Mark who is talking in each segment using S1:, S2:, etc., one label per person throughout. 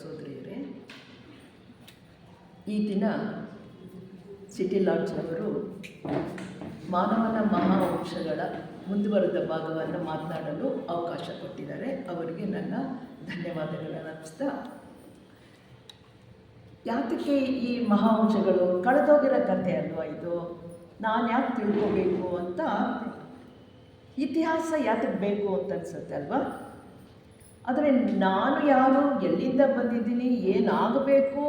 S1: ಸೋದರಿಯರೇ, ಈ ದಿನ ಸಿಟಿ ಲಾಡ್ಜ್ನವರು ಮಾನವನ ಮಹಾವಂಶಗಳ ಮುಂದುವರೆದ ಭಾಗವನ್ನು ಮಾತನಾಡಲು ಅವಕಾಶ ಕೊಟ್ಟಿದ್ದಾರೆ. ಅವರಿಗೆ ನನ್ನ ಧನ್ಯವಾದಗಳನ್ನು ಅರ್ಪಿಸ್ತಾ, ಯಾತಕ್ಕೆ ಈ ಮಹಾವಂಶಗಳು ಕಳೆದೋಗಿರೋ ಕಥೆ ಅಲ್ವಾ ಇದು, ನಾನು ಯಾಕೆ ತಿಳ್ಕೋಬೇಕು ಅಂತ ಇತಿಹಾಸ ಯಾತಕ್ಕೆ ಬೇಕು ಅಂತ ಅನಿಸುತ್ತೆ ಅಲ್ವಾ. ಆದರೆ ನಾನು ಯಾರು, ಎಲ್ಲಿಂದ ಬಂದಿದ್ದೀನಿ, ಏನಾಗಬೇಕು,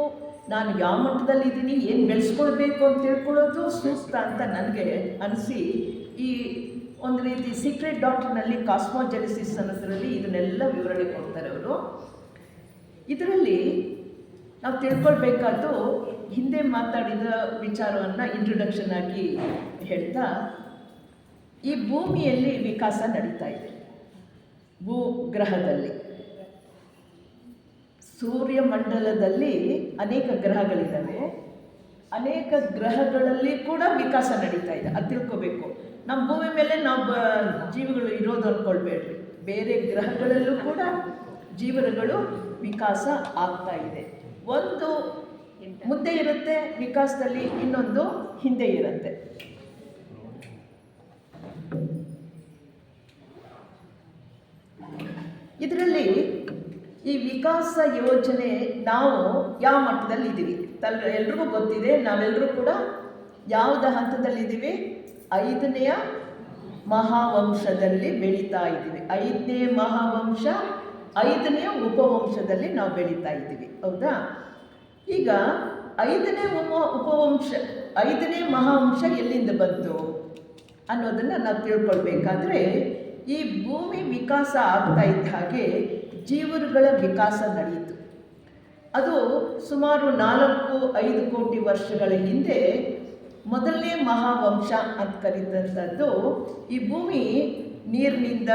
S1: ನಾನು ಯಾವ ಮಟ್ಟದಲ್ಲಿದ್ದೀನಿ, ಏನು ಬೆಳೆಸ್ಕೊಳ್ಬೇಕು ಅಂತ ತಿಳ್ಕೊಳ್ಳೋದು ಸೂಕ್ತ ಅಂತ ನನಗೆ ಅನಿಸಿ, ಈ ಒಂದು ರೀತಿ ಸೀಕ್ರೆಟ್ ಡಾಕ್ಟರ್ನಲ್ಲಿ ಕಾಸ್ಮೋಜೆನಿಸಿಸ್ ಅನ್ನೋದರಲ್ಲಿ ಇದನ್ನೆಲ್ಲ ವಿವರಣೆ ಕೊಡ್ತಾರೆ ಅವರು. ಇದರಲ್ಲಿ ನಾವು ತಿಳ್ಕೊಳ್ಬೇಕಾದ್ದು ಹಿಂದೆ ಮಾತಾಡಿದ ವಿಚಾರವನ್ನು ಇಂಟ್ರೊಡಕ್ಷನ್ ಆಗಿ ಹೇಳ್ತಾ, ಈ ಭೂಮಿಯಲ್ಲಿ ವಿಕಾಸ ನಡೀತಾ ಇದೆ. ಭೂಗ್ರಹದಲ್ಲಿ, ಸೂರ್ಯಮಂಡಲದಲ್ಲಿ ಅನೇಕ ಗ್ರಹಗಳಿದ್ದಾವೆ. ಅನೇಕ ಗ್ರಹಗಳಲ್ಲಿ ಕೂಡ ವಿಕಾಸ ನಡೀತಾ ಇದೆ, ಅದು ತಿಳ್ಕೋಬೇಕು. ನಮ್ಮ ಭೂಮಿ ಮೇಲೆ ನಾವು ಜೀವಿಗಳು ಇರೋದು ಅಂದ್ಕೊಳ್ಬೇಡ್ರಿ, ಬೇರೆ ಗ್ರಹಗಳಲ್ಲೂ ಕೂಡ ಜೀವನಗಳು ವಿಕಾಸ ಆಗ್ತಾ ಇದೆ. ಒಂದು ಮುಂದೆ ಇರುತ್ತೆ ವಿಕಾಸದಲ್ಲಿ, ಇನ್ನೊಂದು ಹಿಂದೆ ಇರುತ್ತೆ. ಇದರಲ್ಲಿ ಈ ವಿಕಾಸ ಯೋಜನೆ ನಾವು ಯಾವ ಮಟ್ಟದಲ್ಲಿ ಇದ್ದೀವಿ ಎಲ್ರಿಗೂ ಗೊತ್ತಿದೆ. ನಾವೆಲ್ಲರೂ ಕೂಡ ಯಾವುದ ಹಂತದಲ್ಲಿದ್ದೀವಿ? 5ನೇ ಮಹಾವಂಶದಲ್ಲಿ ಬೆಳೀತಾ ಇದ್ದೀವಿ. 5ನೇ ಮಹಾವಂಶ, 5ನೇ ಉಪವಂಶದಲ್ಲಿ ನಾವು ಬೆಳೀತಾ ಇದ್ದೀವಿ, ಹೌದಾ? ಈಗ 5ನೇ ಉಪವಂಶ, 5ನೇ ಮಹಾವಂಶ ಎಲ್ಲಿಂದ ಬಂತು ಅನ್ನೋದನ್ನು ನಾವು ತಿಳ್ಕೊಳ್ಬೇಕಾದ್ರೆ, ಈ ಭೂಮಿ ವಿಕಾಸ ಆಗ್ತಾ ಇದ್ದ ಹಾಗೆ ಜೀವರುಗಳ ವಿಕಾಸ ನಡೆಯಿತು. ಅದು ಸುಮಾರು 4-5 ಕೋಟಿ ವರ್ಷಗಳ ಹಿಂದೆ ಮೊದಲನೇ ಮಹಾವಂಶ ಅಂತ ಕರೀತಂಥದ್ದು. ಈ ಭೂಮಿ ನೀರಿನಿಂದ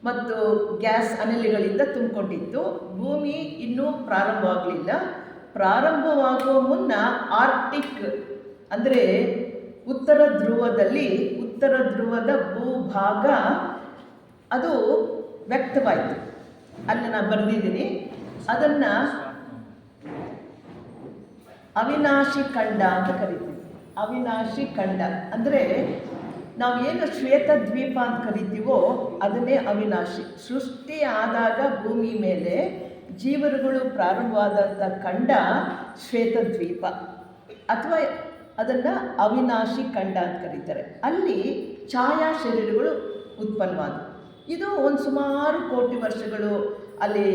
S1: ಮತ್ತು ಗ್ಯಾಸ್ ಅನಿಲಗಳಿಂದ ತುಂಬಿಕೊಂಡಿತ್ತು. ಭೂಮಿ ಇನ್ನೂ ಪ್ರಾರಂಭವಾಗಲಿಲ್ಲ. ಪ್ರಾರಂಭವಾಗುವ ಮುನ್ನ ಆರ್ಕ್ಟಿಕ್ ಅಂದರೆ ಉತ್ತರ ಧ್ರುವದ ಭೂಭಾಗ ಅದು ವ್ಯಕ್ತವಾಯಿತು. ಅಲ್ಲಿ ನಾನು ಬರೆದಿದ್ದೀನಿ, ಅದನ್ನು ಅವಿನಾಶಿ ಖಂಡ ಅಂತ ಕರಿತೀವಿ. ಅವಿನಾಶಿ ಖಂಡ ಅಂದರೆ ನಾವು ಏನು ಶ್ವೇತ ದ್ವೀಪ ಅಂತ ಕರಿತೀವೋ ಅದನ್ನೇ ಅವಿನಾಶಿ. ಸೃಷ್ಟಿ ಆದಾಗ ಭೂಮಿ ಮೇಲೆ ಜೀವರುಗಳು ಪ್ರಾರಂಭವಾದಂಥ ಖಂಡ ಶ್ವೇತ ದ್ವೀಪ, ಅಥವಾ ಅದನ್ನು ಅವಿನಾಶಿ ಖಂಡ ಅಂತ ಕರೀತಾರೆ. ಅಲ್ಲಿ ಛಾಯಾ ಶರೀರಗಳು ಉತ್ಪನ್ನವಾದವು. ಇದು ಒಂದು ಸುಮಾರು ಕೋಟಿ ವರ್ಷಗಳು ಅಲ್ಲಿ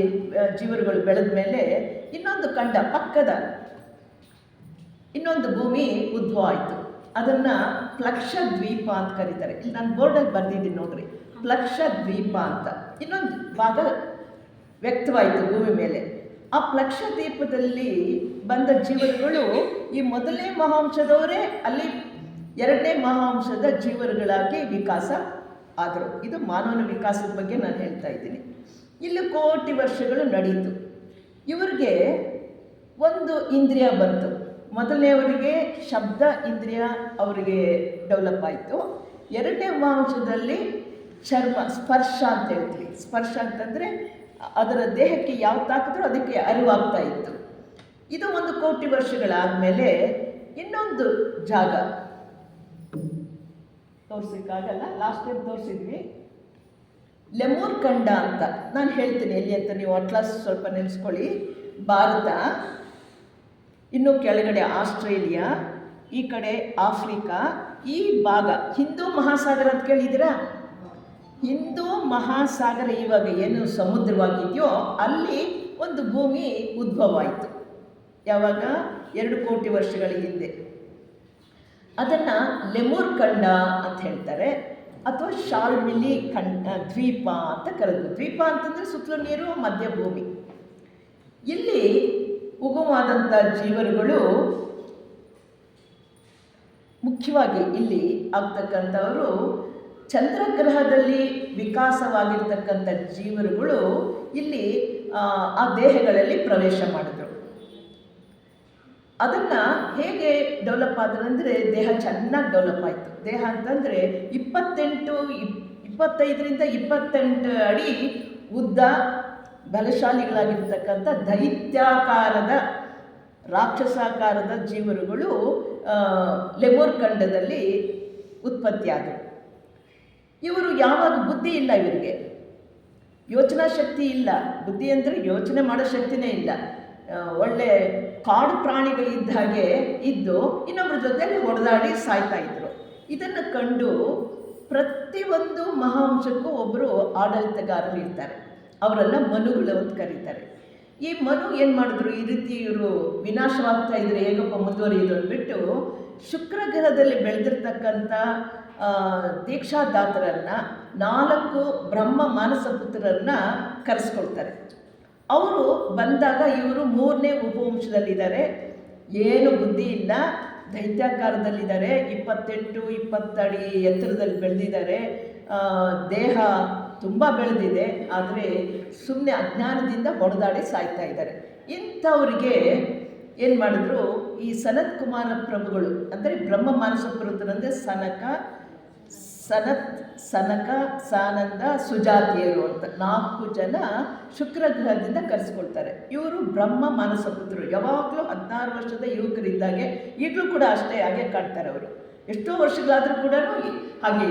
S1: ಜೀವರುಗಳು ಬೆಳೆದ ಮೇಲೆ ಇನ್ನೊಂದು ಖಂಡ, ಪಕ್ಕದ ಇನ್ನೊಂದು ಭೂಮಿ ಉದ್ಭವ ಆಯಿತು. ಅದನ್ನು ಪ್ಲಕ್ಷ ದ್ವೀಪ ಅಂತ ಕರೀತಾರೆ. ಇಲ್ಲಿ ನಾನು ಬೋರ್ಡಲ್ಲಿ ಬರೆದಿದ್ದೀನಿ ನೋಡ್ರಿ, ಪ್ಲಕ್ಷ ದ್ವೀಪ ಅಂತ. ಇನ್ನೊಂದು ಭಾಗ ವ್ಯಕ್ತವಾಯಿತು ಭೂಮಿ ಮೇಲೆ. ಆ ಪ್ಲಕ್ಷ ದ್ವೀಪದಲ್ಲಿ ಬಂದ ಜೀವರುಗಳು ಈ ಮೊದಲನೇ ಮಹಾವಂಶದವರೇ ಅಲ್ಲಿ 2ನೇ ಮಹಾವಂಶದ ಜೀವರುಗಳಾಗಿ ವಿಕಾಸ ಆದರು. ಇದು ಮಾನವನ ವಿಕಾಸದ ಬಗ್ಗೆ ನಾನು ಹೇಳ್ತಾ ಇದ್ದೀನಿ. ಇಲ್ಲಿ ಕೋಟಿ ವರ್ಷಗಳು ನಡೀತು. ಇವರಿಗೆ ಒಂದು ಇಂದ್ರಿಯ ಬಂತು. ಮೊದಲನೇವರಿಗೆ ಶಬ್ದ ಇಂದ್ರಿಯ ಅವರಿಗೆ ಡೆವಲಪ್ ಆಯಿತು. 2ನೇ ಮಹಾವಂಶದಲ್ಲಿ ಚರ್ಮ, ಸ್ಪರ್ಶ ಅಂತ ಹೇಳ್ತೀವಿ. ಸ್ಪರ್ಶ ಅಂತಂದರೆ ಅದರ ದೇಹಕ್ಕೆ ಯಾವ ತಾಕಿದ್ರೂ ಅದಕ್ಕೆ ಅರಿವಾಗ್ತಾ ಇತ್ತು. ಇದು 1 ಕೋಟಿ ವರ್ಷಗಳಾದಮೇಲೆ ಇನ್ನೊಂದು ಜಾಗ ತೋರಿಸೋಕ್ಕಾಗಲ್ಲ, ಲಾಸ್ಟ್ ಟೈಮ್ ತೋರಿಸಿದ್ವಿ, ಲೆಮೂರ್ ಖಂಡ ಅಂತ. ನಾನು ಹೇಳ್ತೀನಿ ಎಲ್ಲಿ ಅಂತ, ನೀವು ಅಟ್ಲಾಸ್ ಸ್ವಲ್ಪ ನೆನೆಸ್ಕೊಳ್ಳಿ. ಭಾರತ, ಇನ್ನು ಕೆಳಗಡೆ ಆಸ್ಟ್ರೇಲಿಯಾ, ಈ ಕಡೆ ಆಫ್ರಿಕಾ, ಈ ಭಾಗ ಹಿಂದೂ ಮಹಾಸಾಗರ ಅಂತ ಕೇಳಿದ್ದೀರಾ? ಹಿಂದೂ ಮಹಾಸಾಗರ ಇವಾಗ ಏನು ಸಮುದ್ರವಾಗಿದೆಯೋ ಅಲ್ಲಿ ಒಂದು ಭೂಮಿ ಉದ್ಭವ ಆಯಿತು. ಯಾವಾಗ? 2 ಕೋಟಿ ವರ್ಷಗಳ ಹಿಂದೆ. ಅದನ್ನು ಲೆಮೂರ್ ಖಂಡ ಅಂತ ಹೇಳ್ತಾರೆ, ಅಥವಾ ಶಾಲ್ಮಿಲಿ ದ್ವೀಪ ಅಂತ ಕರೆದು. ದ್ವೀಪ ಅಂತಂದರೆ ಸುತ್ತಲೂ ನೀರು, ಮಧ್ಯ ಭೂಮಿ. ಇಲ್ಲಿ ಉಗಮವಾದಂಥ ಜೀವರುಗಳು ಮುಖ್ಯವಾಗಿ ಇಲ್ಲಿ ಆಗ್ತಕ್ಕಂಥವರು ಚಂದ್ರಗ್ರಹದಲ್ಲಿ ವಿಕಾಸವಾಗಿರ್ತಕ್ಕಂಥ ಜೀವರುಗಳು ಇಲ್ಲಿ ಆ ದೇಹಗಳಲ್ಲಿ ಪ್ರವೇಶ ಮಾಡಿದರು. ಅದನ್ನು ಹೇಗೆ ಡೆವಲಪ್ ಆದ್ರೆ ಅಂದರೆ ದೇಹ ಚೆನ್ನಾಗಿ ಡೆವಲಪ್ ಆಯಿತು. ದೇಹ ಅಂತಂದರೆ 25ರಿಂದ 28 ಅಡಿ ಉದ್ದ, ಬಲಶಾಲಿಗಳಾಗಿರ್ತಕ್ಕಂಥ ದೈತ್ಯಾಕಾರದ ರಾಕ್ಷಸಾಕಾರದ ಜೀವರುಗಳು ಲೆಮೂರ್ ಖಂಡದಲ್ಲಿ ಉತ್ಪತ್ತಿಯಾದರು. ಇವರು ಯಾವಾಗ ಬುದ್ಧಿ ಇಲ್ಲ, ಇವರಿಗೆ ಯೋಚನಾ ಶಕ್ತಿ ಇಲ್ಲ. ಬುದ್ಧಿ ಅಂದರೆ ಯೋಚನೆ ಮಾಡೋ ಶಕ್ತಿನೇ ಇಲ್ಲ. ಒಳ್ಳೆ ಕಾಡು ಪ್ರಾಣಿಗಳಿದ್ದ ಹಾಗೆ ಇದ್ದು ಇನ್ನೊಬ್ಬರ ಜೊತೆಲಿ ಹೊಡೆದಾಡಿ ಸಾಯ್ತಾ ಇದ್ರು. ಇದನ್ನು ಕಂಡು ಪ್ರತಿಯೊಂದು ಮಹಾಂಶಕ್ಕೂ ಒಬ್ಬರು ಆಡಳಿತಗಾರರು ಇರ್ತಾರೆ. ಅವರೆಲ್ಲ ಮನುಗಳು ಅಂತ ಕರೀತಾರೆ. ಈ ಮನು ಏನು ಮಾಡಿದ್ರು, ಈ ರೀತಿ ಇವರು ವಿನಾಶವಾಗ್ತಾ ಇದ್ರೆ ಹೇಗಪ್ಪ ಮುಂದುವರಿಯೋದು ಅಂದ್ಬಿಟ್ಟು ಶುಕ್ರ ಗ್ರಹದಲ್ಲಿ ಬೆಳೆದಿರ್ತಕ್ಕಂಥ ದೀಕ್ಷಾದಾತರನ್ನು 4 ಬ್ರಹ್ಮ ಮಾನಸ ಪುತ್ರರನ್ನು ಕರೆಸ್ಕೊಳ್ತಾರೆ. ಅವರು ಬಂದಾಗ ಇವರು 3ನೇ ಉಪವಂಶದಲ್ಲಿದ್ದಾರೆ. ಏನು ಬುದ್ಧಿ ಇಲ್ಲ, ದೈತ್ಯಾಕಾರದಲ್ಲಿದ್ದಾರೆ. 28-20 ಅಡಿ ಎತ್ತರದಲ್ಲಿ ಬೆಳೆದಿದ್ದಾರೆ. ದೇಹ ತುಂಬ ಬೆಳೆದಿದೆ. ಆದರೆ ಸುಮ್ಮನೆ ಅಜ್ಞಾನದಿಂದ ಹೊಡೆದಾಡಿ ಸಾಯ್ತಾ ಇದ್ದಾರೆ. ಇಂಥವ್ರಿಗೆ ಏನು ಮಾಡಿದ್ರು, ಈ ಸನತ್ ಕುಮಾರ ಪ್ರಭುಗಳು ಅಂದರೆ ಬ್ರಹ್ಮ ಮಾನಸ ಪುತ್ರರಂದರೆ ಸನಕ ಸಾನಂದ ಸುಜಾತಿಯರು ಅಂತ 4 ಜನ ಶುಕ್ರ ಗ್ರಹದಿಂದ ಕರೆಸ್ಕೊಳ್ತಾರೆ. ಇವರು ಬ್ರಹ್ಮ ಮಾನಸ ಪುತ್ರರು. ಯಾವಾಗಲೂ 16 ವರ್ಷದ ಯುವಕರಿದ್ದಾಗೆ ಈಗಲೂ ಕೂಡ ಅಷ್ಟೇ ಹಾಗೆ ಕಾಣ್ತಾರೆ. ಅವರು ಎಷ್ಟೋ ವರ್ಷಗಳಾದರೂ ಕೂಡ ಹಾಗೆ.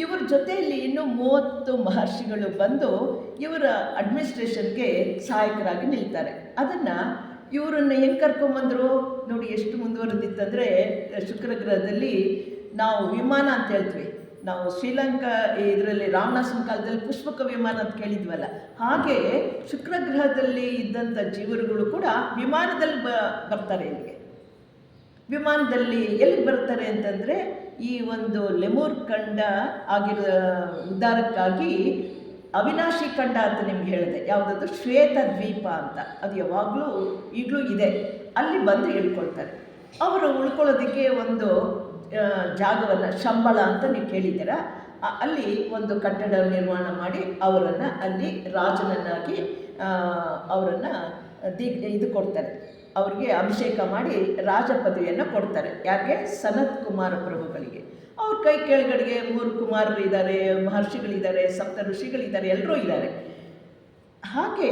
S1: ಇವರ ಜೊತೆಯಲ್ಲಿ ಇನ್ನೂ 30 ಮಹರ್ಷಿಗಳು ಬಂದು ಇವರ ಅಡ್ಮಿನಿಸ್ಟ್ರೇಷನ್ಗೆ ಸಹಾಯಕರಾಗಿ ನಿಲ್ತಾರೆ. ಅದನ್ನು ಇವರನ್ನು ಹೆಂಗೆ ಕರ್ಕೊಂಬಂದರು ನೋಡಿ, ಎಷ್ಟು ಮುಂದುವರೆದಿತ್ತಂದರೆ ಶುಕ್ರ ಗ್ರಹದಲ್ಲಿ ನಾವು ವಿಮಾನ ಅಂತ ಹೇಳ್ತೀವಿ. ನಾವು ಶ್ರೀಲಂಕಾ ಇದರಲ್ಲಿ ರಾಮನಾಥನ ಕಾಲದಲ್ಲಿ ಪುಷ್ಪಕ ವಿಮಾನ ಅಂತ ಕೇಳಿದ್ವಲ್ಲ, ಹಾಗೆ ಶುಕ್ರ ಗ್ರಹದಲ್ಲಿ ಇದ್ದಂಥ ಜೀವರುಗಳು ಕೂಡ ವಿಮಾನದಲ್ಲಿ ಬರ್ತಾರೆ ಇಲ್ಲಿಗೆ. ವಿಮಾನದಲ್ಲಿ ಎಲ್ಲಿಗೆ ಬರ್ತಾರೆ ಅಂತಂದರೆ ಈ ಒಂದು ಲೆಮೂರ್ ಖಂಡ ಆಗಿರೋ ಉದ್ಧಾರಕ್ಕಾಗಿ ಅವಿನಾಶಿ ಖಂಡ ಅಂತ ನಿಮ್ಗೆ ಹೇಳಿದೆ. ಯಾವುದಾದ್ರು ಶ್ವೇತ ದ್ವೀಪ ಅಂತ, ಅದು ಯಾವಾಗಲೂ ಈಗಲೂ ಇದೆ. ಅಲ್ಲಿ ಬಂದು ಇಳ್ಕೊಳ್ತಾರೆ. ಅವರು ಉಳ್ಕೊಳ್ಳೋದಕ್ಕೆ ಒಂದು ಜಾಗವನ್ನು ಶಂಬಳ ಅಂತ ನೀವು ಕೇಳಿದ್ದೀರ. ಅಲ್ಲಿ ಒಂದು ಕಟ್ಟಡ ನಿರ್ಮಾಣ ಮಾಡಿ ಅವರನ್ನು ಅಲ್ಲಿ ರಾಜನನ್ನಾಗಿ ಅವರನ್ನು ಇದು ಕೊಡ್ತಾರೆ. ಅವ್ರಿಗೆ ಅಭಿಷೇಕ ಮಾಡಿ ರಾಜ ಪದವಿಯನ್ನು ಕೊಡ್ತಾರೆ. ಯಾರಿಗೆ? ಸನತ್ ಕುಮಾರ ಪ್ರಭುಗಳಿಗೆ. ಅವ್ರ ಕೈ ಕೆಳಗಡೆಗೆ 3 ಕುಮಾರರು ಇದ್ದಾರೆ, ಮಹರ್ಷಿಗಳಿದ್ದಾರೆ, ಸಪ್ತ ಋಷಿಗಳಿದ್ದಾರೆ, ಎಲ್ಲರೂ ಇದ್ದಾರೆ. ಹಾಗೆ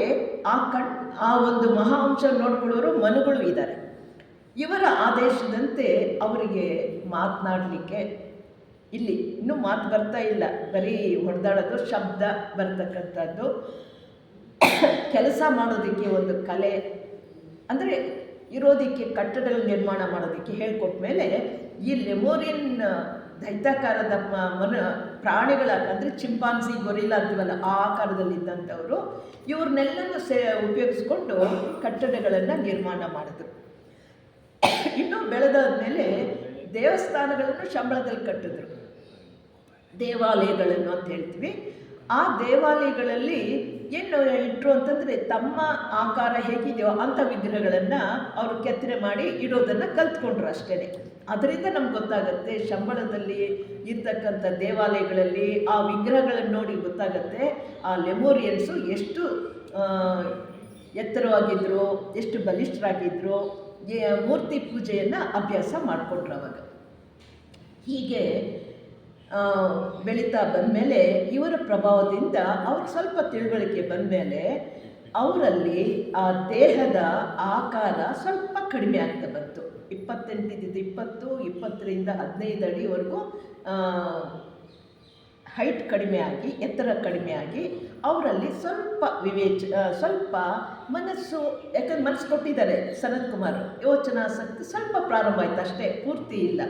S1: ಆ ಒಂದು ಮಹಾಂಶ ನೋಡ್ಕೊಳ್ಳೋರು ಮನುಗಳು ಇದ್ದಾರೆ. ಇವರ ಆದೇಶದಂತೆ ಅವರಿಗೆ ಮಾತನಾಡಲಿಕ್ಕೆ ಇಲ್ಲಿ ಇನ್ನೂ ಮಾತು ಬರ್ತಾ ಇಲ್ಲ, ಬರೀ ಹೊಡೆದಾಡೋದು, ಶಬ್ದ ಬರ್ತಕ್ಕಂಥದ್ದು. ಕೆಲಸ ಮಾಡೋದಕ್ಕೆ ಒಂದು ಕಲೆ ಅಂದರೆ ಇರೋದಕ್ಕೆ ಕಟ್ಟಡಗಳು ನಿರ್ಮಾಣ ಮಾಡೋದಕ್ಕೆ ಹೇಳ್ಕೊಟ್ಟ ಮೇಲೆ ಈ ಲೆಮೋರಿಯನ್ ದೈತ್ಯಾಕಾರದ ಪ್ರಾಣಿಗಳ ಅಂದರೆ ಚಿಂಪಾನ್ಸಿ, ಗೊರಿಲ್ಲಾ ಅಂತೀವಲ್ಲ, ಆ ಆಕಾರದಲ್ಲಿದ್ದಂಥವರು ಇವ್ರನ್ನೆಲ್ಲನೂ ಉಪಯೋಗಿಸ್ಕೊಂಡು ಕಟ್ಟಡಗಳನ್ನು ನಿರ್ಮಾಣ ಮಾಡಿದ್ರು. ಇನ್ನೂ ಬೆಳೆದಾದ್ಮೇಲೆ ದೇವಸ್ಥಾನಗಳನ್ನು ಶಂಬಳದಲ್ಲಿ ಕಟ್ಟಿದ್ರು, ದೇವಾಲಯಗಳನ್ನು ಅಂತ ಹೇಳ್ತೀವಿ. ಆ ದೇವಾಲಯಗಳಲ್ಲಿ ಏನು ಇಟ್ಟರು ಅಂತಂದರೆ ತಮ್ಮ ಆಕಾರ ಹೇಗಿದೆಯೋ ಅಂಥ ವಿಗ್ರಹಗಳನ್ನು ಅವರು ಕೆತ್ತನೆ ಮಾಡಿ ಇಡೋದನ್ನು ಕಲ್ತ್ಕೊಂಡ್ರು ಅಷ್ಟೇ. ಅದರಿಂದ ನಮ್ಗೆ ಗೊತ್ತಾಗುತ್ತೆ ಶಂಬಳದಲ್ಲಿ ಇರ್ತಕ್ಕಂಥ ದೇವಾಲಯಗಳಲ್ಲಿ ಆ ವಿಗ್ರಹಗಳನ್ನು ನೋಡಿ ಗೊತ್ತಾಗುತ್ತೆ ಆ ಲೆಮೋರಿಯನ್ಸು ಎಷ್ಟು ಎತ್ತರವಾಗಿದ್ದರು, ಎಷ್ಟು ಬಲಿಷ್ಠರಾಗಿದ್ದರು, ಮೂರ್ತಿ ಪೂಜೆಯನ್ನು ಅಭ್ಯಾಸ ಮಾಡಿಕೊಂಡ್ರು ಅವಾಗ. ಹೀಗೆ ಬೆಳೀತಾ ಬಂದಮೇಲೆ ಇವರ ಪ್ರಭಾವದಿಂದ ಅವ್ರಿಗೆ ಸ್ವಲ್ಪ ತಿಳುವಳಿಕೆ ಬಂದಮೇಲೆ ಅವರಲ್ಲಿ ಆ ದೇಹದ ಆಕಾರ ಸ್ವಲ್ಪ ಕಡಿಮೆ ಆಗ್ತಾ ಬಂತು. 28 ಇದ್ದಿದ್ದು 20, 20ರಿಂದ 15 ಅಡಿವರೆಗೂ ಹೈಟ್ ಕಡಿಮೆ ಆಗಿ, ಎತ್ತರ ಕಡಿಮೆ ಆಗಿ ಅವರಲ್ಲಿ ಸ್ವಲ್ಪ ಸ್ವಲ್ಪ ಮನಸ್ಸು, ಯಾಕಂದ್ರೆ ಮನಸ್ಸು ಕೊಟ್ಟಿದ್ದಾರೆ ಸನತ್ ಕುಮಾರ್, ಯೋಚನಾಸಕ್ತಿ ಸ್ವಲ್ಪ ಪ್ರಾರಂಭ ಆಯ್ತು ಅಷ್ಟೇ, ಪೂರ್ತಿ ಇಲ್ಲ.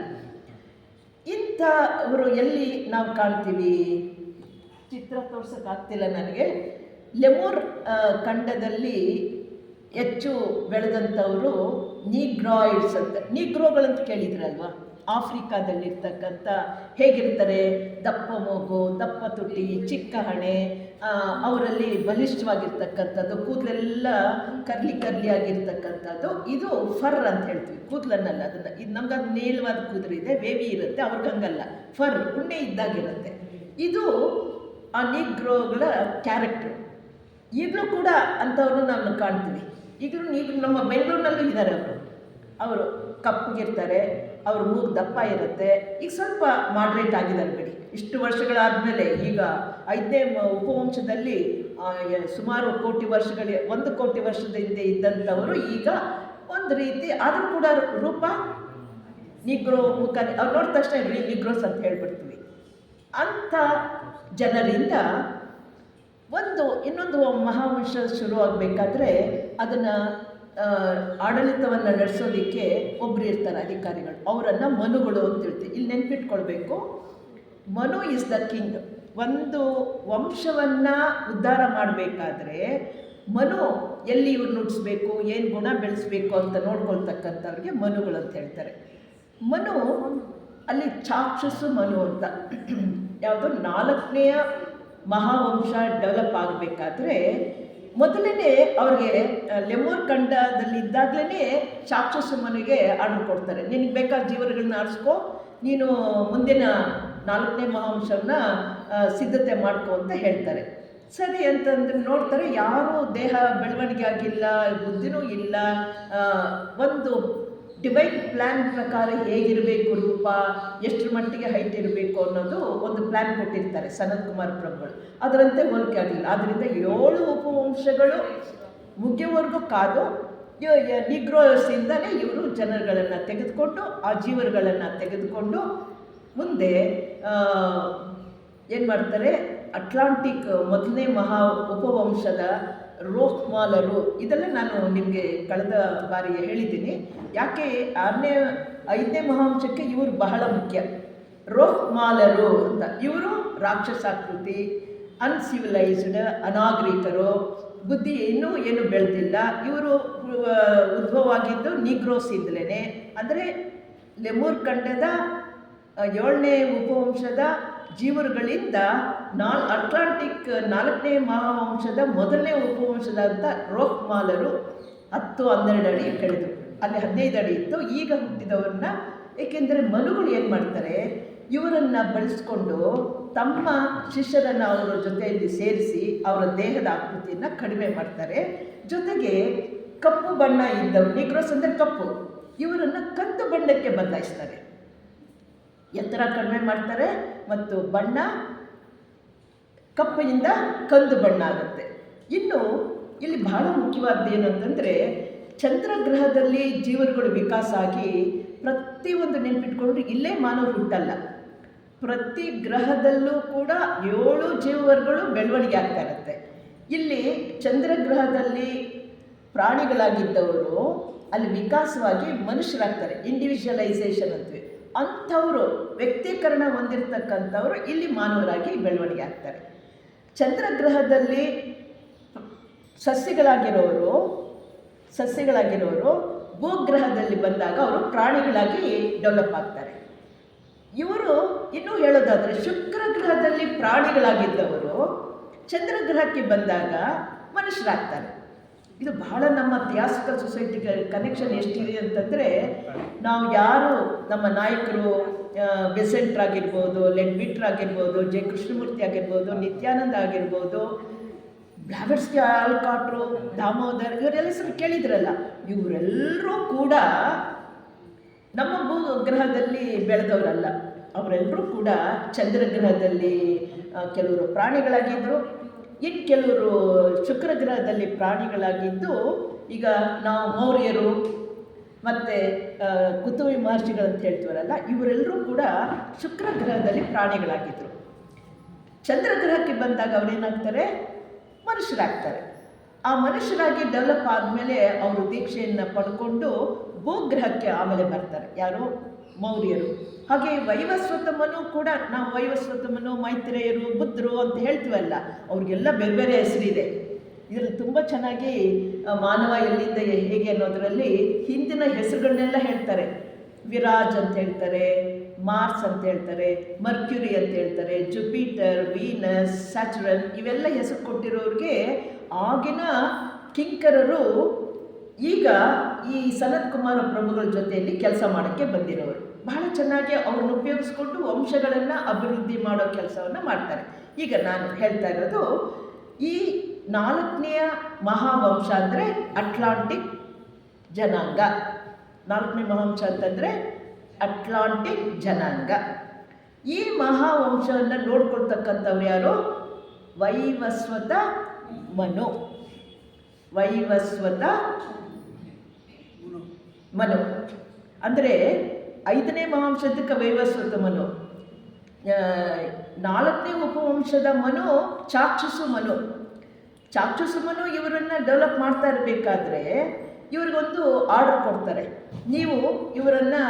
S1: ಇಂಥವರು ಎಲ್ಲಿ ನಾವು ಕಾಣ್ತೀವಿ, ಚಿತ್ರ ತೋರ್ಸೋಕ್ಕಾಗ್ತಿಲ್ಲ ನನಗೆ. ಲೆಮೂರ್ ಖಂಡದಲ್ಲಿ ಹೆಚ್ಚು ಬೆಳೆದಂಥವರು ನೀಗ್ರಾಯ್ಡ್ಸ್ ಅಂತ, ನೀಗ್ರೋಗಳಂತ ಕೇಳಿದ್ರಲ್ವ, ಆಫ್ರಿಕಾದಲ್ಲಿರ್ತಕ್ಕಂಥ ಹೇಗಿರ್ತಾರೆ, ದಪ್ಪ ಮೂಗು, ದಪ್ಪ ತುಟಿ, ಚಿಕ್ಕ ಹಣೆ, ಅವರಲ್ಲಿ ಬಲಿಷ್ಠವಾಗಿರ್ತಕ್ಕಂಥದ್ದು, ಕೂದಲೆಲ್ಲ ಕರ್ಲಿ ಆಗಿರ್ತಕ್ಕಂಥದ್ದು. ಇದು ಫರ್ ಅಂತ ಹೇಳ್ತೀವಿ, ಕೂದಲನ್ನಲ್ಲ ಅದನ್ನು. ಇದು ನಮ್ಗೆ ಅದು ನೇರವಾದ ಕೂದಲಿದೆ, ವೇವಿ ಇರುತ್ತೆ, ಅವ್ರಿಗೆ ಹಂಗಲ್ಲ, ಫರ್ ಉಣ್ಣೆ ಇದ್ದಾಗಿರುತ್ತೆ. ಇದು ಆ ನೀಗ್ರೋಗಳ ಕ್ಯಾರೆಕ್ಟ್ರು. ಈಗಲೂ ಕೂಡ ಅಂಥವ್ರನ್ನ ನಾವು ಕಾಣ್ತೀವಿ. ಈಗಲೂ ನಮ್ಮ ಬೆಂಗಳೂರಿನಲ್ಲೂ ಇದ್ದಾರೆ ಅವರು ಕಪ್ಪಗಿರ್ತಾರೆ, ಅವ್ರ ಮೂಗು ದಪ್ಪ ಇರುತ್ತೆ. ಈಗ ಸ್ವಲ್ಪ ಮಾಡ್ರೇಟ್ ಆಗಿದ್ದಾರೆ ಬಿಡಿ, ಇಷ್ಟು ವರ್ಷಗಳಾದಮೇಲೆ. ಈಗ 5ನೇ ಉಪವಂಶದಲ್ಲಿ ಸುಮಾರು ಕೋಟಿ ವರ್ಷಗಳ 1 ಕೋಟಿ ವರ್ಷದ ಹಿಂದೆ ಇದ್ದಂಥವರು ಈಗ ಒಂದು ರೀತಿ ಆದರೂ ಕೂಡ ರೂಪ ನಿಗ್ರೋ ಮುಖ ಅವ್ರು ನೋಡಿದ ತಕ್ಷಣ ನಿಗ್ರೋಸ್ ಅಂತ ಹೇಳ್ಬಿಡ್ತೀವಿ. ಅಂಥ ಜನರಿಂದ ಇನ್ನೊಂದು ಮಹಾವಂಶ ಶುರುವಾಗಬೇಕಾದ್ರೆ ಅದನ್ನು ಆಡಳಿತವನ್ನು ನಡೆಸೋದಕ್ಕೆ ಒಬ್ಬರು ಇರ್ತಾರೆ ಅಧಿಕಾರಿಗಳು, ಅವರನ್ನು ಮನುಗಳು ಅಂತ ಹೇಳ್ತೀವಿ. ಇಲ್ಲಿ ನೆನ್ಪಿಟ್ಕೊಳ್ಬೇಕು, ಮನು ಇಸ್ ದ ಕಿಂಗ್. ಒಂದು ವಂಶವನ್ನು ಉದ್ಧಾರ ಮಾಡಬೇಕಾದ್ರೆ ಮನು ಎಲ್ಲಿ ಇವ್ರು ನುಡಿಸ್ಬೇಕು, ಏನು ಗುಣ ಬೆಳೆಸಬೇಕು ಅಂತ ನೋಡ್ಕೊಳ್ತಕ್ಕಂಥವ್ರಿಗೆ ಮನುಗಳು ಅಂತ ಹೇಳ್ತಾರೆ. ಮನು ಅಲ್ಲಿ ಚಾಕ್ಷುಸು ಮನು ಅಂತ ಯಾವುದೋ 4ನೇ ಮಹಾವಂಶ ಡೆವಲಪ್ ಆಗಬೇಕಾದ್ರೆ ಮೊದಲೇ ಅವ್ರಿಗೆ ಲೆಮೂರ್ ಖಂಡದಲ್ಲಿ ಇದ್ದಾಗಲೇ ಚಾಕ್ಷುಸು ಮನುಗೆ ಆರ್ಡರ್ ಕೊಡ್ತಾರೆ, ನಿನಗೆ ಬೇಕಾದ ಜೀವಗಳನ್ನ ಆರಿಸ್ಕೊ, ನೀನು ಮುಂದಿನ 4ನೇ ಮಹಾವಂಶವನ್ನ ಸಿದ್ಧತೆ ಮಾಡ್ಕೊ ಅಂತ ಹೇಳ್ತಾರೆ. ಸರಿ ಅಂತಂದ್ರೆ ನೋಡ್ತಾರೆ, ಯಾರೂ ದೇಹ ಬೆಳವಣಿಗೆ ಆಗಿಲ್ಲ, ಬುದ್ಧಿನೂ ಇಲ್ಲ, ಒಂದು ಡಿವೈನ್ ಪ್ಲ್ಯಾನ್ ಪ್ರಕಾರ ಹೇಗಿರಬೇಕು ರೂಪ, ಎಷ್ಟರ ಮಟ್ಟಿಗೆ ಹೈಟ್ ಇರಬೇಕು ಅನ್ನೋದು ಒಂದು ಪ್ಲ್ಯಾನ್ ಕೊಟ್ಟಿರ್ತಾರೆ ಸನತ್ ಕುಮಾರ್ ಪ್ರಭುಗಳು. ಅದರಂತೆ ಹೋಲಿಕೆ ಆಗಲಿಲ್ಲ. ಆದ್ದರಿಂದ 7 ಉಪವಂಶಗಳು ಮುಗಿಯುವವರೆಗೂ ಕಾದು ನಿಗ್ರೋಸಿಂದಲೇ ಇವರು ಜನರುಗಳನ್ನು ತೆಗೆದುಕೊಂಡು ಆ ಜೀವರುಗಳನ್ನು ತೆಗೆದುಕೊಂಡು ಮುಂದೆ ಏನು ಮಾಡ್ತಾರೆ, ಅಟ್ಲಾಂಟಿಕ್ 1ನೇ ಮಹಾ ಉಪವಂಶದ ರೋಹ್ಮಾಲರು, ಇದೆಲ್ಲ ನಾನು ನಿಮಗೆ ಕಳೆದ ಬಾರಿ ಹೇಳಿದ್ದೀನಿ. ಯಾಕೆ 5ನೇ ಮಹಾವಂಶಕ್ಕೆ ಇವರು ಬಹಳ ಮುಖ್ಯ. ರೋಹ್ಮಾಲರು ಅಂತ ಇವರು ರಾಕ್ಷಸಾಕೃತಿ, ಅನ್ಸಿವಿಲೈಸ್ಡ್, ಅನಾಗರಿಕರು, ಬುದ್ಧಿ ಇನ್ನೂ ಏನು ಬೆಳೆದಿಲ್ಲ. ಇವರು ಉದ್ಭವ ಆಗಿದ್ದು ನಿಗ್ರೋಸಿಂದಲೇ, ಅಂದರೆ ಲೆಮೂರ್ ಖಂಡದ 7ನೇ ಉಪವಂಶದ ಜೀವರುಗಳಿಂದ ಅಟ್ಲಾಂಟಿಕ್ 4ನೇ ಮಹಾವಂಶದ 1ನೇ ಉಪವಂಶದಂಥ ರೋಹ್ಮಾಲರು 10-12 ಅಡಿ ಕಳೆದು ಅಲ್ಲಿ 15 ಅಡಿ ಇತ್ತು. ಈಗ ಹುಟ್ಟಿದವ್ರನ್ನ, ಏಕೆಂದರೆ ಮನುಗಳು ಏನು ಮಾಡ್ತಾರೆ, ಇವರನ್ನು ಬಳಸ್ಕೊಂಡು ತಮ್ಮ ಶಿಷ್ಯರನ್ನು ಅವರ ಜೊತೆಯಲ್ಲಿ ಸೇರಿಸಿ ಅವರ ದೇಹದ ಆಕೃತಿಯನ್ನು ಕಡಿಮೆ ಮಾಡ್ತಾರೆ. ಜೊತೆಗೆ ಕಪ್ಪು ಬಣ್ಣ ಇದ್ದವರು, ನಿಗ್ರೋಸ್ ಅಂದರೆ ಕಪ್ಪು, ಇವರನ್ನು ಕಂದು ಬಣ್ಣಕ್ಕೆ ಬದಲಾಯಿಸ್ತಾರೆ. ಎತ್ತರ ಕಡಿಮೆ ಮಾಡ್ತಾರೆ ಮತ್ತು ಬಣ್ಣ ಕಪ್ಪಿನಿಂದ ಕಂದು ಬಣ್ಣ ಆಗುತ್ತೆ. ಇನ್ನು ಇಲ್ಲಿ ಬಹಳ ಮುಖ್ಯವಾದ್ದು ಏನು ಅಂತಂದರೆ, ಚಂದ್ರಗ್ರಹದಲ್ಲಿ ಜೀವರುಗಳು ವಿಕಾಸ ಆಗಿ ಪ್ರತಿಯೊಂದು ನೆನಪಿಟ್ಕೊಂಡ್ರೆ ಇಲ್ಲೇ ಮಾನವರು ಹುಟ್ಟಲ್ಲ, ಪ್ರತಿ ಗ್ರಹದಲ್ಲೂ ಕೂಡ 7 ಜೀವವರ್ಗಗಳು ಬೆಳವಣಿಗೆ ಆಗ್ತಾ ಇರುತ್ತೆ. ಇಲ್ಲಿ ಚಂದ್ರಗ್ರಹದಲ್ಲಿ ಪ್ರಾಣಿಗಳಾಗಿದ್ದವರು ಅಲ್ಲಿ ವಿಕಾಸವಾಗಿ ಮನುಷ್ಯರಾಗ್ತಾರೆ, ಇಂಡಿವಿಜುವಲೈಸೇಷನ್ ಅಂತೀವಿ. ಅಂಥವರು ವ್ಯಕ್ತೀಕರಣ ಹೊಂದಿರತಕ್ಕಂಥವರು ಇಲ್ಲಿ ಮಾನವರಾಗಿ ಬೆಳವಣಿಗೆ ಆಗ್ತಾರೆ. ಚಂದ್ರಗ್ರಹದಲ್ಲಿ ಸಸ್ಯಗಳಾಗಿರೋರು ಭೂಗ್ರಹದಲ್ಲಿ ಬಂದಾಗ ಅವರು ಪ್ರಾಣಿಗಳಾಗಿ ಡೆವಲಪ್ ಆಗ್ತಾರೆ. ಇವರು ಇನ್ನೂ ಹೇಳೋದಾದರೆ ಶುಕ್ರ ಗ್ರಹದಲ್ಲಿ ಪ್ರಾಣಿಗಳಾಗಿದ್ದವರು ಚಂದ್ರಗ್ರಹಕ್ಕೆ ಬಂದಾಗ ಮನುಷ್ಯರಾಗ್ತಾರೆ. ಇದು ಬಹಳ ನಮ್ಮ ಥಿಯಾಸಫಿಕಲ್ ಸೊಸೈಟಿಗೆ ಕನೆಕ್ಷನ್ ಎಷ್ಟಿದೆ ಅಂತಂದರೆ, ನಾವು ಯಾರು ನಮ್ಮ ನಾಯಕರು ಬೆಸೆಂಟ್ರ್ ಆಗಿರ್ಬೋದು, ಲೆಡ್ಬಿಟ್ರ್ ಆಗಿರ್ಬೋದು, ಜೆ ಕೃಷ್ಣಮೂರ್ತಿ ಆಗಿರ್ಬೋದು, ನಿತ್ಯಾನಂದ ಆಗಿರ್ಬೋದು, ಬ್ಲಾವೆಟ್ಸ್ಕಿ ಆಲ್ಕಾಟ್ರು, ದಾಮೋದರ್, ಇವರೆಲ್ಲ ಹೆಸರು ಕೇಳಿದ್ರಲ್ಲ, ಇವರೆಲ್ಲರೂ ಕೂಡ ನಮ್ಮ ಭೂಗ್ರಹದಲ್ಲಿ ಬೆಳೆದವರಲ್ಲ. ಅವರೆಲ್ಲರೂ ಕೂಡ ಚಂದ್ರಗ್ರಹದಲ್ಲಿ ಕೆಲವರು ಪ್ರಾಣಿಗಳಾಗಿದ್ದರು, ಇನ್ನು ಕೆಲವರು ಶುಕ್ರ ಗ್ರಹದಲ್ಲಿ ಪ್ರಾಣಿಗಳಾಗಿದ್ದು, ಈಗ ನಾವು ಮೌರ್ಯರು ಮತ್ತು ಕುತುಬಿ ಮಹರ್ಷಿಗಳಂತ ಹೇಳ್ತೀವರಲ್ಲ, ಇವರೆಲ್ಲರೂ ಕೂಡ ಶುಕ್ರ ಗ್ರಹದಲ್ಲಿ ಪ್ರಾಣಿಗಳಾಗಿದ್ದರು. ಚಂದ್ರಗ್ರಹಕ್ಕೆ ಬಂದಾಗ ಅವರೇನಾಗ್ತಾರೆ, ಮನುಷ್ಯರಾಗ್ತಾರೆ. ಆ ಮನುಷ್ಯರಾಗಿ ಡೆವಲಪ್ ಆದಮೇಲೆ ಅವರು ದೀಕ್ಷೆಯನ್ನು ಪಡ್ಕೊಂಡು ಭೂಗ್ರಹಕ್ಕೆ ಆಮೇಲೆ ಬರ್ತಾರೆ. ಯಾರು? ಮೌರ್ಯರು. ಹಾಗೆ ವೈವಸ್ವತಮನು ಕೂಡ, ನಾವು ವೈವಸ್ವತಮನು, ಮೈತ್ರೇಯರು, ಬುದ್ಧರು ಅಂತ ಹೇಳ್ತೀವಲ್ಲ, ಅವ್ರಿಗೆಲ್ಲ ಬೇರೆ ಬೇರೆ ಹೆಸರಿದೆ. ಇದರಲ್ಲಿ ತುಂಬ ಚೆನ್ನಾಗಿ ಮಾನವ ಎಲ್ಲಿಂದ ಹೇಗೆ ಅನ್ನೋದರಲ್ಲಿ ಹಿಂದಿನ ಹೆಸರುಗಳನ್ನೆಲ್ಲ ಹೇಳ್ತಾರೆ. ವಿರಾಜ್ ಅಂತ ಹೇಳ್ತಾರೆ, ಮಾರ್ಸ್ ಅಂತ ಹೇಳ್ತಾರೆ, ಮರ್ಕ್ಯುರಿ ಅಂತ ಹೇಳ್ತಾರೆ, ಜುಪಿಟರ್, ವೀನಸ್, ಸ್ಯಾಚುರನ್, ಇವೆಲ್ಲ ಹೆಸರು ಕೊಟ್ಟಿರೋರಿಗೆ ಆಗಿನ ಕಿಂಕರರು ಈಗ ಈ ಸನತ್ ಕುಮಾರ ಪ್ರಭುಗಳ ಜೊತೆಯಲ್ಲಿ ಕೆಲಸ ಮಾಡೋಕ್ಕೆ ಬಂದಿರೋರು. ಬಹಳ ಚೆನ್ನಾಗಿ ಅವ್ರನ್ನ ಉಪಯೋಗಿಸ್ಕೊಂಡು ವಂಶಗಳನ್ನು ಅಭಿವೃದ್ಧಿ ಮಾಡೋ ಕೆಲಸವನ್ನು ಮಾಡ್ತಾರೆ. ಈಗ ನಾನು ಹೇಳ್ತಾ ಇರೋದು ಈ 4ನೇ ಮಹಾವಂಶ ಅಂದರೆ ಅಟ್ಲಾಂಟಿಕ್ ಜನಾಂಗ. 4ನೇ ಮಹಾವಂಶ ಅಂತಂದರೆ ಅಟ್ಲಾಂಟಿಕ್ ಜನಾಂಗ. ಈ ಮಹಾವಂಶವನ್ನು ನೋಡ್ಕೊಳ್ತಕ್ಕಂಥವ್ರು ಯಾರು? ವೈವಸ್ವತ ಮನು. ವೈವಸ್ವತ ಮನು ಅಂದರೆ 5ನೇ ಮಹಾವಂಶದಕ್ಕೆ ವೈವಸ್ವತ ಮನು. 4ನೇ ಉಪವಂಶದ ಮನು ಚಾಕ್ಷುಷು ಮನು. ಚಾಕ್ಷುಷು ಮನು ಇವರನ್ನು ಡೆವಲಪ್ ಮಾಡ್ತಾ ಇರಬೇಕಾದ್ರೆ ಇವ್ರಿಗೊಂದು ಆರ್ಡರ್ ಕೊಡ್ತಾರೆ, ನೀವು ಇವರನ್ನು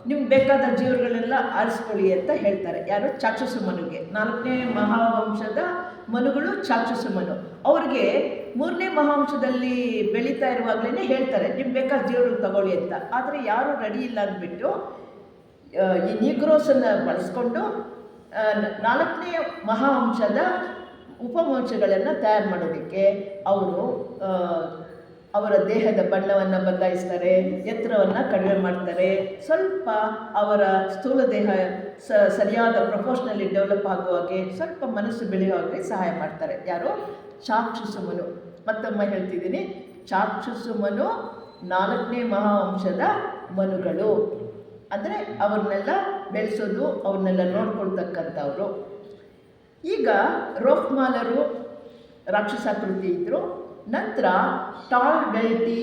S1: ನಿಮ್ಗೆ ಬೇಕಾದ ಜೀವರುಗಳೆಲ್ಲ ಆರಿಸ್ಕೊಳ್ಳಿ ಅಂತ ಹೇಳ್ತಾರೆ. ಯಾರು? ಚಾಕ್ಷುಷು ಮನುಗೆ. 4ನೇ ಮಹಾವಂಶದ ಮನುಗಳು ಚಾಕ್ಷುಷು ಮನು. ಅವ್ರಿಗೆ 3ನೇ ಮಹಾವಂಶದಲ್ಲಿ ಬೆಳೀತಾ ಇರುವಾಗಲೇ ಹೇಳ್ತಾರೆ, ನಿಮ್ಗೆ ಬೇಕಾದ ಜೀವರುಗಳು ತಗೊಳ್ಳಿ ಅಂತ. ಆದರೆ ಯಾರೂ ರೆಡಿ ಇಲ್ಲ ಅಂದ್ಬಿಟ್ಟು ಈ ನೀಗ್ರೋಸನ್ನು ಬಳಸ್ಕೊಂಡು 4ನೇ ಮಹಾವಂಶದ ಉಪವಂಶಗಳನ್ನು ತಯಾರು ಮಾಡೋದಕ್ಕೆ ಅವರು ಅವರ ದೇಹದ ಬಣ್ಣವನ್ನು ಬದಲಾಯಿಸ್ತಾರೆ, ಎತ್ತರವನ್ನು ಕಡಿಮೆ ಮಾಡ್ತಾರೆ, ಸ್ವಲ್ಪ ಅವರ ಸ್ಥೂಲ ದೇಹ ಸರಿಯಾದ ಪ್ರೊಫೆಷ್ನಲಿ ಡೆವಲಪ್ ಆಗುವಾಗೆ, ಸ್ವಲ್ಪ ಮನಸ್ಸು ಬೆಳೆಯೋ ಹಾಗೆ ಸಹಾಯ ಮಾಡ್ತಾರೆ. ಯಾರು? ಚಾಕ್ಷುಷು ಮನು. ಮತ್ತೊಮ್ಮೆ ಹೇಳ್ತಿದ್ದೀನಿ, ಚಾಕ್ಷುಷು ಮನು 4ನೇ ಮಹಾವಂಶದ ಮನುಗಳು. ಅಂದರೆ ಅವ್ರನ್ನೆಲ್ಲ ಬೆಳೆಸೋದು, ಅವ್ರನ್ನೆಲ್ಲ ನೋಡ್ಕೊಳ್ತಕ್ಕಂಥವ್ರು. ಈಗ ರೋಕ್ಮಾಲರು ರಾಕ್ಷಸಾಕೃತಿ ಇದ್ದರು. ನಂತರ ಟಾಲ್ವೆಲ್ಟಿ,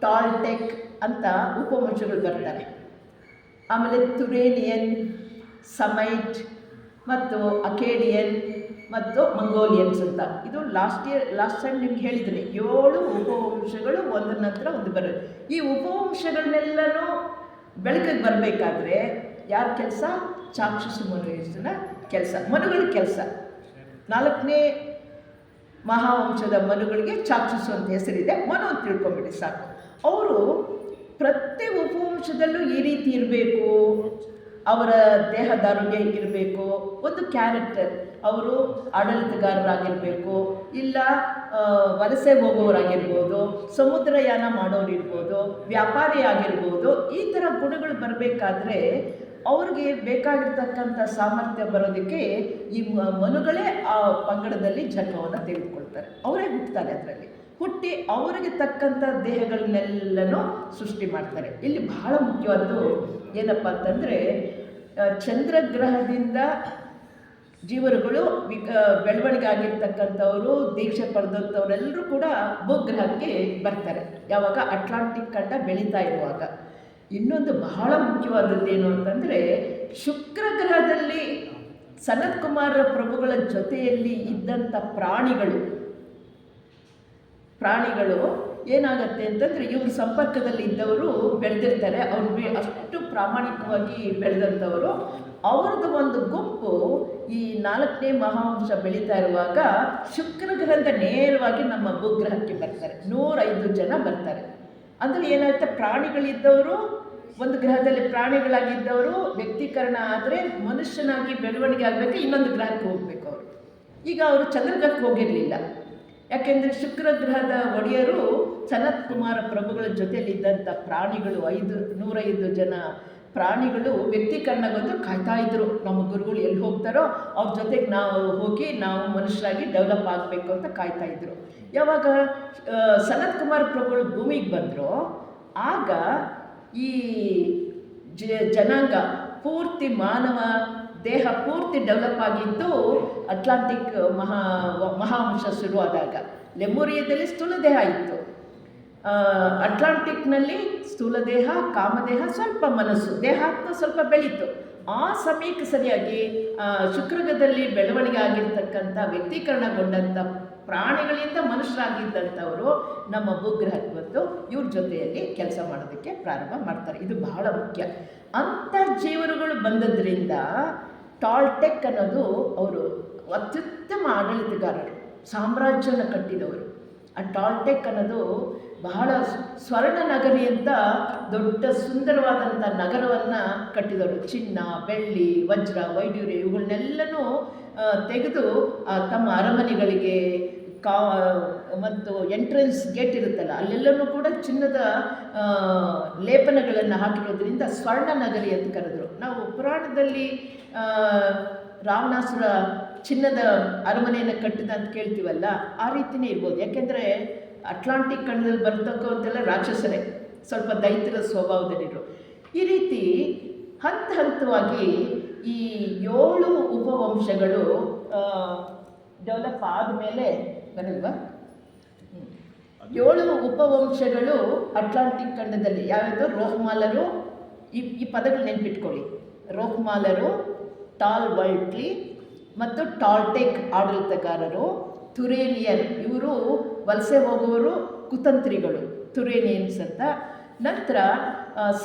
S1: ಟಾಲ್ಟೆಕ್ ಅಂತ ಉಪವಂಶಗಳು ಬರ್ತಾರೆ. ಆಮೇಲೆ ತುರೇನಿಯನ್, ಸಮೈಟ್ ಮತ್ತು ಅಕೇಡಿಯನ್ ಮತ್ತು ಮಂಗೋಲಿಯನ್ಸ್ ಅಂತ. ಇದು ಲಾಸ್ಟ್ ಟೈಮ್ ನಿಮ್ಗೆ ಹೇಳಿದ್ದೀನಿ, 7 ಉಪವಂಶಗಳು ಒಂದರ ನಂತರ ಒಂದು ಬರೋದು. ಈ ಉಪವಂಶಗಳನ್ನೆಲ್ಲನೂ ಬೆಳಕಿಗೆ ಬರಬೇಕಾದ್ರೆ ಯಾರ ಕೆಲಸ? ಚಾಕ್ಷುಷು ಮನುವಿನ ಕೆಲಸ, ಮನುಗಳ ಕೆಲಸ. 4ನೇ ಮಹಾವಂಶದ ಮನುಗಳಿಗೆ ಚಾಕ್ಷುಷು ಅಂತ ಹೆಸರಿದೆ. ಮನು ಅಂತ ತಿಳ್ಕೊಂಬಿಡಿ ಸಾಕು. ಅವರು ಪ್ರತಿ ಉಪವಂಶದಲ್ಲೂ ಈ ರೀತಿ ಇರಬೇಕು, ಅವರ ದೇಹದಾರೋಗ್ಯ ಹೀಗಿರಬೇಕು, ಒಂದು ಕ್ಯಾರೆಕ್ಟರ್. ಅವರು ಆಡಳಿತಗಾರರಾಗಿರಬೇಕು, ಇಲ್ಲ ವಲಸೆ ಹೋಗೋರಾಗಿರ್ಬೋದು, ಸಮುದ್ರಯಾನ ಮಾಡೋರಿರ್ಬೋದು, ವ್ಯಾಪಾರಿ ಆಗಿರ್ಬೋದು. ಈ ಥರ ಗುಣಗಳು ಬರಬೇಕಾದ್ರೆ ಅವ್ರಿಗೆ ಬೇಕಾಗಿರ್ತಕ್ಕಂಥ ಸಾಮರ್ಥ್ಯ ಬರೋದಕ್ಕೆ ಈ ಮನುಗಳೇ ಆ ಪಂಗಡದಲ್ಲಿ ಜನ್ಮವನ್ನು ತೆಗೆದುಕೊಳ್ತಾರೆ. ಅವರೇ ಹುಟ್ಟುತ್ತಾರೆ. ಅದರಲ್ಲಿ ಹುಟ್ಟಿ ಅವರಿಗೆ ತಕ್ಕಂಥ ದೇಹಗಳನ್ನೆಲ್ಲನೂ ಸೃಷ್ಟಿ ಮಾಡ್ತಾರೆ. ಇಲ್ಲಿ ಬಹಳ ಮುಖ್ಯವಾದ್ದು ಏನಪ್ಪ ಅಂತಂದರೆ, ಚಂದ್ರಗ್ರಹದಿಂದ ಜೀವರುಗಳು ಬೆಳವಣಿಗೆ ಆಗಿರ್ತಕ್ಕಂಥವರು, ದೀಕ್ಷೆ ಪಡೆದಂಥವರೆಲ್ಲರೂ ಕೂಡ ಭೂಗ್ರಹಕ್ಕೆ ಬರ್ತಾರೆ. ಯಾವಾಗ? ಅಟ್ಲಾಂಟಿಕ್ ಖಂಡ ಬೆಳೀತಾ ಇರುವಾಗ. ಇನ್ನೊಂದು ಬಹಳ ಮುಖ್ಯವಾದದ್ದು ಏನು ಅಂತಂದರೆ, ಶುಕ್ರ ಗ್ರಹದಲ್ಲಿ ಸನತ್ ಕುಮಾರ ಪ್ರಭುಗಳ ಜೊತೆಯಲ್ಲಿ ಇದ್ದಂಥ ಪ್ರಾಣಿಗಳು ಏನಾಗತ್ತೆ ಅಂತಂದರೆ, ಇವ್ರ ಸಂಪರ್ಕದಲ್ಲಿ ಇದ್ದವರು ಬೆಳೆದಿರ್ತಾರೆ. ಅವ್ರು ಅಷ್ಟು ಪ್ರಾಮಾಣಿಕವಾಗಿ ಬೆಳೆದಂಥವರು. ಅವ್ರದ್ದು ಒಂದು ಗುಂಪು ಈ 4ನೇ ಮಹಾವಂಶ ಬೆಳೀತಾ ಇರುವಾಗ ಶುಕ್ರ ಗ್ರಹದಿಂದ ನೇರವಾಗಿ ನಮ್ಮ ಭೂಗ್ರಹಕ್ಕೆ ಬರ್ತಾರೆ. 105 ಜನ ಬರ್ತಾರೆ. ಅಂದರೆ ಏನಾಗುತ್ತೆ, ಪ್ರಾಣಿಗಳಿದ್ದವರು ಒಂದು ಗ್ರಹದಲ್ಲಿ ಪ್ರಾಣಿಗಳಾಗಿದ್ದವರು ವ್ಯಕ್ತೀಕರಣ ಆದರೆ ಮನುಷ್ಯನಾಗಿ ಬೆಳವಣಿಗೆ ಆಗಬೇಕು, ಇನ್ನೊಂದು ಗ್ರಹಕ್ಕೆ ಹೋಗಬೇಕು ಅವರು. ಈಗ ಅವರು ಚಂದ್ರಗ್ರಹಕ್ಕೆ ಹೋಗಿರಲಿಲ್ಲ. ಯಾಕೆಂದರೆ ಶುಕ್ರ ಗ್ರಹದ ಒಡೆಯರು ಸನತ್ ಕುಮಾರ ಪ್ರಭುಗಳ ಜೊತೆಯಲ್ಲಿದ್ದಂಥ ಪ್ರಾಣಿಗಳು 105 ಜನ ಪ್ರಾಣಿಗಳು ವ್ಯಕ್ತೀಕರಣಗೊಂದು ಕಾಯ್ತಾ ಇದ್ದರು. ನಮ್ಮ ಗುರುಗಳು ಎಲ್ಲಿ ಹೋಗ್ತಾರೋ ಅವ್ರ ಜೊತೆಗೆ ನಾವು ಹೋಗಿ ನಾವು ಮನುಷ್ಯರಾಗಿ ಡೆವಲಪ್ ಆಗಬೇಕು ಅಂತ ಕಾಯ್ತಾ ಇದ್ದರು. ಯಾವಾಗ ಸನತ್ ಕುಮಾರ್ ಪ್ರಭುಗಳು ಭೂಮಿಗೆ ಬಂದರು, ಆಗ ಈ ಜನಾಂಗ ಪೂರ್ತಿ, ಮಾನವ ದೇಹ ಪೂರ್ತಿ ಡೆವಲಪ್ ಆಗಿದ್ದು ಅಟ್ಲಾಂಟಿಕ್ ಮಹಾವಂಶ ಶುರುವಾದಾಗ. ಲೆಮೂರಿಯಾದಲ್ಲಿ ಸ್ಥೂಲ ದೇಹ ಇತ್ತು, ಅಟ್ಲಾಂಟಿಕ್ನಲ್ಲಿ ಸ್ಥೂಲ ದೇಹ, ಕಾಮದೇಹ, ಸ್ವಲ್ಪ ಮನಸ್ಸು, ದೇಹಾತ್ಮ ಸ್ವಲ್ಪ ಬೆಳೀತು. ಆ ಸಮಯಕ್ಕೆ ಸರಿಯಾಗಿ ಶುಕ್ರಗ್ರಹದಲ್ಲಿ ಬೆಳವಣಿಗೆ ಆಗಿರ್ತಕ್ಕಂಥ ವ್ಯಕ್ತೀಕರಣಗೊಂಡಂಥ ಪ್ರಾಣಿಗಳಿಂದ ಮನುಷ್ಯರಾಗಿದ್ದಂಥವರು ನಮ್ಮ ಭೂಗ್ರಹಕ್ಕೆ ಬಂದು ಇವ್ರ ಜೊತೆಯಲ್ಲಿ ಕೆಲಸ ಮಾಡೋದಕ್ಕೆ ಪ್ರಾರಂಭ ಮಾಡ್ತಾರೆ. ಇದು ಬಹಳ ಮುಖ್ಯ. ಅಂಥ ಜೀವರುಗಳು ಬಂದದ್ರಿಂದ ಟಾಲ್ಟೆಕ್ ಅನ್ನೋದು ಅವರು ಅತ್ಯುತ್ತಮ ಆಡಳಿತಗಾರರು, ಸಾಮ್ರಾಜ್ಯನ ಕಟ್ಟಿದವರು. ಆ ಟಾಲ್ಟೆಕ್ ಅನ್ನೋದು ಬಹಳ ಸ್ವರ್ಣ ನಗರಿ ಅಂತ ದೊಡ್ಡ ಸುಂದರವಾದಂಥ ನಗರವನ್ನು ಕಟ್ಟಿದವರು. ಚಿನ್ನ, ಬೆಳ್ಳಿ, ವಜ್ರ, ವೈಡೂರ್ಯ ಇವುಗಳನ್ನೆಲ್ಲನೂ ತೆಗೆದು ತಮ್ಮ ಅರಮನೆಗಳಿಗೆ ಮತ್ತು ಎಂಟ್ರೆನ್ಸ್ ಗೇಟ್ ಇರುತ್ತಲ್ಲ ಅಲ್ಲೆಲ್ಲನೂ ಕೂಡ ಚಿನ್ನದ ಲೇಪನಗಳನ್ನು ಹಾಕಿರೋದ್ರಿಂದ ಸ್ವರ್ಣ ನಗರಿ ಅಂತ ಕರೆದರು. ನಾವು ಪುರಾಣದಲ್ಲಿ ರಾವಣಾಸುರ ಚಿನ್ನದ ಅರಮನೆಯನ್ನು ಕಟ್ಟಿದ ಅಂತ ಕೇಳ್ತೀವಲ್ಲ, ಆ ರೀತಿಯೇ ಇರ್ಬೋದು. ಯಾಕೆಂದರೆ ಅಟ್ಲಾಂಟಿಕ್ ಖಂಡದಲ್ಲಿ ಬರ್ತಕ್ಕಂತೆಲ್ಲ ರಾಕ್ಷಸರೇ, ಸ್ವಲ್ಪ ದೈತ್ಯರ ಸ್ವಭಾವದಲ್ಲಿರು. ಈ ರೀತಿ ಹಂತ ಹಂತವಾಗಿ ಈ 7 ಉಪವಂಶಗಳು ಡೆವಲಪ್ ಆದಮೇಲೆ ಬರಲ್ವಾ? 7 ಉಪವಂಶಗಳು ಅಟ್ಲಾಂಟಿಕ್ ಖಂಡದಲ್ಲಿ ಯಾವ್ಯಾವುದು? ರೋಹ್ಮಾಲರು, ಈ ಪದಗಳು ನೆನ್ಪಿಟ್ಕೊಳ್ಳಿ. ರೋಹ್ಮಾಲರು, ಟಾಲ್ವೈಟ್ಲಿ ಮತ್ತು ಟಾಲ್ಟೆಕ್ ಆಡಳಿತಗಾರರು, ತುರೇನಿಯನ್ ಇವರು ವಲಸೆ ಹೋಗುವವರು, ಕುತಂತ್ರಿಗಳು ತುರೇನಿಯನ್ಸ್ ಅಂತ. ನಂತರ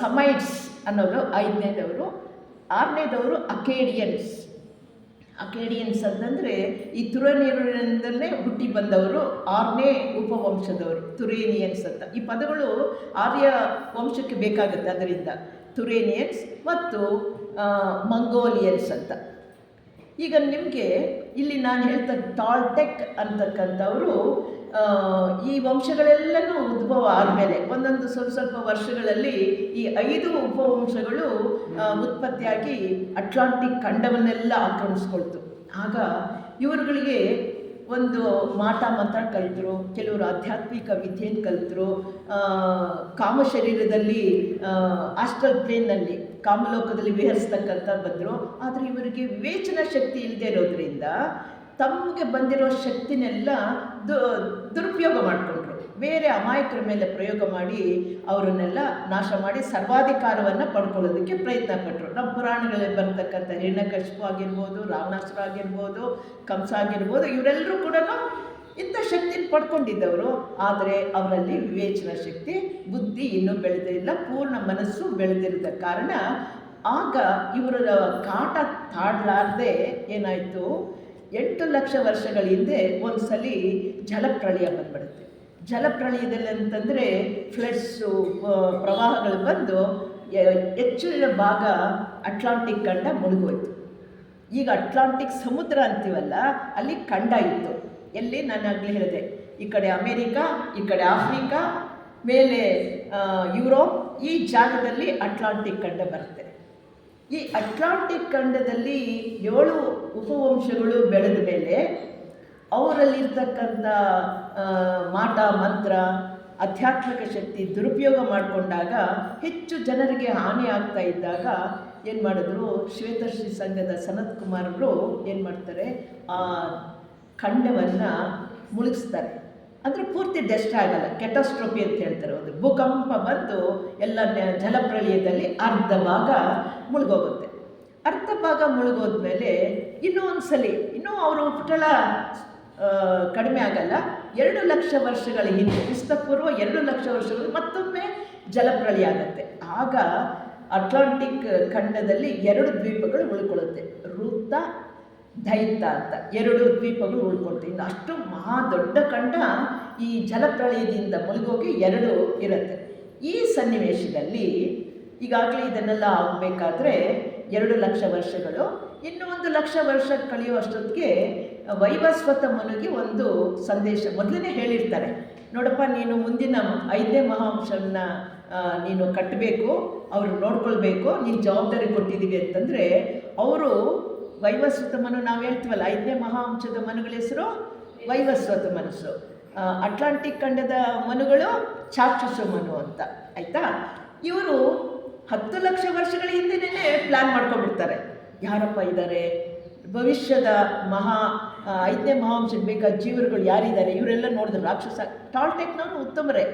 S1: ಸಮೈಟ್ಸ್ ಅನ್ನೋರು 5ನೇದವರು. 6ನೇದವರು ಅಕೇಡಿಯನ್ಸ್. ಅಕೇಡಿಯನ್ಸ್ ಅಂತಂದರೆ ಈ ತುರೇನಿಯರಿಂದಲೇ ಹುಟ್ಟಿ ಬಂದವರು 6ನೇ ಉಪವಂಶದವರು ತುರೇನಿಯನ್ಸ್ ಅಂತ. ಈ ಪದಗಳು ಆರ್ಯ ವಂಶಕ್ಕೆ ಬೇಕಾಗುತ್ತೆ, ಅದರಿಂದ ತುರೇನಿಯನ್ಸ್ ಮತ್ತು ಮಂಗೋಲಿಯನ್ಸ್ ಅಂತ. ಈಗ ನಿಮಗೆ ಇಲ್ಲಿ ನಾನು ಹೇಳ್ತಾ ಟಾಲ್ಟೆಕ್ ಅಂತಕ್ಕಂಥವರು ಈ ವಂಶಗಳೆಲ್ಲನೂ ಉದ್ಭವ ಆದಮೇಲೆ ಒಂದೊಂದು ಸ್ವಲ್ಪ ವರ್ಷಗಳಲ್ಲಿ ಈ 5 ಉಪವಂಶಗಳು ಉತ್ಪತ್ತಿಯಾಗಿ ಅಟ್ಲಾಂಟಿಕ್ ಖಂಡವನ್ನೆಲ್ಲ ಆಕ್ರಮಿಸ್ಕೊಳ್ತು. ಆಗ ಇವರುಗಳಿಗೆ ಒಂದು ಮಾಟ ಮಂತ್ರ ಕಲಿತರು, ಕೆಲವರು ಆಧ್ಯಾತ್ಮಿಕ ವಿದ್ಯೆಯನ್ನು ಕಲಿತರು, ಕಾಮ ಶರೀರದಲ್ಲಿ ಆಸ್ಟ್ರಲ್ ಪ್ಲೇನ್ನಲ್ಲಿ ಕಾಮಲೋಕದಲ್ಲಿ ವಿಹರಿಸ್ತಕ್ಕಂಥ ಬಂದರು. ಆದರೆ ಇವರಿಗೆ ವಿವೇಚನಾ ಶಕ್ತಿ ಇಲ್ಲದೆ ಇರೋದ್ರಿಂದ ತಮಗೆ ಬಂದಿರೋ ಶಕ್ತಿನೆಲ್ಲ ದುರುಪಯೋಗ ಮಾಡಿಕೊಂಡ್ರು. ಬೇರೆ ಅಮಾಯಕರ ಮೇಲೆ ಪ್ರಯೋಗ ಮಾಡಿ ಅವರನ್ನೆಲ್ಲ ನಾಶ ಮಾಡಿ ಸರ್ವಾಧಿಕಾರವನ್ನು ಪಡ್ಕೊಳ್ಳೋದಕ್ಕೆ ಪ್ರಯತ್ನ ಪಟ್ಟರು. ನಮ್ಮ ಪುರಾಣಗಳಲ್ಲಿ ಬರ್ತಕ್ಕಂಥ ಹಿರಣ್ಯಕಶಿಪು ಆಗಿರ್ಬೋದು, ರಾವಣಾಸುರ ಆಗಿರ್ಬೋದು, ಕಂಸ ಆಗಿರ್ಬೋದು, ಇವರೆಲ್ಲರೂ ಕೂಡ ಇಂಥ ಶಕ್ತಿನ ಪಡ್ಕೊಂಡಿದ್ದವರು. ಆದರೆ ಅವರಲ್ಲಿ ವಿವೇಚನಾ ಶಕ್ತಿ, ಬುದ್ಧಿ ಇನ್ನೂ ಬೆಳೆದಿಲ್ಲ, ಪೂರ್ಣ ಮನಸ್ಸು ಬೆಳೆದಿರದ ಕಾರಣ ಆಗ ಇವರ ಕಾಟ ತಾಡಲಾರದೆ ಏನಾಯಿತು, 8 ಲಕ್ಷ ವರ್ಷಗಳ ಹಿಂದೆ ಒಂದು ಸಲ ಜಲಪ್ರಳಯ ಬಂದ್ಬಿಡುತ್ತೆ. ಜಲಪ್ರಳಯದಲ್ಲಿ ಅಂತಂದರೆ ಫ್ಲಡ್ಸು, ಪ್ರವಾಹಗಳು ಬಂದು ಹೆಚ್ಚಿನ ಭಾಗ ಅಟ್ಲಾಂಟಿಕ್ ಖಂಡ ಮುಳುಗೋಯ್ತು. ಈಗ ಅಟ್ಲಾಂಟಿಕ್ ಸಮುದ್ರ ಅಂತೀವಲ್ಲ, ಅಲ್ಲಿ ಖಂಡ ಇತ್ತು. ಎಲ್ಲಿ ನಾನು ಆಗಲೇ ಹೇಳಿದೆ, ಈ ಕಡೆ ಅಮೇರಿಕಾ, ಈ ಕಡೆ ಆಫ್ರಿಕಾ, ಮೇಲೆ ಯುರೋಪ್, ಈ ಜಾಗದಲ್ಲಿ ಅಟ್ಲಾಂಟಿಕ್ ಖಂಡ ಬರುತ್ತೆ. ಈ ಅಟ್ಲಾಂಟಿಕ್ ಖಂಡದಲ್ಲಿ 7 ಉಪವಂಶಗಳು ಬೆಳೆದ ಮೇಲೆ ಅವರಲ್ಲಿರ್ತಕ್ಕಂಥ ಮಾಟ ಮಂತ್ರ, ಆಧ್ಯಾತ್ಮಿಕ ಶಕ್ತಿ ದುರುಪಯೋಗ ಮಾಡಿಕೊಂಡಾಗ ಹೆಚ್ಚು ಜನರಿಗೆ ಹಾನಿ ಆಗ್ತಾ ಇದ್ದಾಗ ಏನು ಮಾಡಿದ್ರು, ಶ್ವೇತಶ್ರೀ ಸಂಘದ ಸನತ್ ಕುಮಾರರು ಏನು ಮಾಡ್ತಾರೆ, ಆ ಖಂಡವನ್ನು ಮುಳುಗಿಸ್ತಾರೆ. ಅಂದರೆ ಪೂರ್ತಿ ಡೆಸ್ಟ್ ಆಗಲ್ಲ, ಕೆಟಾಸ್ಟ್ರೋಫಿ ಅಂತ ಹೇಳ್ತಾರೆ. ಒಂದು ಭೂಕಂಪ ಬಂದು ಎಲ್ಲ ಜಲಪ್ರಳಯದಲ್ಲಿ ಅರ್ಧ ಭಾಗ ಮುಳುಗೋಗುತ್ತೆ. ಅರ್ಧ ಭಾಗ ಮುಳುಗೋದ್ಮೇಲೆ ಇನ್ನೂ ಒಂದು ಸಲ ಇನ್ನೂ ಅವರು ಉಪಟಳ ಕಡಿಮೆ ಆಗಲ್ಲ. 2 ಲಕ್ಷ ವರ್ಷಗಳ ಹಿಂದೆ, ಕ್ರಿಸ್ತಪೂರ್ವ 2 ಲಕ್ಷ ವರ್ಷಗಳು ಮತ್ತೊಮ್ಮೆ ಜಲಪ್ರಳಯ ಆಗುತ್ತೆ. ಆಗ ಅಟ್ಲಾಂಟಿಕ್ ಖಂಡದಲ್ಲಿ 2 ದ್ವೀಪಗಳು ಉಳ್ಕೊಳ್ಳುತ್ತೆ, ರೂತ, ದೈತ ಅಂತ 2 ದ್ವೀಪಗಳು ಉಳ್ಕೊಳ್ತೆ. ಇನ್ನು ಅಷ್ಟು ಮಹಾ ದೊಡ್ಡ ಖಂಡ ಈ ಜಲಪ್ರಳಯದಿಂದ ಮುಳುಗೋಗಿ 2 ಇರುತ್ತೆ. ಈ ಸನ್ನಿವೇಶದಲ್ಲಿ ಈಗಾಗಲೇ ಇದನ್ನೆಲ್ಲ ಆಗಬೇಕಾದ್ರೆ 2 ಲಕ್ಷ ವರ್ಷಗಳು, ಇನ್ನೂ 1 ಲಕ್ಷ ವರ್ಷ ಕಳೆಯುವಷ್ಟೊತ್ತಿಗೆ ವೈವಸ್ವತ ಮನುಗೆ ಒಂದು ಸಂದೇಶ ಮೊದಲನೇ ಹೇಳಿರ್ತಾರೆ. ನೋಡಪ್ಪ, ನೀನು ಮುಂದಿನ 5ನೇ ಮಹಾವಂಶವನ್ನು ನೀನು ಕಟ್ಟಬೇಕು, ಅವರು ನೋಡ್ಕೊಳ್ಬೇಕು, ನೀನು ಜವಾಬ್ದಾರಿ ಕೊಟ್ಟಿದ್ದೀವಿ ಅಂತಂದರೆ ಅವರು ವೈವಸ್ವತ ಮನು, ನಾವು ಹೇಳ್ತೀವಲ್ಲ 5ನೇ ಮಹಾವಂಶದ ಮನುಗಳ ಹೆಸರು ವೈವಸ್ವತ ಮನಸ್ಸು, ಅಟ್ಲಾಂಟಿಕ್ ಖಂಡದ ಮನುಗಳು ಚಾಕ್ಷುಷ ಮನು ಅಂತ. ಆಯಿತಾ? ಇವರು 10 ಲಕ್ಷ ವರ್ಷಗಳ ಹಿಂದೆನೇ ಪ್ಲ್ಯಾನ್ ಮಾಡ್ಕೊಂಡ್ಬಿಡ್ತಾರೆ. ಯಾರಪ್ಪ ಇದ್ದಾರೆ, ಭವಿಷ್ಯದ 5ನೇ ಮಹಾವಂಶಕ್ಕೆ ಬೇಕಾದ ಜೀವರುಗಳು ಯಾರಿದ್ದಾರೆ, ಇವರೆಲ್ಲ ನೋಡಿದ್ರು. ರಾಕ್ಷಸ ಟಾಲ್ಟೆಕ್ನವರು ಉತ್ತಮರೇ,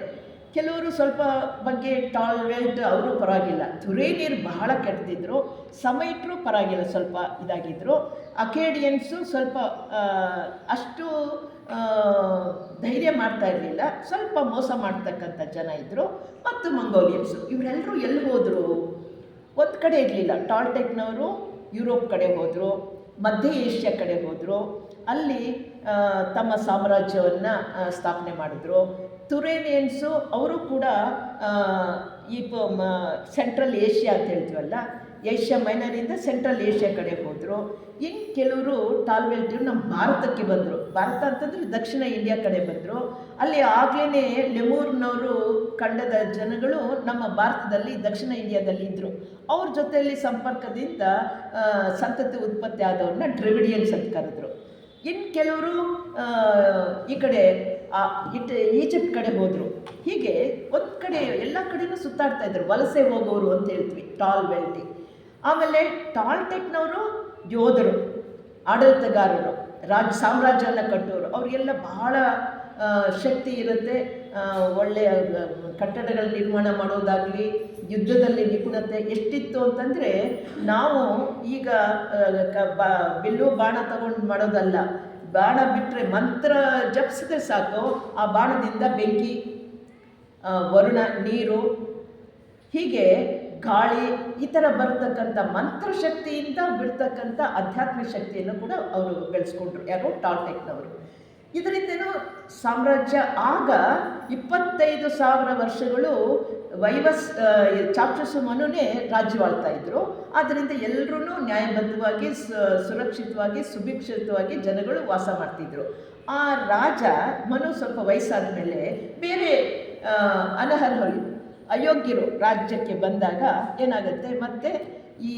S1: ಕೆಲವರು ಸ್ವಲ್ಪ ಬಗ್ಗೆ ಟಾಲ್ವೆಲ್ಟ್ ಅವರು ಪರವಾಗಿಲ್ಲ, ತುರೇನಿಯರು ಬಹಳ ಕೆಡ್ತಿದ್ರು, ಸಮೈಟ್ರು ಪರವಾಗಿಲ್ಲ, ಸ್ವಲ್ಪ ಇದಾಗಿದ್ದರು. ಅಕೇಡಿಯನ್ಸು ಸ್ವಲ್ಪ ಅಷ್ಟು ಧೈರ್ಯ ಮಾಡ್ತಾ ಇರಲಿಲ್ಲ, ಸ್ವಲ್ಪ ಮೋಸ ಮಾಡ್ತಕ್ಕಂಥ ಜನ ಇದ್ದರು. ಮತ್ತು ಮಂಗೋಲಿಯನ್ಸು ಇವರೆಲ್ಲರೂ ಎಲ್ಲಿ ಹೋದರು, ಒಂದು ಕಡೆ ಇರಲಿಲ್ಲ. ಟಾಲ್ಟೆಕ್ನವರು ಯುರೋಪ್ ಕಡೆ ಹೋದರು, ಮಧ್ಯ ಏಷ್ಯಾ ಕಡೆ ಹೋದರು, ಅಲ್ಲಿ ತಮ್ಮ ಸಾಮ್ರಾಜ್ಯವನ್ನು ಸ್ಥಾಪನೆ ಮಾಡಿದ್ರು. ತುರೇನಿಯನ್ಸು ಅವರು ಕೂಡ ಈ ಸೆಂಟ್ರಲ್ ಏಷ್ಯಾ ಅಂತ ಹೇಳ್ತೀವಲ್ಲ, ಏಷ್ಯಾ ಮೈನರಿಂದ ಸೆಂಟ್ರಲ್ ಏಷ್ಯಾ ಕಡೆ ಹೋದರು. ಇನ್ನು ಕೆಲವರು ಟಾಲ್ವೆಲ್ಟಿವ್ ನಮ್ಮ ಭಾರತಕ್ಕೆ ಬಂದರು. ಭಾರತ ಅಂತಂದರೆ ದಕ್ಷಿಣ ಇಂಡಿಯಾ ಕಡೆ ಬಂದರು. ಅಲ್ಲಿ ಆಗಲೇ ಲೆಮೂರ್ನವರು ಖಂಡದ ಜನಗಳು ನಮ್ಮ ಭಾರತದಲ್ಲಿ ದಕ್ಷಿಣ ಇಂಡಿಯಾದಲ್ಲಿ ಇದ್ದರು. ಅವ್ರ ಜೊತೆಯಲ್ಲಿ ಸಂಪರ್ಕದಿಂದ ಸಂತತಿ ಉತ್ಪತ್ತಿ ಆದವ್ರನ್ನ ಡ್ರೆವಿಡಿಯನ್ಸ್ ಅಂತ ಕರೆದ್ರು. ಇನ್ನು ಕೆಲವರು ಈ ಕಡೆ ಈಜಿಪ್ಟ್ ಕಡೆ ಹೋದರು. ಹೀಗೆ ಒಂದು ಕಡೆ ಎಲ್ಲ ಕಡೆಯೂ ಸುತ್ತಾಡ್ತಾಯಿದ್ರು, ವಲಸೆ ಹೋಗೋರು ಅಂತ ಹೇಳ್ತೀವಿ ಟಾಲ್ವೆಲ್ಟಿ. ಆಮೇಲೆ ಟಾಲ್ಟೆಕ್ನವರು ಯೋಧರು, ಆಡಳಿತಗಾರರು, ಸಾಮ್ರಾಜ್ಯವನ್ನು ಕಟ್ಟೋರು ಅವರಿಗೆಲ್ಲ ಬಹಳ ಶಕ್ತಿ ಇರುತ್ತೆ. ಒಳ್ಳೆಯ ಕಟ್ಟಡಗಳ ನಿರ್ಮಾಣ ಮಾಡೋದಾಗಲಿ, ಯುದ್ಧದಲ್ಲಿ ನಿಪುಣತೆ ಎಷ್ಟಿತ್ತು ಅಂತಂದರೆ, ನಾವು ಈಗ ಬಿಲ್ಲು ಬಾಣ ತಗೊಂಡು ಮಾಡೋದಲ್ಲ. ಬಾಣ ಬಿಟ್ಟರೆ ಮಂತ್ರ ಜಪಿಸಿದ್ರೆ ಸಾಕು, ಆ ಬಾಣದಿಂದ ಬೆಂಕಿ, ವರುಣ, ನೀರು, ಹೀಗೆ ಗಾಳಿ, ಈ ಥರ ಬರ್ತಕ್ಕಂಥ ಮಂತ್ರಶಕ್ತಿಯಿಂದ ಬಿಡ್ತಕ್ಕಂಥ ಆಧ್ಯಾತ್ಮಿಕ ಶಕ್ತಿಯನ್ನು ಕೂಡ ಅವರು ಬೆಳೆಸ್ಕೊಂಡ್ರು. ಯಾರು? ಟಾಲ್ಟೆಕ್ನವರು. ಇದರಿಂದೇನು ಸಾಮ್ರಾಜ್ಯ ಆಗ 25,000 ವರ್ಷಗಳು ಚಾಕ್ಷುಷ ಮನುನೇ ರಾಜ್ಯವಾಳ್ತಾ ಇದ್ರು. ಆದ್ದರಿಂದ ಎಲ್ಲರೂ ನ್ಯಾಯಬದ್ಧವಾಗಿ, ಸುರಕ್ಷಿತವಾಗಿ, ಸುಭಿಕ್ಷಿತವಾಗಿ ಜನಗಳು ವಾಸ ಮಾಡ್ತಿದ್ರು. ಆ ರಾಜ ಮನು ಸ್ವಲ್ಪ ವಯಸ್ಸಾದ ಮೇಲೆ ಬೇರೆ ಅನರ್ಹರು, ಅಯೋಗ್ಯರು ರಾಜ್ಯಕ್ಕೆ ಬಂದಾಗ ಏನಾಗುತ್ತೆ, ಮತ್ತೆ ಈ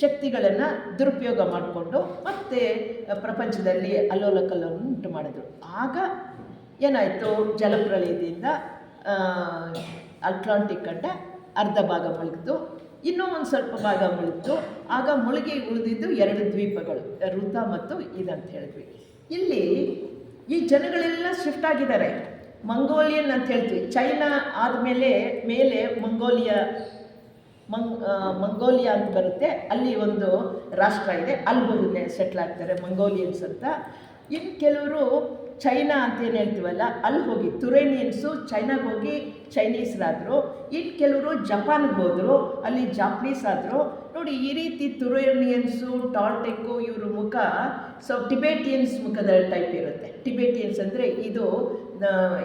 S1: ಶಕ್ತಿಗಳನ್ನು ದುರುಪಯೋಗ ಮಾಡಿಕೊಂಡು ಮತ್ತೆ ಪ್ರಪಂಚದಲ್ಲಿ ಅಲ್ಲೋಲಕಲ್ಲವನ್ನು ಉಂಟು ಮಾಡಿದ್ರು. ಆಗ ಏನಾಯಿತು, ಜಲಪ್ರಳಯದಿಂದ ಅಟ್ಲಾಂಟಿಕ್ ಖಂಡ ಅರ್ಧ ಭಾಗ ಮುಳುಗಿತು, ಇನ್ನೂ ಒಂದು ಸ್ವಲ್ಪ ಭಾಗ ಮುಳುಗಿತು. ಆಗ ಮುಳುಗಿ ಉಳಿದಿದ್ದು 2 ದ್ವೀಪಗಳು, ಋತ ಮತ್ತು ಇದಂತ ಹೇಳಿದ್ವಿ. ಇಲ್ಲಿ ಈ ಜನಗಳೆಲ್ಲ ಶಿಫ್ಟ್ ಆಗಿದ್ದಾರೆ. ಮಂಗೋಲಿಯನ್ ಅಂತ ಹೇಳ್ತೀವಿ. ಚೈನಾ ಆದಮೇಲೆ ಮೇಲೆ ಮಂಗೋಲಿಯಾ ಅಂತ ಬರುತ್ತೆ, ಅಲ್ಲಿ ಒಂದು ರಾಷ್ಟ್ರ ಇದೆ, ಅಲ್ಲಿ ಹೋಗಿ ಸೆಟ್ಲ್ ಆಗ್ತಾರೆ ಮಂಗೋಲಿಯನ್ಸ್ ಅಂತ. ಇನ್ನು ಕೆಲವರು ಚೈನಾ ಅಂತ ಏನು ಹೇಳ್ತೀವಲ್ಲ, ಅಲ್ಲಿ ಹೋಗಿ ತುರೇನಿಯನ್ಸು ಚೈನಾಗೆ ಹೋಗಿ ಚೈನೀಸ್ರಾದರು. ಇನ್ನು ಕೆಲವರು ಜಪಾನ್ಗೆ ಹೋದರು, ಅಲ್ಲಿ ಜಾಪನೀಸ್ ಆದರು. ನೋಡಿ, ಈ ರೀತಿ ತುರೇನಿಯನ್ಸು, ಟಾಲ್ಟೆಕ್ಕು ಇವ್ರ ಮುಖ ಟಿಬೇಟಿಯನ್ಸ್ ಮುಖದ ಟೈಪ್ ಇರುತ್ತೆ. ಟಿಬೇಟಿಯನ್ಸ್ ಅಂದರೆ ಇದು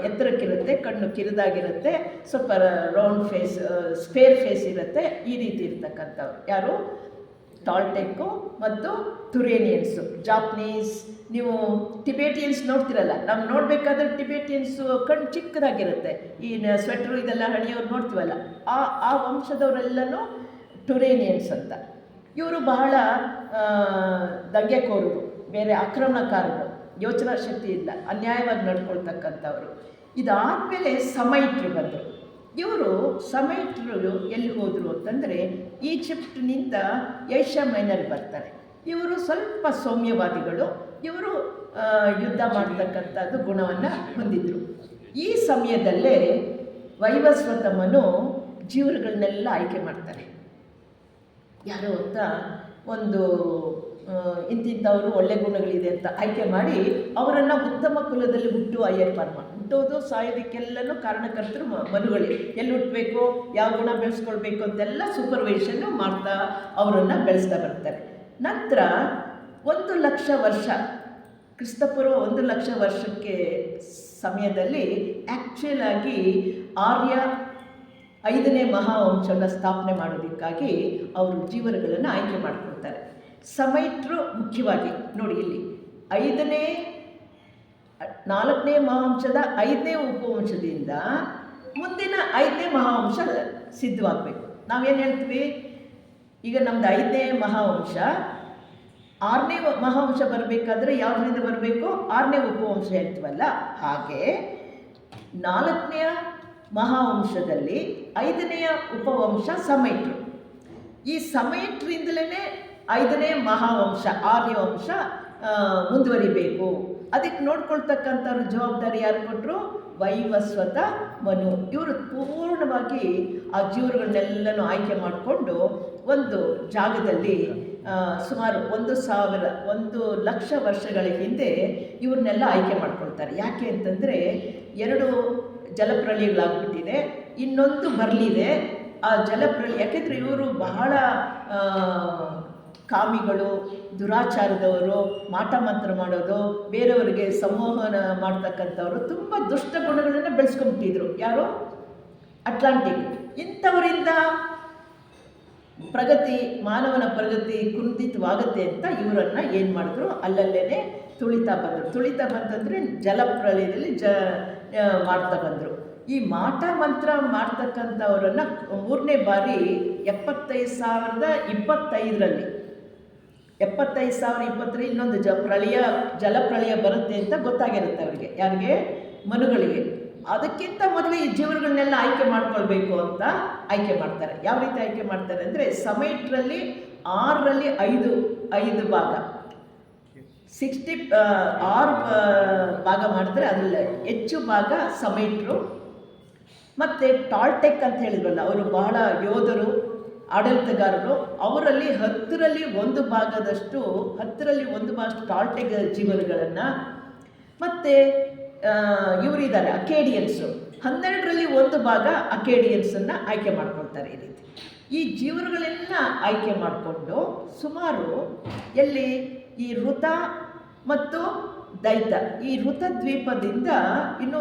S1: ಎತ್ತರಕ್ಕಿರುತ್ತೆ, ಕಣ್ಣು ಕಿರಿದಾಗಿರುತ್ತೆ, ಸ್ವಲ್ಪ ರೌಂಡ್ ಫೇಸ್, ಸ್ಕ್ವೇರ್ ಫೇಸ್ ಇರುತ್ತೆ. ಈ ರೀತಿ ಇರ್ತಕ್ಕಂಥವ್ರು ಯಾರು? ಟಾಲ್ಟೆಕ್ಕು ಮತ್ತು ತುರೇನಿಯನ್ಸು. ಜಾಪನೀಸ್, ನೀವು ಟಿಬೇಟಿಯನ್ಸ್ ನೋಡ್ತಿರಲ್ಲ, ನಾವು ನೋಡಬೇಕಾದ್ರೆ ಟಿಬೇಟಿಯನ್ಸು ಕಣ್ಣು ಚಿಕ್ಕದಾಗಿರುತ್ತೆ. ಈ ಸ್ವೆಟ್ರು ಇದೆಲ್ಲ ಹಣಿಯೋರು ನೋಡ್ತೀವಲ್ಲ, ಆ ವಂಶದವರೆಲ್ಲನೂ ಟುರೇನಿಯನ್ಸ್ ಅಂತ. ಇವರು ಬಹಳ ದಂಗೆಕೋರರು, ಬೇರೆ ಆಕ್ರಮಣಕಾರರು, ಯೋಚನಾ ಶಕ್ತಿ ಇಲ್ಲ, ಅನ್ಯಾಯವಾಗಿ ನಡ್ಕೊಳ್ತಕ್ಕಂಥವ್ರು. ಇದಾದಮೇಲೆ ಸಮೈಟ್ರು ಬಂದರು. ಇವರು ಸಮೈಟ್ರು ಎಲ್ಲಿ ಹೋದರು ಅಂತಂದರೆ, ಈಜಿಪ್ಟ್ನಿಂದ ಏಷ್ಯಾ ಮೈನರ್ ಬರ್ತಾರೆ. ಇವರು ಸ್ವಲ್ಪ ಸೌಮ್ಯವಾದಿಗಳು. ಇವರು ಯುದ್ಧ ಮಾಡ್ತಕ್ಕಂಥದ್ದು ಗುಣವನ್ನು ಹೊಂದಿದ್ರು. ಈ ಸಮಯದಲ್ಲೇ ವೈವಸ್ವತ ಮನು ಜೀವರುಗಳನ್ನೆಲ್ಲ ಆಯ್ಕೆ ಮಾಡ್ತಾರೆ. ಯಾರು ಅಂತ ಒಂದು ಇಂತಿಂಥವರು ಒಳ್ಳೆ ಗುಣಗಳಿದೆ ಅಂತ ಆಯ್ಕೆ ಮಾಡಿ ಅವರನ್ನು ಉತ್ತಮ ಕುಲದಲ್ಲಿ ಹುಟ್ಟೋದು ಸಾಯೋದಕ್ಕೆಲ್ಲನೂ ಕಾರಣಕರ್ತರು ಮನುಗಳೇ. ಎಲ್ಲಿ ಹುಟ್ಟಬೇಕು, ಯಾವ ಗುಣ ಬೆಳೆಸ್ಕೊಳ್ಬೇಕು ಅಂತೆಲ್ಲ ಸೂಪರ್ವೈಷನ್ನು ಮಾಡ್ತಾ ಅವರನ್ನು ಬೆಳೆಸ್ತಾ ಬರ್ತಾರೆ. ನಂತರ 1,00,000 ವರ್ಷ, ಕ್ರಿಸ್ತಪೂರ್ವ 1,00,000 ವರ್ಷಕ್ಕೆ ಸಮಯದಲ್ಲಿ ಆ್ಯಕ್ಚುಯಲ್ ಆಗಿ ಆರ್ಯ 5ನೇ ಮಹಾವಂಶವನ್ನು ಸ್ಥಾಪನೆ ಮಾಡೋದಕ್ಕಾಗಿ ಅವರು ಜೀವನಗಳನ್ನು ಆಯ್ಕೆ ಮಾಡ್ಕೊಳ್ತಾರೆ. ಸಮೈಟ್ರು ಮುಖ್ಯವಾಗಿ ನೋಡಿ, ಇಲ್ಲಿ 4ನೇ ಮಹಾವಂಶದ 5ನೇ ಉಪವಂಶದಿಂದ ಮುಂದಿನ 5ನೇ ಮಹಾವಂಶ ಸಿದ್ಧವಾಗಬೇಕು. ನಾವೇನು ಹೇಳ್ತೀವಿ, ಈಗ ನಮ್ಮದು 5ನೇ ಮಹಾವಂಶ, 6ನೇ ಮಹಾವಂಶ ಬರಬೇಕಾದ್ರೆ ಯಾವುದರಿಂದ ಬರಬೇಕು? 6ನೇ ಉಪವಂಶ ಹೇಳ್ತೀವಲ್ಲ, ಹಾಗೆ 4ನೇ ಮಹಾವಂಶದಲ್ಲಿ 5ನೇಯ ಉಪವಂಶ ಸಮೈಟ್ರು. ಈ ಸಮೈಟ್ರಿಂದಲೇ 5ನೇ ಮಹಾವಂಶ ಆರ್ಯವಂಶ ಮುಂದುವರಿಬೇಕು. ಅದಕ್ಕೆ ನೋಡ್ಕೊಳ್ತಕ್ಕಂಥವ್ರ ಜವಾಬ್ದಾರಿ ಯಾರು ಕೊಟ್ಟರು? ವೈವಸ್ವತ ಮನು. ಇವರು ಪೂರ್ಣವಾಗಿ ಆ ಜೀವರುಗಳನ್ನೆಲ್ಲನೂ ಆಯ್ಕೆ ಮಾಡಿಕೊಂಡು ಒಂದು ಜಾಗದಲ್ಲಿ ಸುಮಾರು 1,00,000 ವರ್ಷಗಳ ಹಿಂದೆ ಇವ್ರನ್ನೆಲ್ಲ ಆಯ್ಕೆ ಮಾಡ್ಕೊಳ್ತಾರೆ. ಯಾಕೆ ಅಂತಂದರೆ 2 ಜಲಪ್ರಳಯಗಳಾಗ್ಬಿಟ್ಟಿದೆ, ಇನ್ನೊಂದು ಬರಲಿದೆ. ಆ ಜಲಪ್ರಳಯ, ಯಾಕೆಂದರೆ ಇವರು ಬಹಳ ಕಾಮಿಗಳು, ದುರಾಚಾರದವರು, ಮಾಟ ಮಂತ್ರ ಮಾಡೋದು, ಬೇರೆಯವರಿಗೆ ಸಂಮೋಹನ ಮಾಡ್ತಕ್ಕಂಥವ್ರು, ತುಂಬ ದುಷ್ಟ ಗುಣಗಳನ್ನು ಬೆಳೆಸ್ಕೊಂಬಿಟ್ಟಿದ್ರು. ಯಾರು? ಅಟ್ಲಾಂಟಿಕ್. ಇಂಥವರಿಂದ ಮಾನವನ ಪ್ರಗತಿ ಕುಂಠಿತವಾಗುತ್ತೆ ಅಂತ ಇವರನ್ನು ಏನು ಮಾಡಿದ್ರು, ಅಲ್ಲಲ್ಲೇ ತುಳಿತಾ ಬಂತಂದರೆ ಜಲಪ್ರಳಯದಲ್ಲಿ ಮಾಡ್ತಾ ಬಂದರು. ಈ ಮಾಟ ಮಂತ್ರ ಮಾಡ್ತಕ್ಕಂಥವರನ್ನು 3ನೇ ಬಾರಿ 75,025ರಲ್ಲಿ 75,020 ಇನ್ನೊಂದು ಜಲಪ್ರಳಯ ಬರುತ್ತೆ ಅಂತ ಗೊತ್ತಾಗಿರುತ್ತೆ ಅವರಿಗೆ. ಯಾರಿಗೆ? ಮನುಗಳಿಗೆ. ಅದಕ್ಕಿಂತ ಮೊದಲು ಈ ಜೀವರುಗಳನ್ನೆಲ್ಲ ಆಯ್ಕೆ ಮಾಡ್ಕೊಳ್ಬೇಕು ಅಂತ ಆಯ್ಕೆ ಮಾಡ್ತಾರೆ. ಯಾವ ರೀತಿ ಆಯ್ಕೆ ಮಾಡ್ತಾರೆ ಅಂದರೆ, ಸಮೈಟ್ರಲ್ಲಿ 6ರಲ್ಲಿ 5 ಭಾಗ, 6 ಭಾಗ ಮಾಡಿದ್ರೆ ಅದರಲ್ಲಿ ಹೆಚ್ಚು ಭಾಗ ಸಮೇಟ್ರು. ಮತ್ತು ಟಾಲ್ಟೆಕ್ ಅಂತ ಹೇಳಿದ್ರಲ್ಲ, ಅವರು ಬಹಳ ಯೋಧರು, ಆಡಳಿತಗಾರರು. ಅವರಲ್ಲಿ 10ರಲ್ಲಿ 1 ಭಾಗದಷ್ಟು ಟಾಲ್ಟೆಕ್ ಜೀವನಗಳನ್ನು, ಮತ್ತು ಇವರಿದ್ದಾರೆ ಅಕೇಡಿಯನ್ಸು, 12ರಲ್ಲಿ 1 ಭಾಗ ಅಕೇಡಿಯನ್ಸನ್ನು ಆಯ್ಕೆ ಮಾಡ್ಕೊಳ್ತಾರೆ. ಈ ರೀತಿ ಈ ಜೀವನಗಳೆಲ್ಲ ಆಯ್ಕೆ ಮಾಡಿಕೊಂಡು ಸುಮಾರು ಎಲ್ಲಿ ಈ ಋತ ಮತ್ತು ದೈತ, ಈ ಋತ ದ್ವೀಪದಿಂದ ಇನ್ನೂ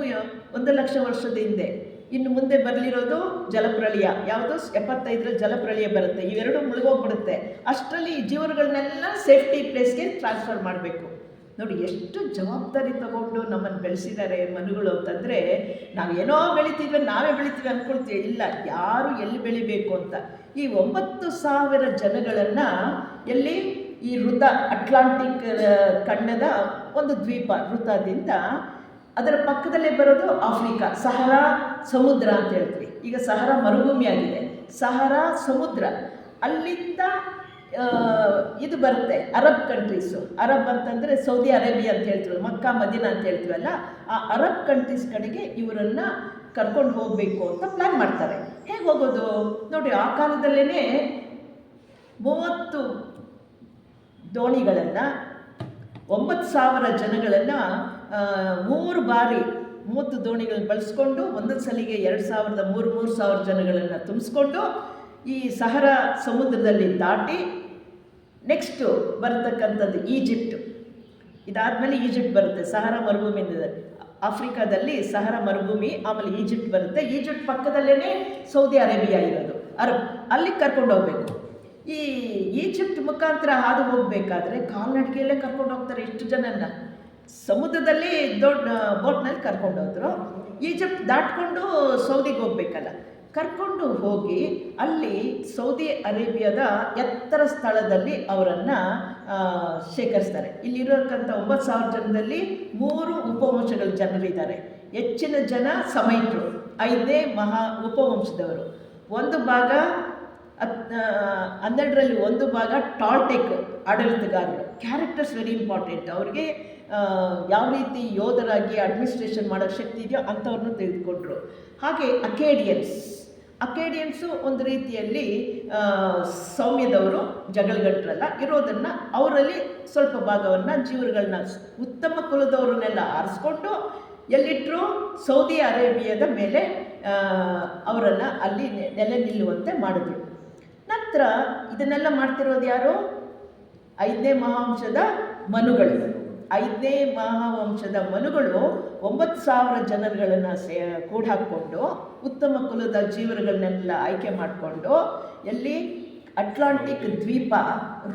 S1: 1 ಲಕ್ಷ ವರ್ಷದ ಹಿಂದೆ, ಇನ್ನು ಮುಂದೆ ಬರಲಿರೋದು ಜಲಪ್ರಳಯ. ಯಾವುದು 75ರಲ್ಲಿ ಜಲಪ್ರಳಯ ಬರುತ್ತೆ, ಇವೆರಡು ಮುಳುಗೋಗ್ಬಿಡುತ್ತೆ. ಅಷ್ಟರಲ್ಲಿ ಈ ಜೀವನಗಳನ್ನೆಲ್ಲ ಸೇಫ್ಟಿ ಪ್ಲೇಸ್ಗೆ ಟ್ರಾನ್ಸ್ಫರ್ ಮಾಡಬೇಕು. ನೋಡಿ ಎಷ್ಟು ಜವಾಬ್ದಾರಿ ತಗೊಂಡು ನಮ್ಮನ್ನು ಬೆಳೆಸಿದ್ದಾರೆ ಮನುಗಳು ಅಂತಂದರೆ, ನಾವು ಏನೋ ನಾವೇ ಬೆಳಿತೀವಿ ಅಂದ್ಕೊಳ್ತೀವಿ. ಇಲ್ಲ, ಯಾರು ಎಲ್ಲಿ ಬೆಳಿಬೇಕು ಅಂತ. ಈ 9,000 ಜನಗಳನ್ನು ಎಲ್ಲಿ ಈ ಋತ, ಅಟ್ಲಾಂಟಿಕ್ ಖಂಡದ ಒಂದು ದ್ವೀಪ ಋತದಿಂದ, ಅದರ ಪಕ್ಕದಲ್ಲೇ ಬರೋದು ಆಫ್ರಿಕಾ, ಸಹರಾ ಸಮುದ್ರ ಅಂತ ಹೇಳ್ತೀವಿ. ಈಗ ಸಹರಾ ಮರುಭೂಮಿ ಆಗಿದೆ, ಸಹರಾ ಸಮುದ್ರ. ಅಲ್ಲಿಂದ ಇದು ಬರುತ್ತೆ ಅರಬ್ ಕಂಟ್ರೀಸು. ಅರಬ್ ಅಂತಂದರೆ ಸೌದಿ ಅರೇಬಿಯಾ ಅಂತ ಹೇಳ್ತೀವಿ, ಮಕ್ಕಾ ಮದೀನಾ ಅಂತ ಹೇಳ್ತೀವಲ್ಲ, ಆ ಅರಬ್ ಕಂಟ್ರೀಸ್ ಕಡೆಗೆ ಇವರನ್ನು ಕರ್ಕೊಂಡು ಹೋಗಬೇಕು ಅಂತ ಪ್ಲ್ಯಾನ್ ಮಾಡ್ತಾರೆ. ಹೇಗೆ ಹೋಗೋದು ನೋಡಿ, ಆ ಕಾಲದಲ್ಲೇ 30 ದೋಣಿಗಳನ್ನು, 9,000 ಜನಗಳನ್ನು 3 ಬಾರಿ 30 ದೋಣಿಗಳನ್ನು ಬಳಸ್ಕೊಂಡು ಒಂದೊಂದು ಸಲಿಗೆ 2,000 3,000 ಜನಗಳನ್ನು ತುಂಬಿಸ್ಕೊಂಡು ಈ ಸಹರಾ ಸಮುದ್ರದಲ್ಲಿ ದಾಟಿ ನೆಕ್ಸ್ಟು ಬರ್ತಕ್ಕಂಥದ್ದು ಈಜಿಪ್ಟ್. ಇದಾದಮೇಲೆ ಈಜಿಪ್ಟ್ ಬರುತ್ತೆ, ಸಹರಾ ಮರುಭೂಮಿ. ಆಫ್ರಿಕಾದಲ್ಲಿ ಸಹರಾ ಮರುಭೂಮಿ, ಆಮೇಲೆ ಈಜಿಪ್ಟ್ ಬರುತ್ತೆ. ಈಜಿಪ್ಟ್ ಪಕ್ಕದಲ್ಲೇ ಸೌದಿ ಅರೇಬಿಯಾ ಇರೋದು, ಅರಬ್. ಅಲ್ಲಿಗೆ ಕರ್ಕೊಂಡು ಹೋಗಬೇಕು. ಈ ಈಜಿಪ್ಟ್ ಮುಖಾಂತರ ಹಾದು ಹೋಗಬೇಕಾದ್ರೆ ಕಾಲ್ನಡಿಗೆಯಲ್ಲೇ ಕರ್ಕೊಂಡು ಹೋಗ್ತಾರೆ ಇಷ್ಟು ಜನನ್ನ. ಸಮುದ್ರದಲ್ಲಿ ದೊಡ್ಡ ಬೋಟ್ನಲ್ಲಿ ಕರ್ಕೊಂಡು ಹೋದ್ರು. ಈಜಿಪ್ಟ್ ದಾಟ್ಕೊಂಡು ಸೌದಿಗೆ ಹೋಗ್ಬೇಕಲ್ಲ, ಕರ್ಕೊಂಡು ಹೋಗಿ ಅಲ್ಲಿ ಸೌದಿ ಅರೇಬಿಯಾದ ಎತ್ತರ ಸ್ಥಳದಲ್ಲಿ ಅವರನ್ನು ಶೇಖರಿಸ್ತಾರೆ. ಇಲ್ಲಿರೋಕ್ಕಂಥ 9,000 ಜನದಲ್ಲಿ 3 ಉಪವಂಶಗಳ ಜನರಿದ್ದಾರೆ. ಹೆಚ್ಚಿನ ಜನ ಸಮೈಟ್ರು, 5ನೇ ಉಪವಂಶದವರು. 1 ಭಾಗ 12ರಲ್ಲಿ 1 ಭಾಗ ಟಾಲ್ಟೆಕ್ ಆಡಳಿತಗಾರರು. Characters very important. ಅವ್ರಿಗೆ ಯಾವ ರೀತಿ ಯೋಧರಾಗಿ ಅಡ್ಮಿನಿಸ್ಟ್ರೇಷನ್ ಮಾಡೋ ಶಕ್ತಿ ಇದೆಯೋ ಅಂಥವ್ರನ್ನ ತೆಗೆದುಕೊಂಡ್ರು. ಹಾಗೆ ಅಕೇಡಿಯನ್ಸು ಒಂದು ರೀತಿಯಲ್ಲಿ ಸೌಮ್ಯದವರು, ಜಗಳಗಟ್ಟರಲ್ಲ ಇರೋದನ್ನು, ಅವರಲ್ಲಿ ಸ್ವಲ್ಪ ಭಾಗವನ್ನು ಜೀವರುಗಳನ್ನ, ಉತ್ತಮ ಕುಲದವರನ್ನೆಲ್ಲ ಆರಿಸ್ಕೊಂಡು ಎಲ್ಲಿಟ್ಟರು, ಸೌದಿ ಅರೇಬಿಯಾದ ಮೇಲೆ ಅವರನ್ನು ಅಲ್ಲಿ ನೆಲೆ ನಿಲ್ಲುವಂತೆ ಮಾಡಿದ್ರು. ನಂತರ ಇದನ್ನೆಲ್ಲ ಮಾಡ್ತಿರೋದು ಯಾರು? 5ನೇ ಮಹಾವಂಶದ ಮನುಗಳು. 5ನೇ ಮಹಾವಂಶದ ಮನುಗಳು 9,000 ಜನರುಗಳನ್ನು ಕೂಡ ಹಾಕ್ಕೊಂಡು ಉತ್ತಮ ಕುಲದ ಜೀವರುಗಳನ್ನೆಲ್ಲ ಆಯ್ಕೆ ಮಾಡಿಕೊಂಡು ಎಲ್ಲಿ ಅಟ್ಲಾಂಟಿಕ್ ದ್ವೀಪ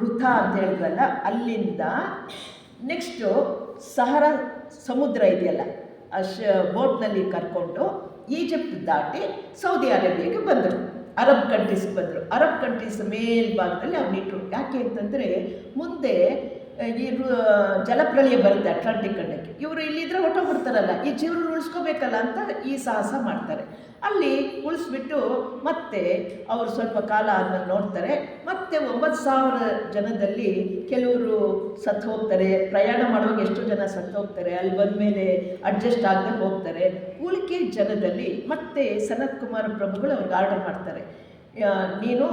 S1: ಋತ ಅಂತ ಹೇಳಿದ್ವಲ್ಲ, ಅಲ್ಲಿಂದ ನೆಕ್ಸ್ಟು ಸಹರಾ ಸಮುದ್ರ ಇದೆಯಲ್ಲ, ಬೋಟ್ನಲ್ಲಿ ಕರ್ಕೊಂಡು ಈಜಿಪ್ಟ್ ದಾಟಿ ಸೌದಿ ಅರೇಬಿಯಾಗೆ ಬಂದರು. ಅರಬ್ ಕಂಟ್ರೀಸ್ಗೆ ಬಂದರು. ಅರಬ್ ಕಂಟ್ರೀಸ್ ಮೇಲ್ಭಾಗದಲ್ಲಿ ಅವ್ರನ್ನಿಟ್ರು. ಯಾಕೆ ಅಂತಂದರೆ ಮುಂದೆ ಈ ಜಲಪ್ರಳಯ ಬರುತ್ತೆ ಅಟ್ಲಾಂಟಿಕ್ ಖಂಡಕ್ಕೆ. ಇವರು ಇಲ್ಲಿದ್ರೆ ಹೊಟ್ಟೋಗ್ಬಿಡ್ತಾರಲ್ಲ, ಈ ಜೀವನ ಉಳಿಸ್ಕೋಬೇಕಲ್ಲ ಅಂತ ಈ ಸಾಹಸ ಮಾಡ್ತಾರೆ. ಅಲ್ಲಿ ಉಳಿಸ್ಬಿಟ್ಟು ಮತ್ತೆ ಅವರು ಸ್ವಲ್ಪ ಕಾಲ ಆದಮೇಲೆ ನೋಡ್ತಾರೆ. ಮತ್ತೆ 9,000 ಜನದಲ್ಲಿ ಕೆಲವರು ಸತ್ತು ಹೋಗ್ತಾರೆ. ಪ್ರಯಾಣ ಮಾಡುವಾಗ ಎಷ್ಟೋ ಜನ ಸತ್ತು ಹೋಗ್ತಾರೆ. ಅಲ್ಲಿ ಬಂದಮೇಲೆ ಅಡ್ಜಸ್ಟ್ ಆಗದೆ ಹೋಗ್ತಾರೆ. ಉಳಿಕೆ ಜನದಲ್ಲಿ ಮತ್ತೆ ಸನತ್ ಕುಮಾರ್ ಪ್ರಭುಗಳು ಅವ್ರಿಗೆ ಆರ್ಡರ್ ಮಾಡ್ತಾರೆ, ನೀನು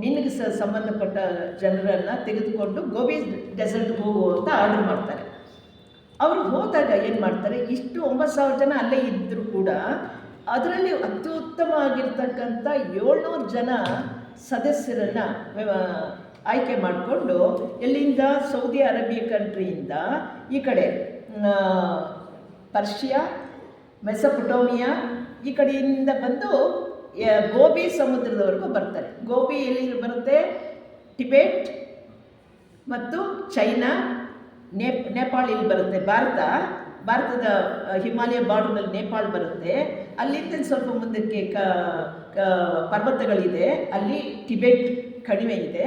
S1: ನಿನಗೆ ಸಂಬಂಧಪಟ್ಟ ಜನರನ್ನು ತೆಗೆದುಕೊಂಡು ಗೋಬಿ ಡೆಸರ್ಟ್ಗೆ ಹೋಗು ಅಂತ ಆರ್ಡರ್ ಮಾಡ್ತಾರೆ. ಅವರು ಹೋದಾಗ ಏನು ಮಾಡ್ತಾರೆ, ಇಷ್ಟು 9,000 ಜನ ಅಲ್ಲೇ ಇದ್ದರೂ ಕೂಡ ಅದರಲ್ಲಿ ಅತ್ಯುತ್ತಮವಾಗಿರ್ತಕ್ಕಂಥ 700 ಜನ ಸದಸ್ಯರನ್ನು ಆಯ್ಕೆ ಮಾಡಿಕೊಂಡು ಎಲ್ಲಿಂದ, ಸೌದಿ ಅರೇಬಿಯಾ ಕಂಟ್ರಿಯಿಂದ ಈ ಕಡೆ ಪರ್ಷಿಯಾ, ಮೆಸೊಪೊಟೋಮಿಯಾ ಈ ಕಡೆಯಿಂದ ಬಂದು ಗೋಬಿ ಸಮುದ್ರದವರೆಗೂ ಬರ್ತಾರೆ. ಗೋಬಿ ಎಲ್ಲಿ ಬರುತ್ತೆ? ಟಿಬೆಟ್ ಮತ್ತು ಚೈನಾ, ನೇಪಾಳ ಇಲ್ಲಿ ಬರುತ್ತೆ. ಭಾರತದ ಹಿಮಾಲಯ ಬಾರ್ಡರ್ನಲ್ಲಿ ನೇಪಾಳ ಬರುತ್ತೆ. ಅಲ್ಲಿಂದ ಸ್ವಲ್ಪ ಮುಂದಕ್ಕೆ ಪರ್ವತಗಳಿದೆ, ಅಲ್ಲಿ ಟಿಬೆಟ್ ಕಣಿವೆ ಇದೆ.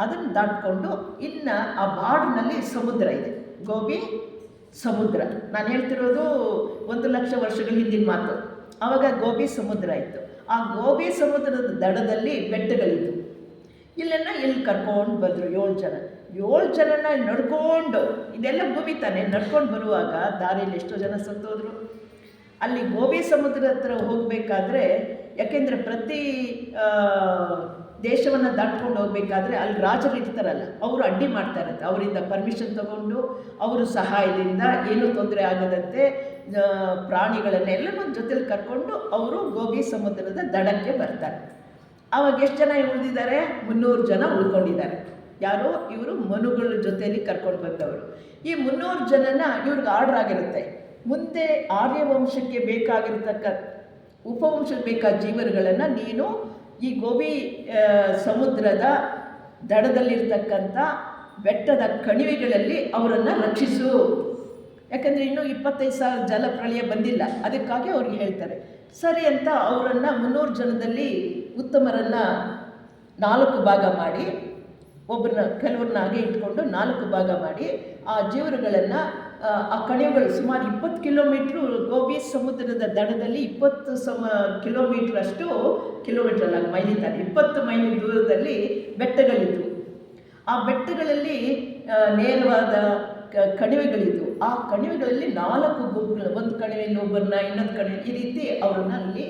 S1: ಅದನ್ನು ದಾಟಿಕೊಂಡು ಇನ್ನು ಆ ಬಾರ್ಡ್ನಲ್ಲಿ ಸಮುದ್ರ ಇದೆ, ಗೋಬಿ ಸಮುದ್ರ. ನಾನು ಹೇಳ್ತಿರೋದು 1 ಲಕ್ಷ ವರ್ಷಗಳ ಹಿಂದಿನ ಮಾತು. ಆವಾಗ ಗೋಬಿ ಸಮುದ್ರ ಇತ್ತು. ಆ ಗೋಬಿ ಸಮುದ್ರದ ದಡದಲ್ಲಿ ಬೆಟ್ಟಗಳಿತ್ತು. ಇಲ್ಲಿ ಕರ್ಕೊಂಡು ಬಂದರು 7 ಜನ. 7 ಜನನ ನಡ್ಕೊಂಡು, ಇದೆಲ್ಲ ಭೂಮಿ ತಾನೆ, ನಡ್ಕೊಂಡು ಬರುವಾಗ ದಾರಿಯಲ್ಲಿ ಎಷ್ಟೋ ಜನ ಸತ್ತೋದ್ರು. ಅಲ್ಲಿ ಗೋಬಿ ಸಮುದ್ರ ಹತ್ರ ಹೋಗಬೇಕಾದ್ರೆ, ಯಾಕೆಂದರೆ ಪ್ರತಿ ದೇಶವನ್ನು ದಾಟ್ಕೊಂಡು ಹೋಗಬೇಕಾದ್ರೆ ಅಲ್ಲಿ ರಾಜರು ಇರ್ತಾರಲ್ಲ, ಅವರು ಅಡ್ಡಿ ಮಾಡ್ತಾ ಇರುತ್ತೆ. ಅವರಿಂದ ಪರ್ಮಿಷನ್ ತಗೊಂಡು ಅವರ ಸಹಾಯದಿಂದ ಏನೂ ತೊಂದರೆ ಆಗದಂತೆ ಪ್ರಾಣಿಗಳನ್ನೆಲ್ಲನೂ ಜೊತೆಲಿ ಕರ್ಕೊಂಡು ಅವರು ಗೋಬಿ ಸಮುದ್ರದ ದಡಕ್ಕೆ ಬರ್ತಾರೆ. ಆವಾಗ ಎಷ್ಟು ಜನ ಉಳಿದಿದ್ದಾರೆ? 300 ಜನ ಉಳ್ಕೊಂಡಿದ್ದಾರೆ. ಯಾರು? ಇವರು ಮನುಗಳ ಜೊತೆಯಲ್ಲಿ ಕರ್ಕೊಂಡು ಬಂದವರು. ಈ 300 ಜನನ ಇವ್ರಿಗೆ ಆರ್ಡರ್ ಆಗಿರುತ್ತೆ, ಮುಂದೆ ಆರ್ಯವಂಶಕ್ಕೆ ಬೇಕಾಗಿರ್ತಕ್ಕ ಉಪವಂಶಕ್ಕೆ ಬೇಕಾದ ಜೀವರುಗಳನ್ನು ನೀನು ಈ ಗೋಬಿ ಸಮುದ್ರದ ದಡದಲ್ಲಿರ್ತಕ್ಕಂಥ ಬೆಟ್ಟದ ಕಣಿವೆಗಳಲ್ಲಿ ಅವರನ್ನು ರಕ್ಷಿಸು. ಯಾಕಂದರೆ ಇನ್ನೂ 25,000 ಜಲಪ್ರಳಯ ಬಂದಿಲ್ಲ, ಅದಕ್ಕಾಗಿ ಅವ್ರಿಗೆ ಹೇಳ್ತಾರೆ. ಸರಿ ಅಂತ ಅವರನ್ನು 300 ಜನದಲ್ಲಿ ಉತ್ತಮರನ್ನು 4 ಭಾಗ ಮಾಡಿ, ಒಬ್ಬರನ್ನ ಕೆಲವ್ರನ್ನ ಹಾಗೆ ಇಟ್ಕೊಂಡು 4 ಭಾಗ ಮಾಡಿ ಆ ಜೀವರುಗಳನ್ನು ಆ ಕಣಿವೆಗಳು ಸುಮಾರು 20 ಕಿಲೋಮೀಟ್ರು ಗೋಬಿ ಸಮುದ್ರದ ದಡದಲ್ಲಿ 20 ಕಿಲೋಮೀಟ್ರ್ ಅಷ್ಟು, ಕಿಲೋಮೀಟ್ರ್ ಅಲ್ಲ ಮೈಲಿ ತಾನೆ, 20 ಮೈಲಿ ದೂರದಲ್ಲಿ ಬೆಟ್ಟಗಳಿದ್ವು. ಆ ಬೆಟ್ಟಗಳಲ್ಲಿ ನೇರವಾದ ಕಣಿವೆಗಳಿದ್ವು. ಆ ಕಣಿವೆಗಳಲ್ಲಿ 4 ಗುಂಪುಗಳು, ಒಂದು ಕಣಿವೆಯಲ್ಲಿ ಒಬ್ಬರನ್ನ, ಇನ್ನೊಂದು ಕಣಿವೆ, ಈ ರೀತಿ ಅವರನ್ನು ಅಲ್ಲಿ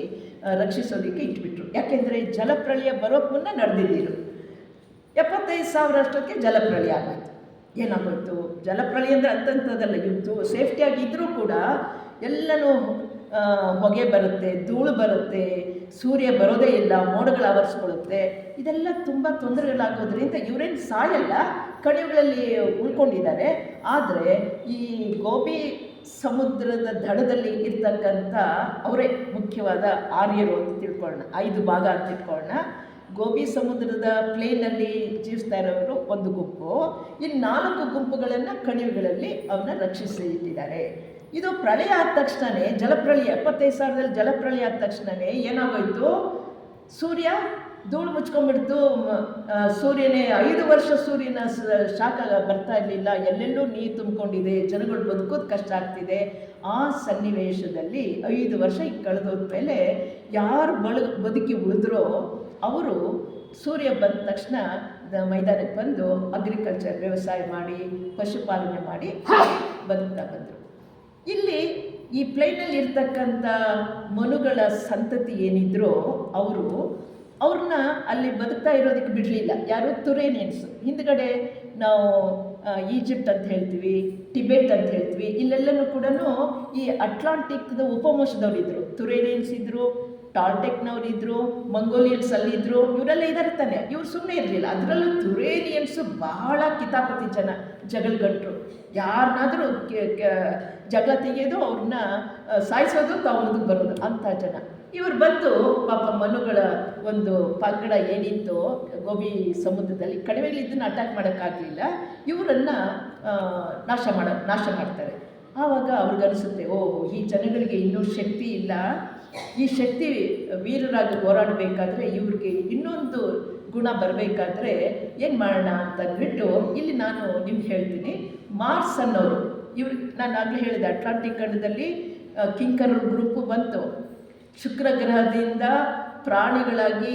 S1: ರಕ್ಷಿಸೋದಕ್ಕೆ ಇಟ್ಬಿಟ್ರು. ಯಾಕೆಂದರೆ ಜಲಪ್ರಳಯ ಬರೋಕ್ಕೆ ಮುನ್ನ ನಡೆದಿದ್ದಿರು. 75,000 ಅಷ್ಟಕ್ಕೆ ಜಲಪ್ರಳಯ ಆಗೋಯ್ತು. ಏನಾಗೋಯ್ತು? ಜಲಪ್ರಳಯ ಅಂದರೆ ಅಂತಂಥದ್ದಲ್ಲ, ಇತ್ತು ಸೇಫ್ಟಿಯಾಗಿದ್ದರೂ ಕೂಡ ಎಲ್ಲನೂ ಹೊಗೆ ಬರುತ್ತೆ, ಧೂಳು ಬರುತ್ತೆ, ಸೂರ್ಯ ಬರೋದೇ ಇಲ್ಲ, ಮೋಡಗಳು ಆವರಿಸ್ಕೊಳ್ಳುತ್ತೆ. ಇದೆಲ್ಲ ತುಂಬ ತೊಂದರೆಗಳಾಗೋದ್ರಿಂದ ಇವರೇನು ಸಾಯಲ್ಲ, ಕಣಿವೆಗಳಲ್ಲಿ ಉಳ್ಕೊಂಡಿದ್ದಾರೆ. ಆದರೆ ಈ ಗೋಬಿ ಸಮುದ್ರದ ದಡದಲ್ಲಿ ಇರ್ತಕ್ಕಂಥ ಅವರೇ ಮುಖ್ಯವಾದ ಆರ್ಯರು ಅಂತ ತಿಳ್ಕೊಳ್ಳೋಣ, 5 ಭಾಗ ಅಂತ ತಿಳ್ಕೊಳ್ಳೋಣ. ಗೋಬಿ ಸಮುದ್ರದ ಪ್ಲೇನಲ್ಲಿ ಜೀವಿಸ್ತಾ ಇರೋರು ಒಂದು ಗುಂಪು, ಇನ್ನು 4 ಗುಂಪುಗಳನ್ನು ಕಣಿವೆಗಳಲ್ಲಿ ಅವನ್ನ ರಕ್ಷಿಸಿ ಇಟ್ಟಿದ್ದಾರೆ. ಇದು ಪ್ರಳಯ ಆದ ತಕ್ಷಣವೇ, ಜಲಪ್ರಳಯ 75,000ದಲ್ಲಿ ಜಲಪ್ರಳಯ ಆದ ತಕ್ಷಣವೇ ಏನಾಗೋಯ್ತು? ಸೂರ್ಯ ಧೂಳು ಮುಚ್ಕೊಂಡ್ಬಿಡ್ತು. ಸೂರ್ಯನೇ 5 ವರ್ಷ ಸೂರ್ಯನ ಶಾಖ ಬರ್ತಾ ಇರಲಿಲ್ಲ, ಎಲ್ಲೆಲ್ಲೂ ನೀರು ತುಂಬಿಕೊಂಡಿದೆ, ಜನಗಳು ಬದುಕೋದು ಕಷ್ಟ ಆಗ್ತಿದೆ. ಆ ಸನ್ನಿವೇಶದಲ್ಲಿ 5 ವರ್ಷ ಕಳೆದೋದ ಮೇಲೆ ಯಾರು ಬದುಕಿ ಉಳಿದ್ರೋ ಅವರು ಸೂರ್ಯ ಬಂದ ತಕ್ಷಣ ಮೈದಾನಕ್ಕೆ ಬಂದು ಅಗ್ರಿಕಲ್ಚರ್ ವ್ಯವಸಾಯ ಮಾಡಿ, ಪಶುಪಾಲನೆ ಮಾಡಿ ಬದುಕ್ತಾ ಬಂದರು. ಇಲ್ಲಿ ಈ ಪ್ಲೇನಲ್ಲಿ ಇರ್ತಕ್ಕಂಥ ಮನುಗಳ ಸಂತತಿ ಏನಿದ್ರೋ ಅವ್ರನ್ನ ಅಲ್ಲಿ ಬದುಕ್ತಾ ಇರೋದಕ್ಕೆ ಬಿಡಲಿಲ್ಲ. ಯಾರು? ತುರೇನಿಯನ್ಸು. ಹಿಂದ್ಗಡೆ ನಾವು ಈಜಿಪ್ಟ್ ಅಂತ ಹೇಳ್ತೀವಿ, ಟಿಬೆಟ್ ಅಂತ ಹೇಳ್ತೀವಿ, ಇಲ್ಲೆಲ್ಲನೂ ಕೂಡ ಈ ಅಟ್ಲಾಂಟಿಕ್ದ ಉಪವಂಶದವರಿದ್ದರು. ತುರೇನಿಯನ್ಸ್ ಇದ್ದರು, ಟಾಲ್ಟೆಕ್ನವರಿದ್ದರು, ಮಂಗೋಲಿಯನ್ಸ್ ಅಲ್ಲಿದ್ದರು, ಇವರೆಲ್ಲ ಇದ್ದಾರೆ ತಾನೆ. ಇವ್ರು ಸುಮ್ಮನೆ ಇರಲಿಲ್ಲ. ಅದರಲ್ಲೂ ತುರೇನಿಯನ್ಸು ಬಹಳ ಕಿತಾಪತಿ ಜಗಳಗಂಟರು. ಯಾರನ್ನಾದರೂ ಜಗಳ ತೆಗೆಯೋದು, ಅವ್ರನ್ನ ಸಾಯಿಸೋದು, ತಾವು ಮುಂದಕ್ಕೆ ಬರೋದು ಅಂಥ ಜನ. ಇವರು ಬಂದು ಪಾಪ ಮನುಗಳ ಒಂದು ಪಂಗಡ ಏನಿತ್ತು ಗೋಬಿ ಸಮುದ್ರದಲ್ಲಿ, ಕಣಿವೆಯಲ್ಲಿ ಇದನ್ನು ಅಟ್ಯಾಕ್ ಮಾಡೋಕ್ಕಾಗಲಿಲ್ಲ, ಇವರನ್ನು ನಾಶ ಮಾಡ್ತಾರೆ. ಆವಾಗ ಅವ್ರಿಗನಿಸುತ್ತೆ, ಈ ಜನಗಳಿಗೆ ಇನ್ನೂ ಶಕ್ತಿ ಇಲ್ಲ, ಈ ಶಕ್ತಿ ವೀರರಾಗಿ ಹೋರಾಡಬೇಕಾದ್ರೆ ಇವ್ರಿಗೆ ಇನ್ನೊಂದು ಗುಣ ಬರಬೇಕಾದ್ರೆ ಏನು ಮಾಡೋಣ ಅಂತಂದ್ಬಿಟ್ಟು, ಇಲ್ಲಿ ನಾನು ನಿಮ್ಗೆ ಹೇಳ್ತೀನಿ. ಮಾರ್ಸ್ ಅನ್ನೋರು, ಇವ್ರು ನಾನು ಆಗಲೇ ಹೇಳಿದೆ, ಅಟ್ಲಾಂಟಿಕ್ ಖಂಡದಲ್ಲಿ ಕಿಂಕರ್ ಗ್ರೂಪು ಬಂತು. ಶುಕ್ರ ಗ್ರಹದಿಂದ ಪ್ರಾಣಿಗಳಾಗಿ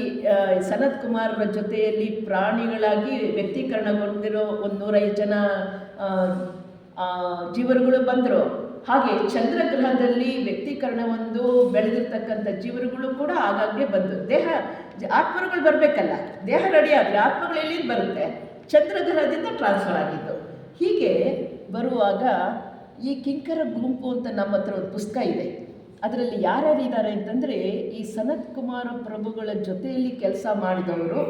S1: ಸನತ್ ಕುಮಾರರ ಜೊತೆಯಲ್ಲಿ ಪ್ರಾಣಿಗಳಾಗಿ ವ್ಯಕ್ತೀಕರಣಗೊಂಡಿರೋ 105 ಜನ ಜೀವರುಗಳು ಬಂದರು. ಹಾಗೆ ಚಂದ್ರಗ್ರಹದಲ್ಲಿ ವ್ಯಕ್ತೀಕರಣ ಒಂದು ಬೆಳೆದಿರ್ತಕ್ಕಂಥ ಜೀವರುಗಳು ಕೂಡ ಆಗಾಗ್ಗೆ ಬಂದು, ಆತ್ಮರುಗಳು ಬರಬೇಕಲ್ಲ, ದೇಹ ರೆಡಿ ಆದರೆ ಆತ್ಮಗಳು ಎಲ್ಲಿಂದ ಬರುತ್ತೆ? ಚಂದ್ರಗ್ರಹದಿಂದ ಟ್ರಾನ್ಸ್ಫರ್ ಆಗಿದ್ದು. ಹೀಗೆ ಬರುವಾಗ ಈ ಕಿಂಕರ ಗುಂಪು ಅಂತ ನಮ್ಮ ಹತ್ರ ಒಂದು ಪುಸ್ತಕ ಇದೆ. ಅದರಲ್ಲಿ ಯಾರ್ಯಾರಿದ್ದಾರೆ ಅಂತಂದರೆ, ಈ ಸನತ್ ಕುಮಾರ ಪ್ರಭುಗಳ ಜೊತೆಯಲ್ಲಿ ಕೆಲಸ ಮಾಡಿದವರು,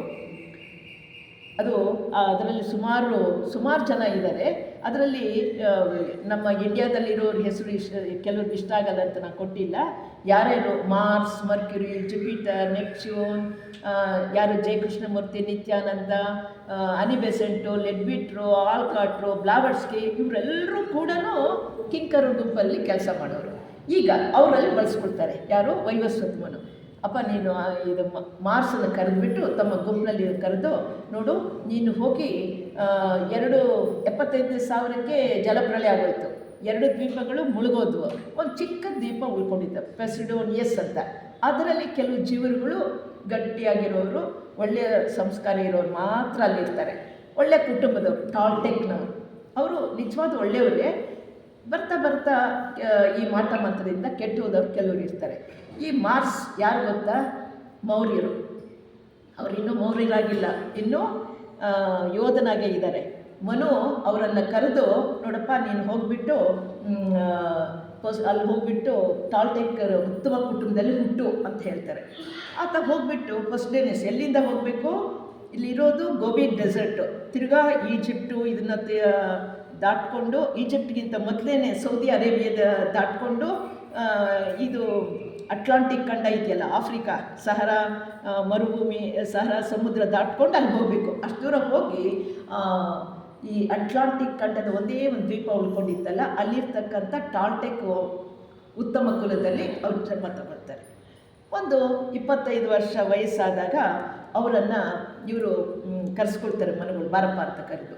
S1: ಅದು ಅದರಲ್ಲಿ ಸುಮಾರು ಜನ ಇದ್ದಾರೆ. ಅದರಲ್ಲಿ ನಮ್ಮ ಇಂಡಿಯಾದಲ್ಲಿರೋರ ಹೆಸರು ಕೆಲವ್ರಿಗೆ ಇಷ್ಟ ಆಗಲ್ಲ ಅಂತ ನಾನು ಕೊಟ್ಟಿಲ್ಲ. ಯಾರ್ಯಾರು ಮಾರ್ಸ್, ಮರ್ಕ್ಯುರಿ, ಜುಪಿಟರ್, ನೆಪ್ಚ್ಯೂನ್, ಯಾರು ಜಯಕೃಷ್ಣಮೂರ್ತಿ, ನಿತ್ಯಾನಂದ, ಅನಿಬೆಸೆಂಟು, ಲೆಡ್ಬಿಟ್ರು, ಆಲ್ಕಾಟ್ರು, ಬ್ಲಾವರ್ಸ್ಕಿ, ಇವರೆಲ್ಲರೂ ಕೂಡ ಕಿಂಕರ ಗುಂಪಲ್ಲಿ ಕೆಲಸ ಮಾಡೋರು. ಈಗ ಅವರಲ್ಲಿ ಬಳಸ್ಕೊಳ್ತಾರೆ. ಯಾರು? ವೈವಸ್ವತ್ಮನು. ಅಪ್ಪ ನೀನು ಇದು ಮಾರ್ಸನ್ನು ಕರೆದುಬಿಟ್ಟು ತಮ್ಮ ಗುಂಪಿನಲ್ಲಿ ಕರೆದು, ನೋಡು ನೀನು ಹೋಗಿ 75,000ಕ್ಕೆ ಜಲಪ್ರಳಯ ಆಗೋಯ್ತು, 2 ದ್ವೀಪಗಳು ಮುಳುಗೋದ್ವು, ಒಂದು ಚಿಕ್ಕ ದ್ವೀಪ ಉಳ್ಕೊಂಡಿದ್ದ ಪೆಸಿಡೋನಿಯಸ್ ಅಂತ. ಅದರಲ್ಲಿ ಕೆಲವು ಜೀವರುಗಳು ಗಟ್ಟಿಯಾಗಿರೋರು, ಒಳ್ಳೆಯ ಸಂಸ್ಕಾರ ಇರೋರು ಮಾತ್ರ ಅಲ್ಲಿರ್ತಾರೆ. ಒಳ್ಳೆ ಕುಟುಂಬದವರು, ಟಾಲ್ಟೆಕ್ನವರು. ಅವರು ನಿಜವಾದ ಒಳ್ಳೆಯವರೇ. ಬರ್ತಾ ಬರ್ತಾ ಈ ಮಾಟ ಮಂತ್ರದಿಂದ ಕೆಟ್ಟು ಹೋದವ್ರು ಕೆಲವರು ಇರ್ತಾರೆ. ಈ ಮಾರ್ಸ್ ಯಾರು ಗೊತ್ತಾ? ಮೌರ್ಯರು. ಅವರು ಇನ್ನೂ ಮೌರ್ಯರಾಗಿಲ್ಲ, ಇನ್ನೂ ಯೋಧನಾಗೇ ಇದ್ದಾರೆ. ಮನು ಅವರನ್ನು ಕರೆದು, ನೋಡಪ್ಪ ನೀನು ಹೋಗಿಬಿಟ್ಟು ಅಲ್ಲಿ ಹೋಗಿಬಿಟ್ಟು ಟಾಲ್ಟೆಕ್ ಉತ್ತಮ ಕುಟುಂಬದಲ್ಲಿ ಹುಟ್ಟು ಅಂತ ಹೇಳ್ತಾರೆ. ಆತ ಹೋಗಿಬಿಟ್ಟು ಫಸ್ಟ್ ಡೇನೆಸ್ ಎಲ್ಲಿಂದ ಹೋಗಬೇಕು? ಇಲ್ಲಿರೋದು ಗೋಬಿ ಡೆಸರ್ಟು, ತಿರ್ಗಾ ಈಜಿಪ್ಟು ಇದನ್ನು ದಾಟ್ಕೊಂಡು, ಈಜಿಪ್ಟ್ಗಿಂತ ಮೊದಲೇ ಸೌದಿ ಅರೇಬಿಯಾದ ದಾಟ್ಕೊಂಡು ಇದು ಅಟ್ಲಾಂಟಿಕ್ ಖಂಡ ಇದೆಯಲ್ಲ, ಆಫ್ರಿಕಾ, ಸಹರಾ ಮರುಭೂಮಿ, ಸಹರಾ ಸಮುದ್ರ ದಾಟ್ಕೊಂಡು ಅಲ್ಲಿ ಹೋಗಬೇಕು. ಅಷ್ಟು ದೂರ ಹೋಗಿ ಈ ಅಟ್ಲಾಂಟಿಕ್ ಖಂಡದ ಒಂದೇ ಒಂದು ದ್ವೀಪ ಉಳ್ಕೊಂಡಿತ್ತಲ್ಲ, ಅಲ್ಲಿರ್ತಕ್ಕಂಥ ಟಾಲ್ಟೆಕ್ ಉತ್ತಮ ಕುಲದಲ್ಲಿ ಅವ್ರು ಜನ್ಮ ತಗೊಳ್ತಾರೆ. ಒಂದು 25 ವರ್ಷ ವಯಸ್ಸಾದಾಗ ಅವರನ್ನು ಇವರು ಕರೆಸ್ಕೊಳ್ತಾರೆ, ಮನುಗಳು ಬಾರಪ್ಪ ಅಂತ ಕರೆದು.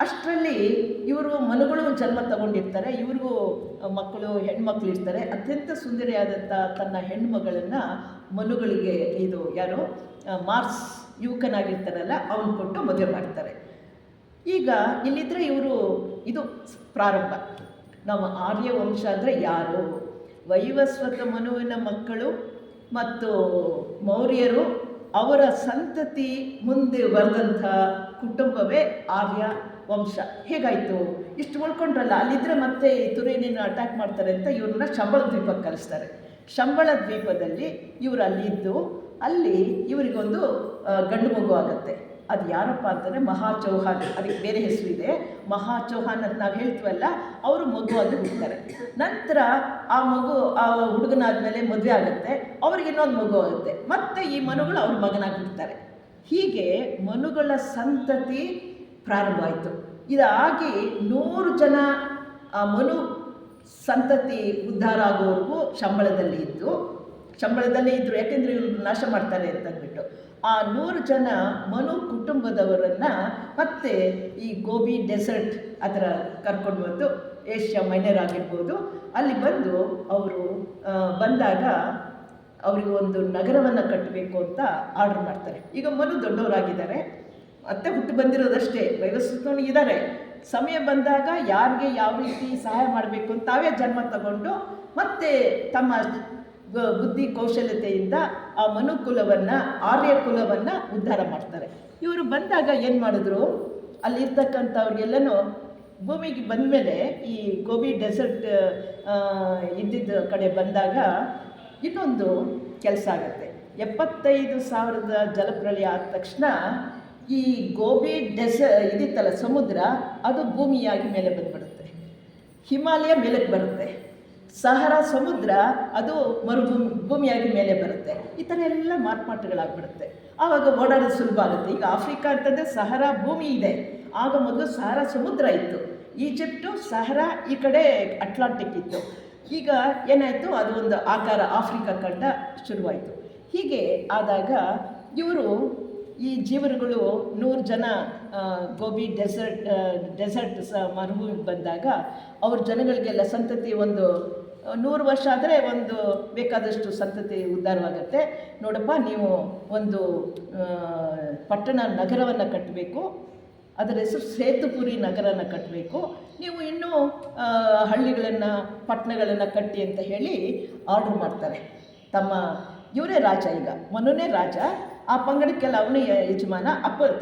S1: ಅಷ್ಟರಲ್ಲಿ ಇವರು ಮನುಗಳು ಜನ್ಮ ತಗೊಂಡಿರ್ತಾರೆ, ಇವ್ರಿಗೂ ಮಕ್ಕಳು ಹೆಣ್ಮಕ್ಳು ಇರ್ತಾರೆ. ಅತ್ಯಂತ ಸುಂದರಿಯಾದಂಥ ತನ್ನ ಹೆಣ್ಮಗಳನ್ನು ಮನುಗಳಿಗೆ, ಇದು ಯಾರು ಮಾರ್ಸ್ ಯುವಕನಾಗಿರ್ತಾರಲ್ಲ ಅವನು ಕೊಟ್ಟು ಮದುವೆ ಮಾಡ್ತಾರೆ. ಈಗ ಇಲ್ಲಿದ್ದರೆ ಇವರು, ಇದು ಪ್ರಾರಂಭ. ನಮ್ಮ ಆರ್ಯ ವಂಶ ಅಂದರೆ ಯಾರು? ವೈವಸ್ವತ ಮನುವಿನ ಮಕ್ಕಳು ಮತ್ತು ಮೌರ್ಯರು, ಅವರ ಸಂತತಿ ಮುಂದೆ ಬರೆದಂಥ ಕುಟುಂಬವೇ ಆರ್ಯ ವಂಶ. ಹೇಗಾಯಿತು? ಇಷ್ಟು ಉಳ್ಕೊಂಡ್ರಲ್ಲ, ಅಲ್ಲಿದ್ದರೆ ಮತ್ತೆ ತುರೇನಿನ ಅಟ್ಯಾಕ್ ಮಾಡ್ತಾರೆ ಅಂತ ಇವ್ರನ್ನ ಶಂಬಳ ದ್ವೀಪಕ್ಕೆ ಕಳಿಸ್ತಾರೆ. ಶಂಬಳ ದ್ವೀಪದಲ್ಲಿ ಇವರು ಅಲ್ಲಿದ್ದು, ಅಲ್ಲಿ ಇವರಿಗೊಂದು ಗಂಡು ಮಗು ಆಗುತ್ತೆ. ಅದು ಯಾರಪ್ಪ ಅಂತಂದರೆ ಮಹಾಚೌಹಾನ್, ಅದಕ್ಕೆ ಬೇರೆ ಹೆಸರಿದೆ. ಮಹಾಚೌಹಾನ್ ಅಂತ ನಾವು ಹೇಳ್ತೀವಲ್ಲ, ಅವರು ಮಗುವಾಗಿ ಹುಡ್ತಾರೆ. ನಂತರ ಆ ಮಗು, ಆ ಹುಡುಗನಾದ್ಮೇಲೆ ಮದುವೆ ಆಗುತ್ತೆ, ಅವ್ರಿಗೆ ಇನ್ನೊಂದು ಮಗು ಆಗುತ್ತೆ, ಮತ್ತು ಈ ಮನುಗಳು ಅವ್ರ ಮಗನಾಗಿ ಹುಡ್ತಾರೆ. ಹೀಗೆ ಮನುಗಳ ಸಂತತಿ ಪ್ರಾರಂಭ ಆಯಿತು. ಇದಾಗಿ 100 ಜನ ಆ ಮನು ಸಂತತಿ ಉದ್ಧಾರ ಆಗೋವರೆಗೂ ಶಂಬಳದಲ್ಲೇ ಇದ್ದರು. ಯಾಕೆಂದರೆ ಇವರು ನಾಶ ಮಾಡ್ತಾರೆ ಅಂತಂದ್ಬಿಟ್ಟು ಆ 100 ಜನ ಮನು ಕುಟುಂಬದವರನ್ನು ಮತ್ತೆ ಈ ಗೋಬಿ ಡೆಸರ್ಟ್ ಆ ಥರ ಕರ್ಕೊಂಡು ಬಂದು, ಏಷ್ಯಾ ಮೈನರ್ ಆಗಿರ್ಬೋದು, ಅಲ್ಲಿ ಬಂದು ಅವರು ಬಂದಾಗ ಅವರಿಗೆ ಒಂದು ನಗರವನ್ನು ಕಟ್ಟಬೇಕು ಅಂತ ಆರ್ಡರ್ ಮಾಡ್ತಾರೆ. ಈಗ ಮನು ದೊಡ್ಡವರಾಗಿದ್ದಾರೆ, ಮತ್ತೆ ಹುಟ್ಟು ಬಂದಿರೋದಷ್ಟೇ, ವಯಸ್ಸು ಇದ್ದಾರೆ. ಸಮಯ ಬಂದಾಗ ಯಾರಿಗೆ ಯಾವ ರೀತಿ ಸಹಾಯ ಮಾಡಬೇಕು ಅಂತ ತಾವೇ ಜನ್ಮ ತಗೊಂಡು ಮತ್ತೆ ತಮ್ಮ ಬುದ್ಧಿ ಕೌಶಲ್ಯತೆಯಿಂದ ಆ ಮನುಕುಲವನ್ನು, ಆರ್ಯ ಕುಲವನ್ನು ಉದ್ಧಾರ ಮಾಡ್ತಾರೆ. ಇವರು ಬಂದಾಗ ಏನು ಮಾಡಿದ್ರು, ಅಲ್ಲಿರ್ತಕ್ಕಂಥವ್ರಿಗೆಲ್ಲನೂ ಭೂಮಿಗೆ ಬಂದ ಮೇಲೆ ಈ ಗೋಬಿ ಡೆಸರ್ಟ್ ಇದ್ದಿದ್ದ ಕಡೆ ಬಂದಾಗ ಇನ್ನೊಂದು ಕೆಲಸ ಆಗುತ್ತೆ. 75,000 ಜಲಪ್ರಳಯ ಆದ ತಕ್ಷಣ ಈ ಗೋಬಿ ಇದಿತ್ತಲ್ಲ ಸಮುದ್ರ, ಅದು ಭೂಮಿಯಾಗಿ ಮೇಲೆ ಬಂದುಬಿಡುತ್ತೆ. ಹಿಮಾಲಯ ಮೇಲಕ್ಕೆ ಬರುತ್ತೆ. ಸಹರಾ ಸಮುದ್ರ ಅದು ಭೂಮಿಯಾಗಿ ಮೇಲೆ ಬರುತ್ತೆ. ಈ ಥರ ಎಲ್ಲ ಮಾರ್ಪಾಟುಗಳಾಗ್ಬಿಡುತ್ತೆ. ಆವಾಗ ಓಡಾಡೋದು ಸುಲಭ ಆಗುತ್ತೆ. ಈಗ ಆಫ್ರಿಕಾ ಅಂತಂದರೆ ಸಹರಾ ಭೂಮಿ ಇದೆ, ಆಗ ಮೊದಲು ಸಹರಾ ಸಮುದ್ರ ಇತ್ತು. ಈಜಿಪ್ಟು, ಸಹರಾ, ಈ ಕಡೆ ಅಟ್ಲಾಂಟಿಕ್ ಇತ್ತು. ಈಗ ಏನಾಯಿತು, ಅದು ಒಂದು ಆಕಾರ ಆಫ್ರಿಕಾ ಖಂಡ ಶುರುವಾಯಿತು. ಹೀಗೆ ಆದಾಗ ಇವರು ಈ ಜೀವರುಗಳು 100 ಜನ ಗೋಬಿ ಡೆಸರ್ಟ್ ಮರುಭೂಮಿಗೆ ಬಂದಾಗ ಅವ್ರ ಜನಗಳಿಗೆಲ್ಲ ಸಂತತಿ ಒಂದು 100 ವರ್ಷ ಆದರೆ ಒಂದು ಬೇಕಾದಷ್ಟು ಸಂತತಿ ಉದ್ಧಾರವಾಗುತ್ತೆ. ನೋಡಪ್ಪ, ನೀವು ಒಂದು ನಗರವನ್ನು ಕಟ್ಟಬೇಕು, ಅದರ ಹೆಸರು ಸೇತುಪುರಿ ನಗರನ ಕಟ್ಟಬೇಕು, ನೀವು ಇನ್ನೂ ಹಳ್ಳಿಗಳನ್ನು, ಪಟ್ಟಣಗಳನ್ನು ಕಟ್ಟಿ ಅಂತ ಹೇಳಿ ಆರ್ಡ್ರ್ ಮಾಡ್ತಾರೆ. ಇವರೇ ರಾಜ, ಈಗ ಮನುನೇ ರಾಜ. ಆ ಪಂಗಡಕ್ಕೆಲ್ಲ ಅವನೇ ಯಜಮಾನ.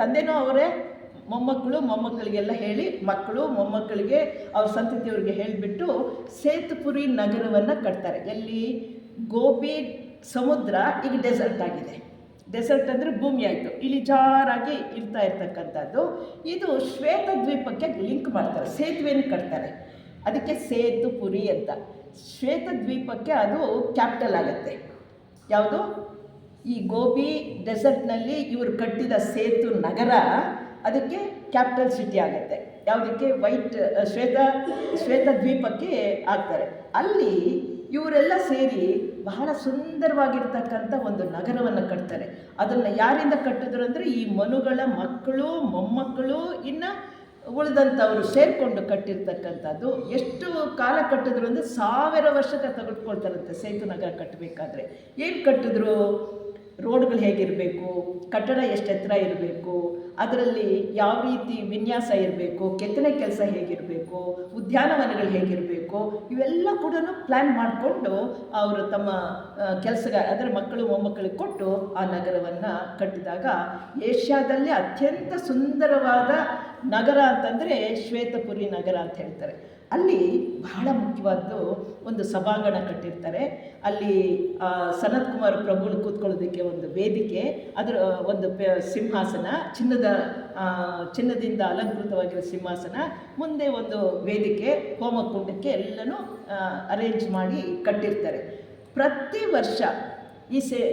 S1: ತಂದೆನೂ ಅವರೇ, ಮೊಮ್ಮಕ್ಕಳಿಗೆಲ್ಲ ಹೇಳಿ, ಮಕ್ಕಳು ಮೊಮ್ಮಕ್ಕಳಿಗೆ ಅವ್ರ ಸಂತತಿಯವ್ರಿಗೆ ಹೇಳಿಬಿಟ್ಟು ಸೇತುಪುರಿ ನಗರವನ್ನು ಕಟ್ತಾರೆ. ಎಲ್ಲಿ? ಗೋಬಿ ಸಮುದ್ರ ಈಗ ಡೆಸರ್ಟ್ ಆಗಿದೆ. ಡೆಸರ್ಟ್ ಅಂದರೆ ಭೂಮಿ ಆಯಿತು, ಇಳಿಜಾರಾಗಿ ಇರ್ತಕ್ಕಂಥದ್ದು. ಇದು ಶ್ವೇತ ದ್ವೀಪಕ್ಕೆ ಲಿಂಕ್ ಮಾಡ್ತಾರೆ, ಸೇತುವೆಯನ್ನು ಕಟ್ತಾರೆ. ಅದಕ್ಕೆ ಸೇತುಪುರಿ ಅಂತ. ಶ್ವೇತ ದ್ವೀಪಕ್ಕೆ ಅದು ಕ್ಯಾಪಿಟಲ್ ಆಗುತ್ತೆ. ಯಾವುದು? ಈ ಗೋಬಿ ಡೆಸರ್ಟ್ನಲ್ಲಿ ಇವರು ಕಟ್ಟಿದ ಸೇತು ನಗರ ಅದಕ್ಕೆ ಕ್ಯಾಪಿಟಲ್ ಸಿಟಿ ಆಗುತ್ತೆ. ಯಾವುದಕ್ಕೆ? ಶ್ವೇತ ದ್ವೀಪಕ್ಕೆ ಆಗ್ತಾರೆ. ಅಲ್ಲಿ ಇವರೆಲ್ಲ ಸೇರಿ ಬಹಳ ಸುಂದರವಾಗಿರ್ತಕ್ಕಂಥ ಒಂದು ನಗರವನ್ನು ಕಟ್ತಾರೆ. ಅದನ್ನು ಯಾರಿಂದ ಕಟ್ಟಿದ್ರು ಅಂದರೆ ಈ ಮನುಗಳ ಮಕ್ಕಳು, ಮೊಮ್ಮಕ್ಕಳು, ಇನ್ನು ಉಳಿದಂಥವರು ಸೇರಿಕೊಂಡು ಕಟ್ಟಿರ್ತಕ್ಕಂಥದ್ದು. ಎಷ್ಟು ಕಾಲ ಕಟ್ಟಿದ್ರು ಅಂದರೆ 1000 ವರ್ಷಕ್ಕೆ ತೆಗೆದುಕೊಳ್ತಾರಂತೆ ಸೇತು ನಗರ ಕಟ್ಟಬೇಕಾದ್ರೆ. ಏನು ಕಟ್ಟಿದ್ರು? ರೋಡ್ಗಳು ಹೇಗಿರಬೇಕು, ಕಟ್ಟಡ ಎಷ್ಟು ಎತ್ತರ ಇರಬೇಕು, ಅದರಲ್ಲಿ ಯಾವ ರೀತಿ ವಿನ್ಯಾಸ ಇರಬೇಕು, ಕೆತ್ತನೆ ಕೆಲಸ ಹೇಗಿರಬೇಕು, ಉದ್ಯಾನವನಗಳು ಹೇಗಿರಬೇಕು, ಇವೆಲ್ಲ ಕೂಡ ಪ್ಲ್ಯಾನ್ ಮಾಡಿಕೊಂಡು ಅವರು ತಮ್ಮ ಕೆಲಸಗಾರ ಅದರ ಮಕ್ಕಳು ಮೊಮ್ಮಕ್ಕಳಿಗೆ ಕೊಟ್ಟು ಆ ನಗರವನ್ನು ಕಟ್ಟಿದಾಗ ಏಷ್ಯಾದಲ್ಲೇ ಅತ್ಯಂತ ಸುಂದರವಾದ ನಗರ ಅಂತಂದರೆ ಶ್ವೇತಪುರಿ ನಗರ ಅಂತ ಹೇಳ್ತಾರೆ. ಅಲ್ಲಿ ಬಹಳ ಮುಖ್ಯವಾದ್ದು ಒಂದು ಸಭಾಂಗಣ ಕಟ್ಟಿರ್ತಾರೆ. ಅಲ್ಲಿ ಸನತ್ ಕುಮಾರ್ ಪ್ರಭುಗಳು ಕೂತ್ಕೊಳ್ಳೋದಕ್ಕೆ ಒಂದು ವೇದಿಕೆ, ಅದರ ಒಂದು ಸಿಂಹಾಸನ, ಚಿನ್ನದಿಂದ ಅಲಂಕೃತವಾಗಿರೋ ಸಿಂಹಾಸನ, ಮುಂದೆ ಒಂದು ವೇದಿಕೆ, ಹೋಮಕುಂಡಕ್ಕೆ ಎಲ್ಲನೂ ಅರೇಂಜ್ ಮಾಡಿ ಕಟ್ಟಿರ್ತಾರೆ. ಪ್ರತಿ ವರ್ಷ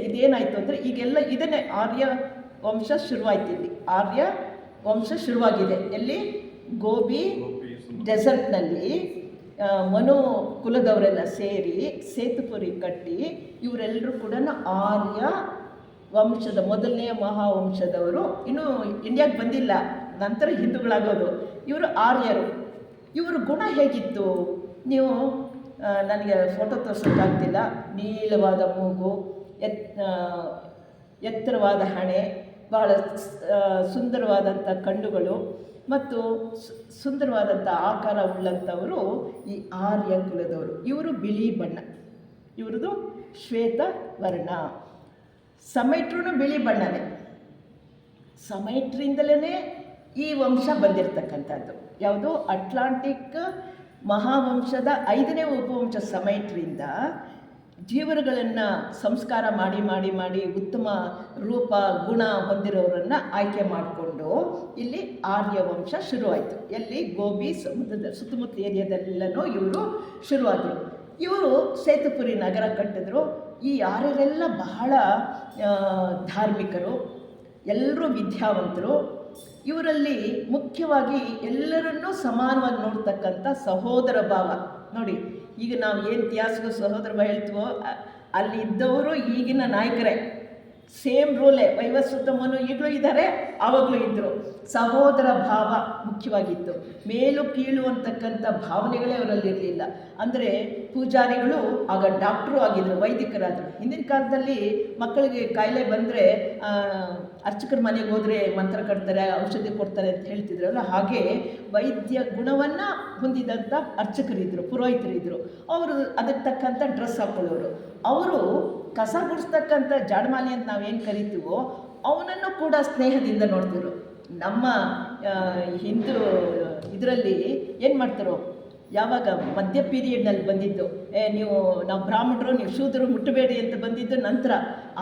S1: ಇದೇನಾಯಿತು ಅಂದರೆ ಈಗೆಲ್ಲ ಇದನ್ನೇ ಆರ್ಯ ವಂಶ ಶುರುವಾಯ್ತು. ಇಲ್ಲಿ ಆರ್ಯ ವಂಶ ಶುರುವಾಗಿದೆ. ಎಲ್ಲಿ? ಗೋಬಿ ಡೆಸರ್ಟ್ನಲ್ಲಿ ಮನು ಕುಲದವರೆಲ್ಲ ಸೇರಿ ಸೇತುಪುರಿ ಕಟ್ಟಿ ಇವರೆಲ್ಲರೂ ಕೂಡ ಆರ್ಯ ವಂಶದ ಮೊದಲನೆಯ ಮಹಾವಂಶದವರು. ಇನ್ನೂ ಇಂಡಿಯಾಗೆ ಬಂದಿಲ್ಲ, ನಂತರ ಹಿಂದೂಗಳಾಗೋದು. ಇವರು ಆರ್ಯರು. ಇವರ ಗುಣ ಹೇಗಿತ್ತು? ನೀವು ನನಗೆ ಫೋಟೋ ತೋರಿಸೋಕ್ಕಾಗ್ತಿಲ್ಲ. ನೀಳವಾದ ಮೂಗು, ಎತ್ತರವಾದ ಹಣೆ, ಬಹಳ ಸುಂದರವಾದಂಥ ಕಣ್ಣುಗಳು ಮತ್ತು ಸುಂದರವಾದಂಥ ಆಕಾರ ಉಳ್ಳಂಥವರು ಈ ಆರ್ಯ ಕುಲದವರು. ಇವರು ಬಿಳಿ ಬಣ್ಣ, ಇವ್ರದ್ದು ಶ್ವೇತ ವರ್ಣ. ಸಮೇಟ್ರೂ ಬಿಳಿ ಬಣ್ಣನೇ. ಸಮೇಟ್ರಿಂದಲೇ ಈ ವಂಶ ಬಂದಿರತಕ್ಕಂಥದ್ದು. ಯಾವುದು? ಅಟ್ಲಾಂಟಿಕ್ ಮಹಾವಂಶದ 5ನೇ ಉಪವಂಶ ಸಮೇಟ್ರಿಂದ ಜೀವರುಗಳನ್ನು ಸಂಸ್ಕಾರ ಮಾಡಿ ಮಾಡಿ ಮಾಡಿ ಉತ್ತಮ ರೂಪ ಗುಣ ಹೊಂದಿರೋರನ್ನು ಆಯ್ಕೆ ಮಾಡಿಕೊಂಡು ಇಲ್ಲಿ ಆರ್ಯ ವಂಶ ಶುರುವಾಯಿತು. ಎಲ್ಲಿ? ಗೋಬಿ ಸಮುದ್ರದ ಸುತ್ತಮುತ್ತ ಏರಿಯಾದಲ್ಲೆಲ್ಲನೂ ಇವರು ಶುರುವಾದರು. ಇವರು ಸೇತುಪುರಿ ನಗರ ಕಟ್ಟಿದ್ರು. ಈ ಆರ್ಯರೆಲ್ಲ ಬಹಳ ಧಾರ್ಮಿಕರು, ಎಲ್ಲರೂ ವಿದ್ಯಾವಂತರು. ಇವರಲ್ಲಿ ಮುಖ್ಯವಾಗಿ ಎಲ್ಲರನ್ನೂ ಸಮಾನವಾಗಿ ನೋಡ್ತಕ್ಕಂಥ ಸಹೋದರ ಭಾವ. ನೋಡಿ, ಈಗ ನಾವು ಏನು ಇತಿಹಾಸದ ಸಹೋದರ ಭಾವ ಹೇಳ್ತೀವೋ ಅಲ್ಲಿ ಇದ್ದವರು ಈಗಿನ ನಾಯಕರೇ. ಸೇಮ್ ರೂಲೇ. ವೈವಸ್ವತ ಮನು ಈಗಲೂ ಇದ್ದಾರೆ, ಆವಾಗಲೂ ಇದ್ದರು. ಸಹೋದರ ಭಾವ ಮುಖ್ಯವಾಗಿತ್ತು. ಮೇಲು ಕೀಳು ಅಂತಕ್ಕಂಥ ಭಾವನೆಗಳೇ ಅವರಲ್ಲಿ ಇರಲಿಲ್ಲ. ಅಂದರೆ ಪೂಜಾರಿಗಳು ಆಗ ಡಾಕ್ಟ್ರು ಆಗಿದ್ದರು, ವೈದಿಕರಾದರು. ಹಿಂದಿನ ಕಾಲದಲ್ಲಿ ಮಕ್ಕಳಿಗೆ ಕಾಯಿಲೆ ಬಂದರೆ ಅರ್ಚಕರ ಮನೆಗೆ ಹೋದರೆ ಮಂತ್ರ ಕಟ್ತಾರೆ, ಔಷಧಿ ಕೊಡ್ತಾರೆ ಅಂತ ಹೇಳ್ತಿದ್ರಲ್ಲ, ಹಾಗೆ ವೈದ್ಯ ಗುಣವನ್ನು ಹೊಂದಿದಂಥ ಅರ್ಚಕರಿದ್ದರು, ಪುರೋಹಿತರಿದ್ದರು. ಅವರು ಅದಕ್ಕೆ ತಕ್ಕಂಥ ಡ್ರೆಸ್ ಹಾಕ್ಕೊಳ್ಳೋರು. ಅವರು ಕಸ ಗುಡಿಸ್ತಕ್ಕಂಥ ಜಾಡಮಾಲಿ ಅಂತ ನಾವೇನು ಕರಿತೀವೋ ಅವನನ್ನು ಕೂಡ ಸ್ನೇಹದಿಂದ ನೋಡ್ತಿದ್ರು. ನಮ್ಮ ಹಿಂದೂ ಇದರಲ್ಲಿ ಏನು ಮಾಡ್ತಾರೋ, ಯಾವಾಗ ಮಧ್ಯ ಪೀರಿಯಡ್ನಲ್ಲಿ ಬಂದಿದ್ದು, ನಾವು ಬ್ರಾಹ್ಮಣರು, ನೀವು ಶೂದ್ರರು ಮುಟ್ಟಬೇಡಿ ಅಂತ ಬಂದಿದ್ದು ನಂತರ.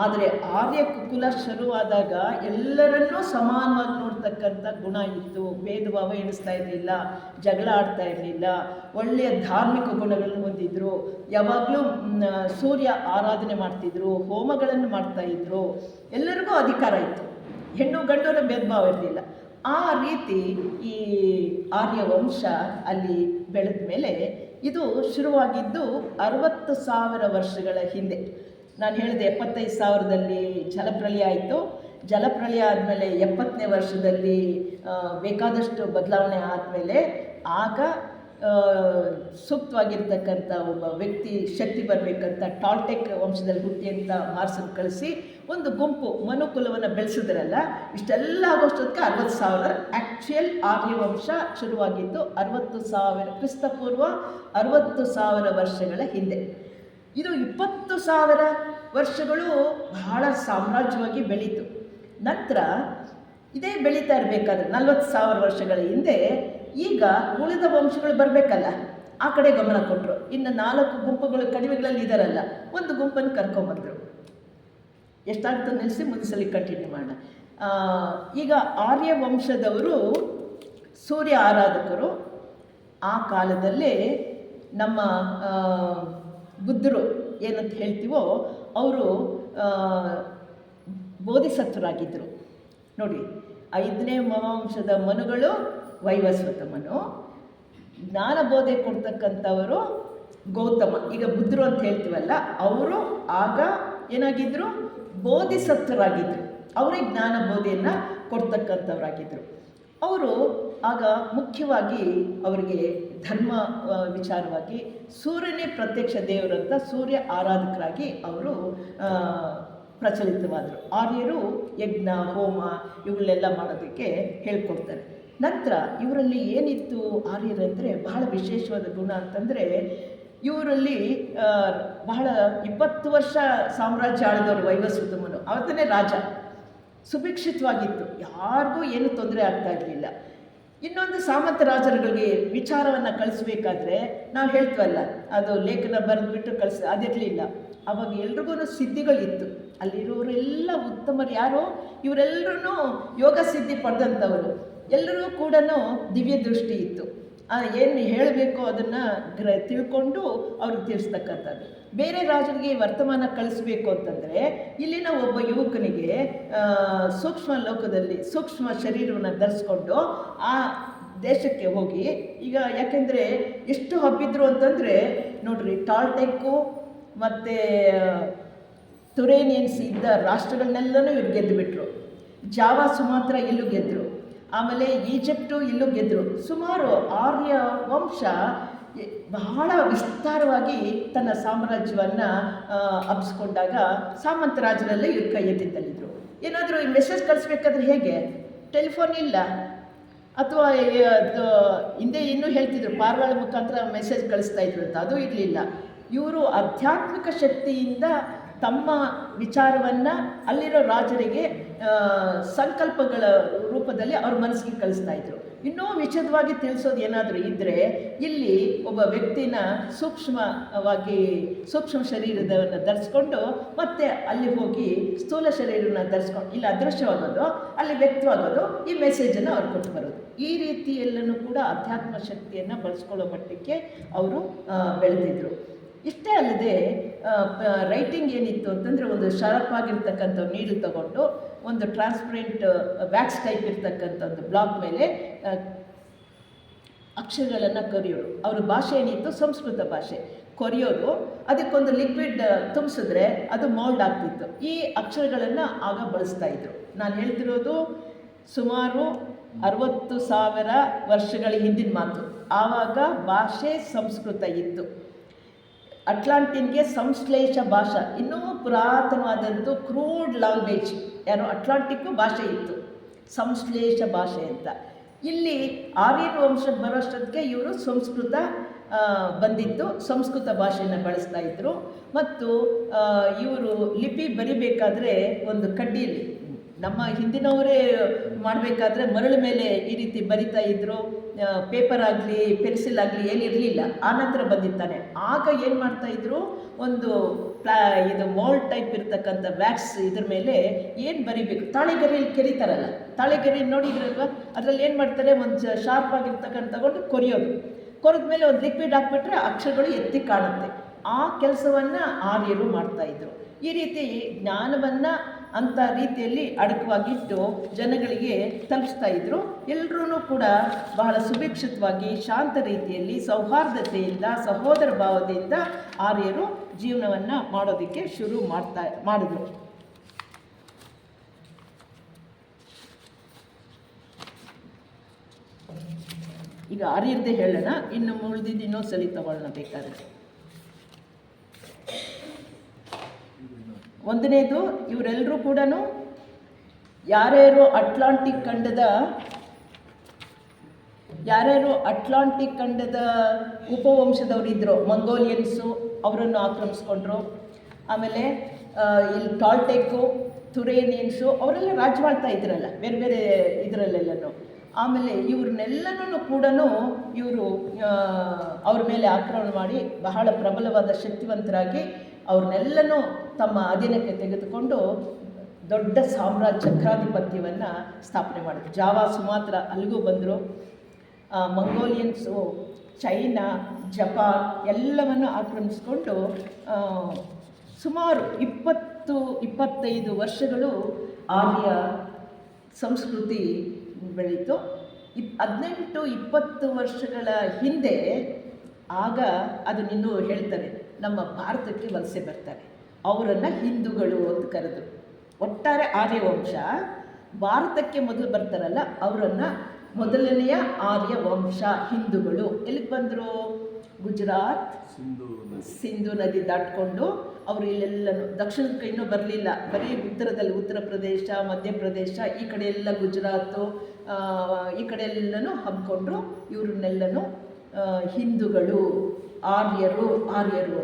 S1: ಆದರೆ ಆರ್ಯ ಕುಲ ಶುರುವಾದಾಗ ಎಲ್ಲರನ್ನೂ ಸಮಾನವಾಗಿ ನೋಡ್ತಕ್ಕಂಥ ಗುಣ ಇತ್ತು. ಭೇದ ಭಾವ ಎಣಿಸ್ತಾ ಇರಲಿಲ್ಲ, ಜಗಳ ಆಡ್ತಾ ಇರಲಿಲ್ಲ, ಒಳ್ಳೆಯ ಧಾರ್ಮಿಕ ಗುಣಗಳನ್ನು ಹೊಂದಿದ್ರು. ಯಾವಾಗಲೂ ಸೂರ್ಯ ಆರಾಧನೆ ಮಾಡ್ತಿದ್ರು, ಹೋಮಗಳನ್ನು ಮಾಡ್ತಾಯಿದ್ರು. ಎಲ್ಲರಿಗೂ ಅಧಿಕಾರ ಇತ್ತು, ಹೆಣ್ಣು ಗಂಡು ಭೇದ ಭಾವ ಇರಲಿಲ್ಲ. ಆ ರೀತಿ ಈ ಆರ್ಯ ವಂಶ ಅಲ್ಲಿ ಬೆಳೆದ ಮೇಲೆ ಇದು ಶುರುವಾಗಿದ್ದು 60,000 ವರ್ಷಗಳ ಹಿಂದೆ. ನಾನು ಹೇಳಿದೆ 75,000ದಲ್ಲಿ ಜಲಪ್ರಳಯ ಆಯಿತು. ಜಲಪ್ರಳಯ ಆದಮೇಲೆ 70ನೇ ವರ್ಷದಲ್ಲಿ ಬೇಕಾದಷ್ಟು ಬದಲಾವಣೆ ಆದಮೇಲೆ ಆಗ ಸೂಕ್ತವಾಗಿರ್ತಕ್ಕಂಥ ಒಬ್ಬ ವ್ಯಕ್ತಿ ಶಕ್ತಿ ಬರಬೇಕಂತ ಟಾಲ್ಟೆಕ್ ವಂಶದಲ್ಲಿ ಹುಟ್ಟಿ ಅಂತ ಮಾರ್ಸನ್ನು ಕಳಿಸಿ ಒಂದು ಗುಂಪು ಮನುಕುಲವನ್ನು ಬೆಳೆಸಿದ್ರಲ್ಲ. ಇಷ್ಟೆಲ್ಲ ಆಗೋಷ್ಟೊತ್ತಿಗೆ 60,000 ಆ್ಯಕ್ಚುಯಲ್ ಆರ್ಯವಂಶ ಶುರುವಾಗಿದ್ದು 60,000 ಕ್ರಿಸ್ತಪೂರ್ವ 60,000 ವರ್ಷಗಳ ಹಿಂದೆ. ಇದು 20,000 ವರ್ಷಗಳು ಬಹಳ ಸಾಮ್ರಾಜ್ಯವಾಗಿ ಬೆಳೀತು. ನಂತರ ಇದೇ ಬೆಳೀತಾ ಇರಬೇಕಾದ್ರೆ 40,000 ವರ್ಷಗಳ ಹಿಂದೆ ಈಗ ಉಳಿದ ವಂಶಗಳು ಬರಬೇಕಲ್ಲ, ಆ ಕಡೆ ಗಮನ ಕೊಟ್ಟರು. ಇನ್ನು 4 ಗುಂಪುಗಳು ಕಣಿವೆಗಳಲ್ಲಿ ಇದ್ದಾರಲ್ಲ, ಒಂದು ಗುಂಪನ್ನು ಕರ್ಕೊಂಬಂದರು. ಎಷ್ಟಾಗ್ತದೆ ನಿಲ್ಲಿಸಿ ಮುಂದಿಸಲಿ ಕಂಟಿನ್ಯೂ ಮಾಡೋಣ. ಈಗ ಆರ್ಯ ವಂಶದವರು ಸೂರ್ಯ ಆರಾಧಕರು. ಆ ಕಾಲದಲ್ಲೇ ನಮ್ಮ ಬುದ್ಧರು ಏನಂತ ಹೇಳ್ತೀವೋ ಅವರು ಬೋಧಿಸತ್ವರಾಗಿದ್ದರು. ನೋಡಿ, 5ನೇ ಮಹಾವಂಶದ ಮನುಗಳು ವೈವಸ್ವತ ಮನು, ಜ್ಞಾನ ಬೋಧೆ ಕೊಡ್ತಕ್ಕಂಥವರು ಗೌತಮ. ಈಗ ಬುದ್ಧರು ಅಂತ ಹೇಳ್ತೀವಲ್ಲ, ಅವರು ಆಗ ಏನಾಗಿದ್ದರು? ಬೋಧಿಸತ್ವರಾಗಿದ್ದರು. ಅವರೇ ಜ್ಞಾನ ಬೋಧೆಯನ್ನು ಕೊಡ್ತಕ್ಕಂಥವರಾಗಿದ್ದರು. ಅವರು ಆಗ ಮುಖ್ಯವಾಗಿ ಅವರಿಗೆ ಧರ್ಮ ವಿಚಾರವಾಗಿ ಸೂರ್ಯನೇ ಪ್ರತ್ಯಕ್ಷ ದೇವರಂತ ಸೂರ್ಯ ಆರಾಧಕರಾಗಿ ಅವರು ಪ್ರಚಲಿತವಾದರು. ಆರ್ಯರು ಯಜ್ಞ ಹೋಮ ಇವುಗಳೆಲ್ಲ ಮಾಡೋದಕ್ಕೆ ಹೇಳ್ಕೊಡ್ತಾರೆ. ನಂತರ ಇವರಲ್ಲಿ ಏನಿತ್ತು ಆರ್ಯರಂದರೆ ಬಹಳ ವಿಶೇಷವಾದ ಗುಣ ಅಂತಂದರೆ, ಇವರಲ್ಲಿ ಬಹಳ 20 ವರ್ಷ ಸಾಮ್ರಾಜ್ಯ ಆಳಿದವರು ವೈವಸ್ವತಮನು, ಅವತ್ತನೇ ರಾಜ. ಸುಭಿಕ್ಷಿತವಾಗಿತ್ತು, ಯಾರಿಗೂ ಏನು ತೊಂದರೆ ಆಗ್ತಾ ಇರಲಿಲ್ಲ. ಇನ್ನೊಂದು ಸಾಮಂತ ರಾಜರುಗಳಿಗೆ ವಿಚಾರವನ್ನು ಕಳಿಸ್ಬೇಕಾದ್ರೆ ನಾವು ಹೇಳ್ತೀವಲ್ಲ, ಅದು ಲೇಖನ ಬರೆದ್ಬಿಟ್ಟು ಅದಿರಲಿಲ್ಲ. ಅವಾಗ ಎಲ್ರಿಗೂ ಸಿದ್ಧಿಗಳಿತ್ತು. ಅಲ್ಲಿರೋರೆಲ್ಲ ಉತ್ತಮರು. ಯಾರೋ ಇವರೆಲ್ಲರೂ ಯೋಗ ಸಿದ್ಧಿ ಪಡೆದಂಥವರು, ಎಲ್ಲರೂ ಕೂಡ ದಿವ್ಯ ದೃಷ್ಟಿ ಇತ್ತು. ಏನು ಹೇಳಬೇಕು ಅದನ್ನು ತಿಳ್ಕೊಂಡು ಅವ್ರಿಗೆ ತಿಳಿಸ್ತಕ್ಕಂಥದ್ದು. ಬೇರೆ ರಾಜರಿಗೆ ವರ್ತಮಾನ ಕಳಿಸ್ಬೇಕು ಅಂತಂದರೆ ಇಲ್ಲಿನ ಒಬ್ಬ ಯುವಕನಿಗೆ ಸೂಕ್ಷ್ಮ ಲೋಕದಲ್ಲಿ ಸೂಕ್ಷ್ಮ ಶರೀರವನ್ನು ಧರಿಸ್ಕೊಂಡು ಆ ದೇಶಕ್ಕೆ ಹೋಗಿ, ಈಗ ಯಾಕೆಂದರೆ ಎಷ್ಟು ಹಬ್ಬಿದ್ರು ಅಂತಂದರೆ ನೋಡ್ರಿ, ಟಾಲ್ಟೆಕ್ಕು ಮತ್ತು ತುರೇನಿಯನ್ಸ್ ಇದ್ದ ರಾಷ್ಟ್ರಗಳನ್ನೆಲ್ಲನೂ ಇವ್ರು ಗೆದ್ದುಬಿಟ್ರು. ಜಾವಾ ಸುಮಾತ್ರ ಇಲ್ಲೂ ಗೆದ್ದರು, ಆಮೇಲೆ ಈಜಿಪ್ಟು ಇಲ್ಲೂ ಗೆದ್ದರು. ಸುಮಾರು ಆರ್ಯ ವಂಶ ಬಹಳ ವಿಸ್ತಾರವಾಗಿ ತನ್ನ ಸಾಮ್ರಾಜ್ಯವನ್ನು ಹಬ್ಬಿಸ್ಕೊಂಡಾಗ ಸಾಮಂತ ರಾಜರಲ್ಲೇ ಇವ್ರ ಕೈ ಎತ್ತಿದ್ದಲ್ಲಿದ್ದರು. ಏನಾದರೂ ಈ ಮೆಸೇಜ್ ಕಳಿಸ್ಬೇಕಾದ್ರೆ ಹೇಗೆ? ಟೆಲಿಫೋನ್ ಇಲ್ಲ, ಅಥವಾ ಹಿಂದೆ ಇನ್ನೂ ಹೇಳ್ತಿದ್ರು ಪಾರ್ವಾಳ ಮುಖಾಂತರ ಮೆಸೇಜ್ ಕಳಿಸ್ತಾ ಇದ್ರು ಅಂತ, ಅದು ಇರಲಿಲ್ಲ. ಇವರು ಆಧ್ಯಾತ್ಮಿಕ ಶಕ್ತಿಯಿಂದ ತಮ್ಮ ವಿಚಾರವನ್ನು ಅಲ್ಲಿರೋ ರಾಜರಿಗೆ ಸಂಕಲ್ಪಗಳ ರೂಪದಲ್ಲಿ ಅವ್ರ ಮನಸ್ಸಿಗೆ ಕಳಿಸ್ತಾ ಇದ್ರು. ಇನ್ನೂ ವಿಶದವಾಗಿ ತಿಳಿಸೋದು ಏನಾದರೂ ಇದ್ದರೆ, ಇಲ್ಲಿ ಒಬ್ಬ ವ್ಯಕ್ತಿನ ಸೂಕ್ಷ್ಮವಾಗಿ ಸೂಕ್ಷ್ಮ ಶರೀರದವನ್ನು ಧರಿಸ್ಕೊಂಡು ಮತ್ತೆ ಅಲ್ಲಿ ಹೋಗಿ ಸ್ಥೂಲ ಶರೀರವನ್ನು ಧರಿಸ್ಕೊಂಡು ಇಲ್ಲಿ ಅದೃಶ್ಯವಾಗೋದು, ಅಲ್ಲಿ ವ್ಯಕ್ತವಾಗೋದು, ಈ ಮೆಸೇಜನ್ನು ಅವ್ರು ಕೊಟ್ಟು ಬರೋದು. ಈ ರೀತಿ ಎಲ್ಲನೂ ಕೂಡ ಅಧ್ಯಾತ್ಮ ಶಕ್ತಿಯನ್ನು ಬಳಸ್ಕೊಳ್ಳೋ ಮಟ್ಟಕ್ಕೆ ಅವರು ಬೆಳೆದಿದ್ರು. ಇಷ್ಟೇ ಅಲ್ಲದೆ ರೈಟಿಂಗ್ ಏನಿತ್ತು ಅಂತಂದರೆ, ಒಂದು ಶಾರ್ಪ್ ಆಗಿರ್ತಕ್ಕಂಥ ನೀಡಲ್ ತಗೊಂಡು ಒಂದು ಟ್ರಾನ್ಸ್ಪರೆಂಟ್ ವ್ಯಾಕ್ಸ್ ಟೈಪ್ ಇರ್ತಕ್ಕಂಥ ಒಂದು ಬ್ಲಾಕ್ ಮೇಲೆ ಅಕ್ಷರಗಳನ್ನು ಕೊರೆಯೋರು. ಅವ್ರ ಭಾಷೆ ಏನಿತ್ತು ಸಂಸ್ಕೃತ ಭಾಷೆ. ಕೊರೆಯೋದು, ಅದಕ್ಕೊಂದು ಲಿಕ್ವಿಡ್ ತುಂಬಿಸಿದ್ರೆ ಅದು ಮೌಲ್ಡ್ ಆಗ್ತಿತ್ತು. ಈ ಅಕ್ಷರಗಳನ್ನು ಆಗ ಬಳಸ್ತಾ ಇದ್ರು. ನಾನು ಹೇಳ್ತಿರೋದು ಸುಮಾರು 60,000 ವರ್ಷಗಳ ಹಿಂದಿನ ಮಾತು. ಆವಾಗ ಭಾಷೆ ಸಂಸ್ಕೃತ ಇತ್ತು. ಅಟ್ಲಾಂಟಿನ್ಗೆ ಸಂಶ್ಲೇಷ ಭಾಷಾ, ಇನ್ನೂ ಪುರಾತನವಾದಂಥ ಕ್ರೂಡ್ ಲ್ಯಾಂಗ್ವೇಜ್. ಯಾರೋ ಅಟ್ಲಾಂಟಿಕ್ಕು ಭಾಷೆ ಇತ್ತು, ಸಂಶ್ಲೇಷ ಭಾಷೆ ಅಂತ. ಇಲ್ಲಿ ಆರ್ಯನ್ ವಂಶಕ್ಕೆ ಬರೋಷ್ಟೊತ್ತಿಗೆ ಇವರು ಸಂಸ್ಕೃತ ಬಂದಿದ್ದು, ಸಂಸ್ಕೃತ ಭಾಷೆಯನ್ನು ಬಳಸ್ತಾ ಇದ್ದರು. ಮತ್ತು ಇವರು ಲಿಪಿ ಬರಿಬೇಕಾದ್ರೆ ಒಂದು ಕಡ್ಡಿಯಲ್ಲಿ, ನಮ್ಮ ಹಿಂದಿನವರೇ ಮಾಡಬೇಕಾದ್ರೆ ಮರಳು ಮೇಲೆ ಈ ರೀತಿ ಬರಿತಾ ಇದ್ದರು. ಪೇಪರ್ ಆಗಲಿ ಪೆನ್ಸಿಲ್ ಆಗಲಿ ಏನಿರಲಿಲ್ಲ, ಆನಂತರ ಬಂದಿರ್ತಾನೆ. ಆಗ ಏನು ಮಾಡ್ತಾಯಿದ್ರು, ಒಂದು ಇದು ಮೋಲ್ಡ್ ಟೈಪ್ ಇರ್ತಕ್ಕಂಥ ವ್ಯಾಕ್ಸ್ ಇದ್ರ ಮೇಲೆ ಏನು ಬರಿಬೇಕು, ತಾಳೆಗರಿಯಲ್ಲಿ ಕೆರಿತಾರಲ್ಲ, ತಾಳೆಗರಿ ನೋಡಿದ್ರಲ್ವ, ಅದರಲ್ಲಿ ಏನು ಮಾಡ್ತಾರೆ, ಒಂದು ಶಾರ್ಪ್ ಆಗಿರ್ತಕ್ಕಂಥ ತಗೊಂಡು ಕೊರೆಯೋದು. ಕೊರೆದ ಮೇಲೆ ಒಂದು ಲಿಕ್ವಿಡ್ ಹಾಕ್ಬಿಟ್ರೆ ಅಕ್ಷರಗಳು ಎತ್ತಿ ಕಾಣುತ್ತೆ. ಆ ಕೆಲಸವನ್ನು ಆರ್ಯರು ಮಾಡ್ತಾಯಿದ್ರು. ಈ ರೀತಿ ಜ್ಞಾನವನ್ನು ಅಂಥ ರೀತಿಯಲ್ಲಿ ಅಡಕವಾಗಿಟ್ಟು ಜನಗಳಿಗೆ ತಲುಪಿಸ್ತಾ ಇದ್ದರು. ಎಲ್ಲರೂ ಕೂಡ ಬಹಳ ಸುಭಿಕ್ಷಿತವಾಗಿ ಶಾಂತ ರೀತಿಯಲ್ಲಿ ಸೌಹಾರ್ದತೆಯಿಂದ ಸಹೋದರ ಭಾವದಿಂದ ಆರ್ಯರು ಜೀವನವನ್ನು ಮಾಡೋದಕ್ಕೆ ಶುರು ಮಾಡಿದ್ರು. ಈಗ ಆರ್ಯರದೇ ಹೇಳೋಣ, ಇನ್ನು ಉಳಿದಿದ್ದು ಇನ್ನೊಂದು ಸಲ ತಗೊಳ್ಳೋಣ ಬೇಕಾದರೆ. ಒಂದನೇದು, ಇವರೆಲ್ಲರೂ ಕೂಡ ಯಾರ್ಯಾರು ಅಟ್ಲಾಂಟಿಕ್ ಖಂಡದ ಉಪವಂಶದವರಿದ್ದರು, ಮಂಗೋಲಿಯನ್ಸು, ಅವರನ್ನು ಆಕ್ರಮಿಸ್ಕೊಂಡ್ರು. ಆಮೇಲೆ ಇಲ್ಲಿ ಟಾಲ್ಟೆಕ್ಕು, ತುರೇನಿಯನ್ಸು ಅವರೆಲ್ಲ ರಾಜ್ಯವಾಳ್ತಾ ಇದ್ರಲ್ಲ ಬೇರೆ ಬೇರೆ ಇದರಲ್ಲೆಲ್ಲನೂ. ಆಮೇಲೆ ಇವ್ರನ್ನೆಲ್ಲನೂ ಕೂಡ ಇವರು ಅವ್ರ ಮೇಲೆ ಆಕ್ರಮಣ ಮಾಡಿ ಬಹಳ ಪ್ರಬಲವಾದ ಶಕ್ತಿವಂತರಾಗಿ ಅವ್ರನ್ನೆಲ್ಲನೂ ತಮ್ಮ ಅಧೀನಕ್ಕೆ ತೆಗೆದುಕೊಂಡು ದೊಡ್ಡ ಚಕ್ರಾಧಿಪತ್ಯವನ್ನು ಸ್ಥಾಪನೆ ಮಾಡಿದ್ರು. ಜಾವಾ ಸುಮಾತ್ರ ಅಲ್ಲಿಗೂ ಬಂದರು. ಮಂಗೋಲಿಯನ್ಸು, ಚೈನಾ, ಜಪಾನ್ ಎಲ್ಲವನ್ನು ಆಕ್ರಮಿಸಿಕೊಂಡು ಸುಮಾರು 20-25 ವರ್ಷಗಳು ಆರ್ಯ ಸಂಸ್ಕೃತಿ ಬೆಳೀತು. 18-20 ವರ್ಷಗಳ ಹಿಂದೆ ಆಗ ಅದನ್ನಿನ್ನೂ ಹೇಳ್ತಾರೆ, ನಮ್ಮ ಭಾರತಕ್ಕೆ ವಲಸೆ ಬರ್ತಾರೆ. ಅವರನ್ನು ಹಿಂದೂಗಳು ಅಂತ ಕರೆದರು. ಒಟ್ಟಾರೆ ಆರ್ಯ ವಂಶ ಭಾರತಕ್ಕೆ ಮೊದಲು ಬರ್ತಾರಲ್ಲ, ಅವರನ್ನು ಮೊದಲನೆಯ ಆರ್ಯ ವಂಶ ಹಿಂದೂಗಳು. ಎಲ್ಲಿಗೆ ಬಂದರು? ಗುಜರಾತ್, ಸಿಂಧು ನದಿ ದಾಟ್ಕೊಂಡು ಅವರು ಇಲ್ಲೆಲ್ಲನೂ ದಕ್ಷಿಣಕ್ಕೆ ಇನ್ನೂ ಬರಲಿಲ್ಲ, ಬರೀ ಉತ್ತರದಲ್ಲಿ ಉತ್ತರ ಪ್ರದೇಶ, ಮಧ್ಯಪ್ರದೇಶ, ಈ ಕಡೆ ಎಲ್ಲ ಗುಜರಾತು, ಈ ಕಡೆ ಎಲ್ಲನೂ ಹಮ್ಮಿಕೊಂಡ್ರು. ಇವ್ರನ್ನೆಲ್ಲನೂ ಹಿಂದೂಗಳು, ಆರ್ಯರು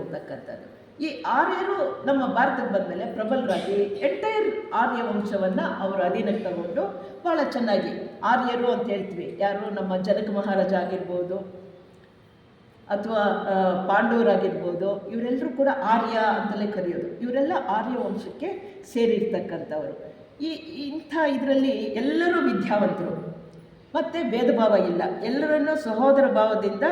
S1: ಅಂತಕ್ಕಂಥದ್ದು. ಈ ಆರ್ಯರು ನಮ್ಮ ಭಾರತಕ್ಕೆ ಬಂದಮೇಲೆ ಪ್ರಬಲರಾಗಿ ಎಂಟೈರ್ ಆರ್ಯ ವಂಶವನ್ನು ಅವರು ಅಧೀನಕ್ಕೆ ತಗೊಂಡು ಭಾಳ ಚೆನ್ನಾಗಿ ಆರ್ಯರು ಅಂತ ಹೇಳ್ತೀವಿ. ಯಾರು ನಮ್ಮ ಜನಕ ಮಹಾರಾಜ ಆಗಿರ್ಬೋದು ಅಥವಾ ಪಾಂಡವರಾಗಿರ್ಬೋದು, ಇವರೆಲ್ಲರೂ ಕೂಡ ಆರ್ಯ ಅಂತಲೇ ಕರೆಯೋದು. ಇವರೆಲ್ಲ ಆರ್ಯ ವಂಶಕ್ಕೆ ಸೇರಿರ್ತಕ್ಕಂಥವರು. ಇಂಥ ಇದರಲ್ಲಿ ಎಲ್ಲರೂ ವಿದ್ಯಾವಂತರು, ಮತ್ತು ಭೇದ ಭಾವ ಇಲ್ಲ, ಎಲ್ಲರನ್ನೂ ಸಹೋದರ ಭಾವದಿಂದ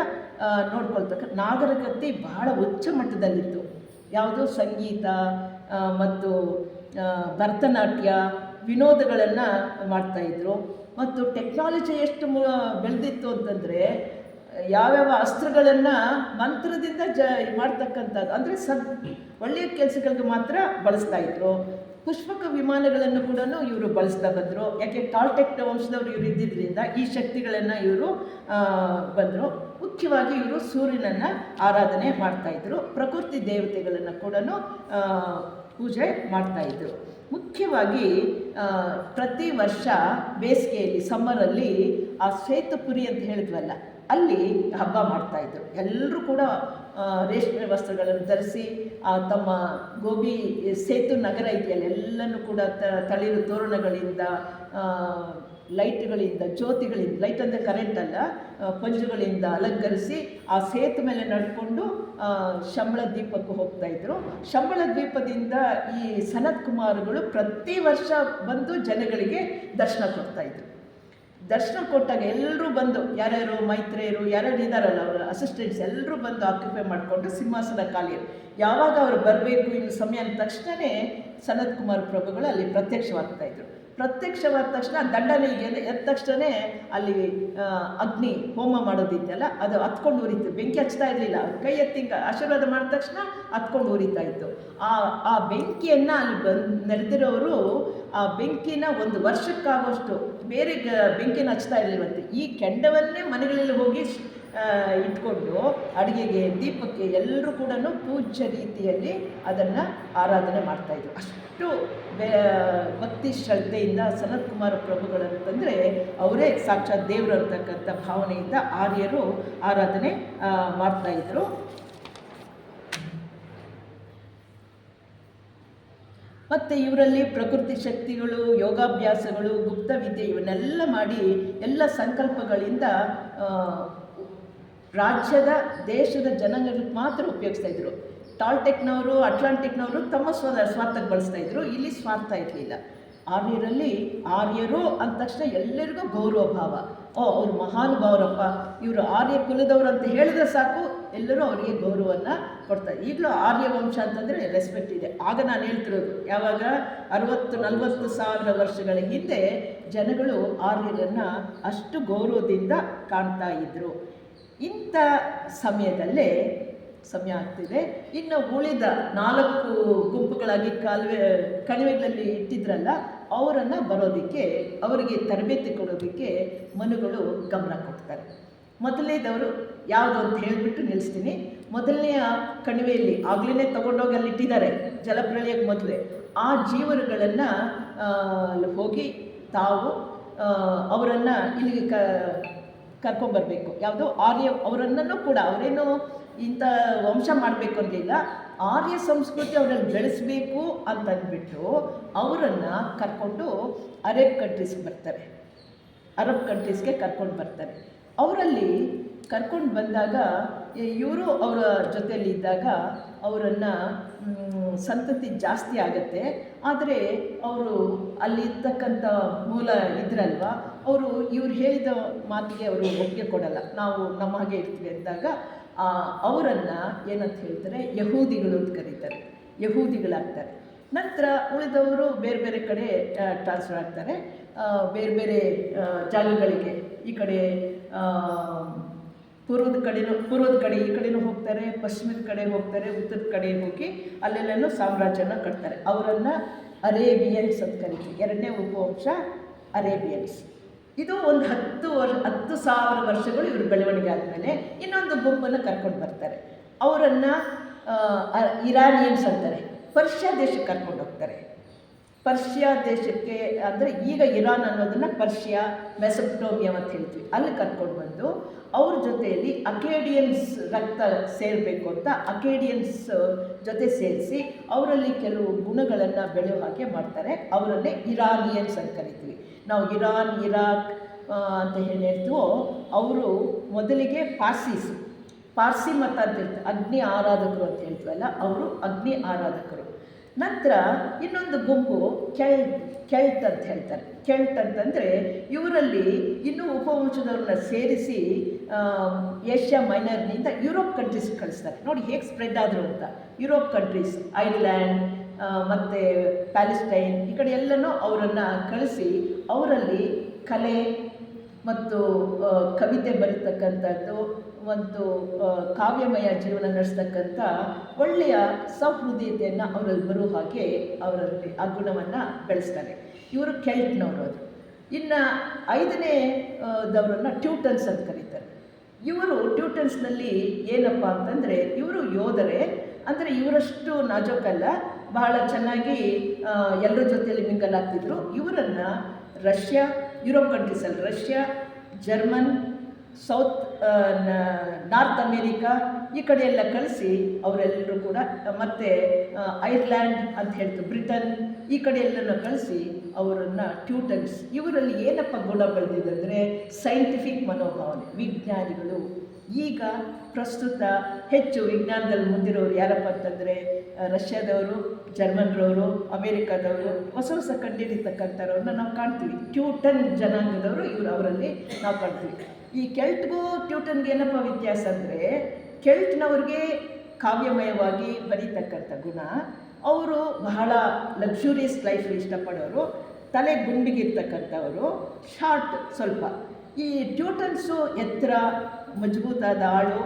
S1: ನೋಡ್ಕೊಳ್ತಕ್ಕ ನಾಗರಿಕತೆ ಬಹಳ ಉಚ್ಚ ಮಟ್ಟದಲ್ಲಿತ್ತು. ಯಾವುದು ಸಂಗೀತ ಮತ್ತು ಭರತನಾಟ್ಯ ವಿನೋದಗಳನ್ನು ಮಾಡ್ತಾಯಿದ್ರು. ಮತ್ತು ಟೆಕ್ನಾಲಜಿ ಎಷ್ಟು ಬೆಳೆದಿತ್ತು ಅಂತಂದರೆ ಯಾವ್ಯಾವ ಅಸ್ತ್ರಗಳನ್ನು ಮಂತ್ರದಿಂದ ಮಾಡ್ತಕ್ಕಂಥದ್ದು, ಅಂದರೆ ಒಳ್ಳೆಯ ಕೆಲಸಗಳಿಗೆ ಮಾತ್ರ ಬಳಸ್ತಾಯಿದ್ರು. ಪುಷ್ಪಕ ವಿಮಾನಗಳನ್ನು ಕೂಡ ಇವರು ಬಳಸ್ತಾ ಬಂದರು. ಯಾಕೆ ಟಾಲ್ಟೆಕ್ ವಂಶದವರು ಇವರು ಇದ್ದಿದ್ದರಿಂದ ಈ ಶಕ್ತಿಗಳನ್ನು ಇವರು ಬಂದರು. ಮುಖ್ಯವಾಗಿ ಇವರು ಸೂರ್ಯನನ್ನು ಆರಾಧನೆ ಮಾಡ್ತಾಯಿದ್ರು. ಪ್ರಕೃತಿ ದೇವತೆಗಳನ್ನು ಕೂಡ ಪೂಜೆ ಮಾಡ್ತಾಯಿದ್ರು. ಮುಖ್ಯವಾಗಿ ಪ್ರತಿ ವರ್ಷ ಬೇಸಿಗೆಯಲ್ಲಿ, ಸಮ್ಮರಲ್ಲಿ ಆ ಸೇತುಪುರಿ ಅಂತ ಹೇಳಿದ್ವಲ್ಲ, ಅಲ್ಲಿ ಹಬ್ಬ ಮಾಡ್ತಾಯಿದ್ರು. ಎಲ್ಲರೂ ಕೂಡ ರೇಷ್ಮೆ ವಸ್ತ್ರಗಳನ್ನು ಧರಿಸಿ ತಮ್ಮ ಗೋಬಿ ಸೇತು ನಗರ ಇದೆಯಲ್ಲ ಎಲ್ಲನೂ ಕೂಡ ತಳಿರು ತೋರಣಗಳಿಂದ, ಲೈಟ್ಗಳಿಂದ, ಜ್ಯೋತಿಗಳಿಂದ, ಲೈಟ್ ಅಂದರೆ ಕರೆಂಟ್ ಅಲ್ಲ, ಪಂಜುಗಳಿಂದ ಅಲಂಕರಿಸಿ ಆ ಸೇತು ಮೇಲೆ ನಡ್ಕೊಂಡು ಶಂಬಳ ದ್ವೀಪಕ್ಕೆ ಹೋಗ್ತಾಯಿದ್ರು. ಶಂಬಳ ದ್ವೀಪದಿಂದ ಈ ಸನತ್ ಕುಮಾರಗಳು ಪ್ರತಿ ವರ್ಷ ಬಂದು ಜನಗಳಿಗೆ ದರ್ಶನ ಕೊಡ್ತಾಯಿದ್ರು. ದರ್ಶನ ಕೊಟ್ಟಾಗ ಎಲ್ಲರೂ ಬಂದು, ಯಾರ್ಯಾರು ಮೈತ್ರೇಯರು ಯಾರ್ಯಾರು ಇದ್ದಾರಲ್ಲ ಅವರ ಅಸಿಸ್ಟೆಂಟ್ಸ್ ಎಲ್ಲರೂ ಬಂದು ಆಕ್ಯುಪೈ ಮಾಡಿಕೊಂಡು ಸಿಂಹಾಸನ ಖಾಲಿಯರು. ಯಾವಾಗ ಅವರು ಬರಬೇಕು ಇನ್ನು ಸಮಯ ಅಂದ ತಕ್ಷಣವೇ ಸನತ್ ಕುಮಾರ್ ಪ್ರಭುಗಳು ಅಲ್ಲಿ ಪ್ರತ್ಯಕ್ಷವಾದ ತಕ್ಷಣ ದಂಡನೆ ಎದ್ದ ತಕ್ಷಣ ಅಲ್ಲಿ ಅಗ್ನಿ ಹೋಮ ಮಾಡೋದಿತ್ತಲ್ಲ, ಅದು ಹತ್ಕೊಂಡು ಉರಿತು. ಬೆಂಕಿ ಹಚ್ತಾ ಇರಲಿಲ್ಲ, ಕೈ ಎತ್ತಿ ಆಶೀರ್ವಾದ ಮಾಡಿದ ತಕ್ಷಣ ಹತ್ಕೊಂಡು ಉರಿತಾ ಇತ್ತು. ಆ ಬೆಂಕಿಯನ್ನು ಅಲ್ಲಿ ನೆರೆದಿರೋರು ಆ ಬೆಂಕಿನ ಒಂದು ವರ್ಷಕ್ಕಾಗುವಷ್ಟು ಬೇರೆ ಬೆಂಕಿನ ಹಚ್ತಾ ಇರಲಿಲ್ಲವಂತೆ. ಈ ಕೆಂಡವನ್ನೇ ಮನೆಗಳಲ್ಲಿ ಹೋಗಿ ಇಟ್ಕೊಂಡು ಅಡುಗೆಗೆ, ದೀಪಕ್ಕೆ ಎಲ್ಲರೂ ಕೂಡ ಪೂಜ್ಯ ರೀತಿಯಲ್ಲಿ ಅದನ್ನು ಆರಾಧನೆ ಮಾಡ್ತಾಯಿದ್ರು. ಅಷ್ಟು ಭಕ್ತಿ ಶ್ರದ್ಧೆಯಿಂದ ಸನತ್ ಕುಮಾರ ಪ್ರಭುಗಳು ಅಂತಂದರೆ ಅವರೇ ಸಾಕ್ಷಾತ್ ದೇವರು ಅಂತಕ್ಕಂಥ ಭಾವನೆಯಿಂದ ಆರ್ಯರು ಆರಾಧನೆ ಮಾಡ್ತಾಯಿದ್ರು. ಮತ್ತು ಇವರಲ್ಲಿ ಪ್ರಕೃತಿ ಶಕ್ತಿಗಳು, ಯೋಗಾಭ್ಯಾಸಗಳು, ಗುಪ್ತ ವಿದ್ಯೆ ಇವನ್ನೆಲ್ಲ ಮಾಡಿ ಎಲ್ಲ ಸಂಕಲ್ಪಗಳಿಂದ ರಾಜ್ಯದ ದೇಶದ ಜನಾಂಗಗಳಿಗೆ ಮಾತ್ರ ಉಪಯೋಗಿಸ್ತಾಯಿದ್ರು. ಟಾಲ್ಟೆಕ್ನವರು, ಅಟ್ಲಾಂಟಿಕ್ನವರು ತಮ್ಮ ಸ್ವಾರ್ಥಕ್ಕೆ ಬಳಸ್ತಾಯಿದ್ರು. ಇಲ್ಲಿ ಸ್ವಾರ್ಥ ಇರಲಿಲ್ಲ. ಆರ್ಯರಲ್ಲಿ ಆರ್ಯರು ಅಂದ ತಕ್ಷಣ ಎಲ್ಲರಿಗೂ ಗೌರವ ಭಾವ. ಅವರು ಮಹಾನುಭಾವರಪ್ಪ, ಇವರು ಆರ್ಯ ಕುಲದವರು ಅಂತ ಹೇಳಿದ್ರೆ ಸಾಕು, ಎಲ್ಲರೂ ಅವರಿಗೆ ಗೌರವವನ್ನು ಕೊಡ್ತಾರೆ. ಈಗಲೂ ಆರ್ಯ ವಂಶ ಅಂತಂದರೆ ರೆಸ್ಪೆಕ್ಟ್ ಇದೆ. ಆಗ ನಾನು ಹೇಳ್ತಿರೋದು ಯಾವಾಗ 60-40 ಸಾವಿರ ವರ್ಷಗಳ ಹಿಂದೆ ಜನಗಳು ಆರ್ಯರನ್ನು ಅಷ್ಟು ಗೌರವದಿಂದ ಕಾಣ್ತಾ ಇದ್ದರು. ಇಂಥ ಸಮಯದಲ್ಲೇ ಸಮಯ ಆಗ್ತಿದೆ. ಇನ್ನು ಉಳಿದ 4 ಗುಂಪುಗಳಾಗಿ ಕಣಿವೆಗಳಲ್ಲಿ ಇಟ್ಟಿದ್ರಲ್ಲ, ಅವರನ್ನು ಬರೋದಕ್ಕೆ, ಅವರಿಗೆ ತರಬೇತಿ ಕೊಡೋದಕ್ಕೆ ಮನುಗಳು ಗಮನ ಕೊಡ್ತಾರೆ. ಮೊದಲನೇದವರು ಯಾವುದು ಅಂತ ಹೇಳಿಬಿಟ್ಟು ನಿಲ್ಲಿಸ್ತೀನಿ. ಮೊದಲನೆಯ ಕಣಿವೆಯಲ್ಲಿ ಆಗಲೇ ತೊಗೊಂಡೋಗಿ ಅಲ್ಲಿ ಇಟ್ಟಿದ್ದಾರೆ ಜಲಪ್ರಳಯಕ್ಕೆ ಮೊದಲೇ. ಆ ಜೀವರುಗಳನ್ನು ಹೋಗಿ ತಾವು ಅವರನ್ನು ಇಲ್ಲಿಗೆ ಕರ್ಕೊಂಬರ್ಬೇಕು. ಯಾವುದೋ ಆರ್ಯ ಅವರನ್ನು ಕೂಡ, ಅವರೇನು ಇಂಥ ವಂಶ ಮಾಡಬೇಕು ಅನ್ನಲಿಲ್ಲ, ಆರ್ಯ ಸಂಸ್ಕೃತಿ ಅವರಲ್ಲಿ ಬೆಳೆಸಬೇಕು ಅಂತಂದ್ಬಿಟ್ಟು ಅವರನ್ನು ಕರ್ಕೊಂಡು ಅರಬ್ ಕಂಟ್ರೀಸ್ಗೆ ಕರ್ಕೊಂಡು ಬರ್ತಾರೆ. ಅವರಲ್ಲಿ ಕರ್ಕೊಂಡು ಬಂದಾಗ ಇವರು ಅವರ ಜೊತೆಯಲ್ಲಿ ಇದ್ದಾಗ ಅವರನ್ನು ಸಂತತಿ ಜಾಸ್ತಿ ಆಗುತ್ತೆ. ಆದರೆ ಅವರು ಅಲ್ಲಿರ್ತಕ್ಕಂಥ ಮೂಲ ಇದ್ರಲ್ವ, ಅವರು ಇವ್ರು ಹೇಳಿದ ಮಾತಿಗೆ ಅವರು ಒಪ್ಪಿಗೆ ಕೊಡಲ್ಲ. ನಾವು ನಮ್ಮ ಹಾಗೆ ಇರ್ತೀವಿ ಅಂದಾಗ ಅವರನ್ನು ಏನಂತ ಹೇಳ್ತಾರೆ, ಯಹೂದಿಗಳು ಅಂತ ಕರೀತಾರೆ, ಯಹೂದಿಗಳಾಗ್ತಾರೆ. ನಂತರ ಉಳಿದವರು ಬೇರೆ ಬೇರೆ ಕಡೆ ಟ್ರಾನ್ಸ್ಫರ್ ಆಗ್ತಾರೆ, ಬೇರೆ ಬೇರೆ ಜಾಗಗಳಿಗೆ. ಈ ಕಡೆ ಪೂರ್ವದ ಕಡೆ ಈ ಕಡೆನೂ ಹೋಗ್ತಾರೆ, ಪಶ್ಚಿಮದ ಕಡೆ ಹೋಗ್ತಾರೆ, ಉತ್ತರದ ಕಡೆ ಹೋಗಿ ಅಲ್ಲೆಲ್ಲನೂ ಸಾಮ್ರಾಜ್ಯನ ಕಟ್ತಾರೆ. ಅವರನ್ನು ಅರೇಬಿಯನ್ಸ್ ಅಂತ ಕರೀತೀವಿ. 2ನೇ ಉಪವಂಶ ಅರೇಬಿಯನ್ಸ್. ಇದು ಒಂದು 10,000 ವರ್ಷಗಳು ಇವರು ಬೆಳವಣಿಗೆ ಆದಮೇಲೆ ಇನ್ನೊಂದು ಗುಂಪನ್ನು ಕರ್ಕೊಂಡು ಬರ್ತಾರೆ. ಅವರನ್ನು ಇರಾನಿಯನ್ಸ್ ಅಂತಾರೆ, ಪರ್ಷಿಯಾ ದೇಶಕ್ಕೆ ಕರ್ಕೊಂಡು ಹೋಗ್ತಾರೆ. ಪರ್ಷಿಯಾ ದೇಶಕ್ಕೆ ಅಂದರೆ ಈಗ ಇರಾನ್ ಅನ್ನೋದನ್ನು ಪರ್ಷಿಯಾ, ಮೆಸೊಪಟೋಮಿಯಾ ಅಂತ ಹೇಳ್ತೀವಿ, ಅಲ್ಲಿ ಕರ್ಕೊಂಡು ಬಂದು ಅವ್ರ ಜೊತೆಯಲ್ಲಿ ಅಕೇಡಿಯನ್ಸ್ ರಕ್ತ ಸೇರಬೇಕು ಅಂತ ಅಕೇಡಿಯನ್ಸ್ ಜೊತೆ ಸೇರಿಸಿ ಅವರಲ್ಲಿ ಕೆಲವು ಗುಣಗಳನ್ನು ಬೆಳೆಯೋ ಹಾಗೆ ಮಾಡ್ತಾರೆ. ಅವರನ್ನೇ ಇರಾನಿಯನ್ಸ್ ಅಂತ ಕರಿತೀವಿ ನಾವು. ಇರಾನ್, ಇರಾಕ್ ಅಂತ ಏನು ಹೇಳ್ತೀವೋ ಅವರು ಮೊದಲಿಗೆ ಪಾರ್ಸಿ ಮತ ಅಂತ ಹೇಳ್ತೀವಿ, ಅಗ್ನಿ ಆರಾಧಕರು ಅಂತ ಹೇಳ್ತೀವಲ್ಲ, ಅವರು ಅಗ್ನಿ ಆರಾಧಕರು. ನಂತರ ಇನ್ನೊಂದು ಗುಂಪು ಕೆಲ್ಟ್ ಅಂತ ಹೇಳ್ತಾರೆ. ಕೆಲ್ಟ್ ಅಂತಂದರೆ ಇವರಲ್ಲಿ ಇನ್ನೂ ಉಪವಂಶದವ್ರನ್ನ ಸೇರಿಸಿ ಏಷ್ಯಾ ಮೈನರ್ನಿಂದ ಯುರೋಪ್ ಕಂಟ್ರೀಸ್ ಕಳಿಸ್ತಾರೆ. ನೋಡಿ ಹೇಗೆ ಸ್ಪ್ರೆಡ್ ಆದರು ಅಂತ. ಯುರೋಪ್ ಕಂಟ್ರೀಸ್, ಐರ್ಲ್ಯಾಂಡ್ ಮತ್ತು ಪ್ಯಾಲೆಸ್ಟೈನ್ ಈ ಕಡೆ ಎಲ್ಲನೂ ಅವರನ್ನು ಕಳಿಸಿ ಅವರಲ್ಲಿ ಕಲೆ ಮತ್ತು ಕವಿತೆ ಬರೀತಕ್ಕಂಥದ್ದು ಒಂದು ಕಾವ್ಯಮಯ ಜೀವನ ನಡೆಸ್ತಕ್ಕಂಥ ಒಳ್ಳೆಯ ಸಹೃದಯತೆಯನ್ನು ಅವರಲ್ಲಿ ಬರೋ ಹಾಗೆ ಅವರಲ್ಲಿ ಆ ಗುಣವನ್ನು ಬೆಳೆಸ್ತಾರೆ. ಇವರು ಕೆಲ್ಟ್ನವರು. ಅದು ಇನ್ನು 5ನೇ ದವರನ್ನು ಟ್ಯೂಟನ್ಸ್ ಅಂತ ಕರೀತಾರೆ. ಇವರು ಟ್ಯೂಟನ್ಸ್ನಲ್ಲಿ ಏನಪ್ಪ ಅಂತಂದರೆ ಇವರು ಯೋಧರೇ, ಅಂದರೆ ಇವರಷ್ಟು ನಾಜೂಕಲ್ಲ, ಬಹಳ ಚೆನ್ನಾಗಿ ಎಲ್ಲರ ಜೊತೆಯಲ್ಲಿ ಮಿಂಗಲ್ ಆಗ್ತಿದ್ರು. ಇವರನ್ನು ರಷ್ಯಾ, ಯುರೋಪ್ ಕಂಟ್ರೀಸಲ್ಲಿ ರಷ್ಯಾ, ಜರ್ಮನ್, ನಾರ್ತ್ ಅಮೇರಿಕಾ ಈ ಕಡೆ ಎಲ್ಲ ಕಳಿಸಿ ಅವರೆಲ್ಲರೂ ಕೂಡ, ಮತ್ತು ಐರ್ಲ್ಯಾಂಡ್ ಅಂತ ಹೇಳ್ತು, ಬ್ರಿಟನ್ ಈ ಕಡೆ ಎಲ್ಲನೂ ಕಳಿಸಿ ಅವರನ್ನು ಟ್ಯೂಟನ್ಸ್. ಇವರಲ್ಲಿ ಏನಪ್ಪ ಗುಣ ಬೆಳೆದಿದೆ ಅಂದರೆ ಸೈಂಟಿಫಿಕ್ ಮನೋಭಾವನೆ, ವಿಜ್ಞಾನಿಗಳು. ಈಗ ಪ್ರಸ್ತುತ ಹೆಚ್ಚು ವಿಜ್ಞಾನದಲ್ಲಿ ಮುಂದಿರೋರು ಯಾರಪ್ಪ ಅಂತಂದರೆ ರಷ್ಯಾದವರು, ಜರ್ಮನ್ರವರು, ಅಮೇರಿಕಾದವರು, ಹೊಸ ಕಂಡಿಡಿತಕ್ಕಂಥವ್ರನ್ನ ನಾವು ಕಾಣ್ತೀವಿ. ಟ್ಯೂಟನ್ ಜನಾಂಗದವರು ಅವರಲ್ಲಿ ನಾವು ಕಾಣ್ತೀವಿ. ಈ ಕೆಲ್ಟ್ಗೂ ಟ್ಯೂಟನ್ಗೆ ಏನಪ್ಪ ವ್ಯತ್ಯಾಸ ಅಂದರೆ ಕೆಲ್ಟ್ನವ್ರಿಗೆ ಕಾವ್ಯಮಯವಾಗಿ ಬರೀತಕ್ಕಂಥ ಗುಣ, ಅವರು ಬಹಳ ಲಕ್ಸುರಿಯಸ್ ಲೈಫ್ ಇಷ್ಟಪಡೋರು, ತಲೆ ಗುಂಡಿಗಿರ್ತಕ್ಕಂಥವರು, ಶಾರ್ಟ್ ಸ್ವಲ್ಪ. ಈ ಟ್ಯೂಟನ್ಸು ಎತ್ತರ, ಮಜಬೂತಾದ ಆಳು,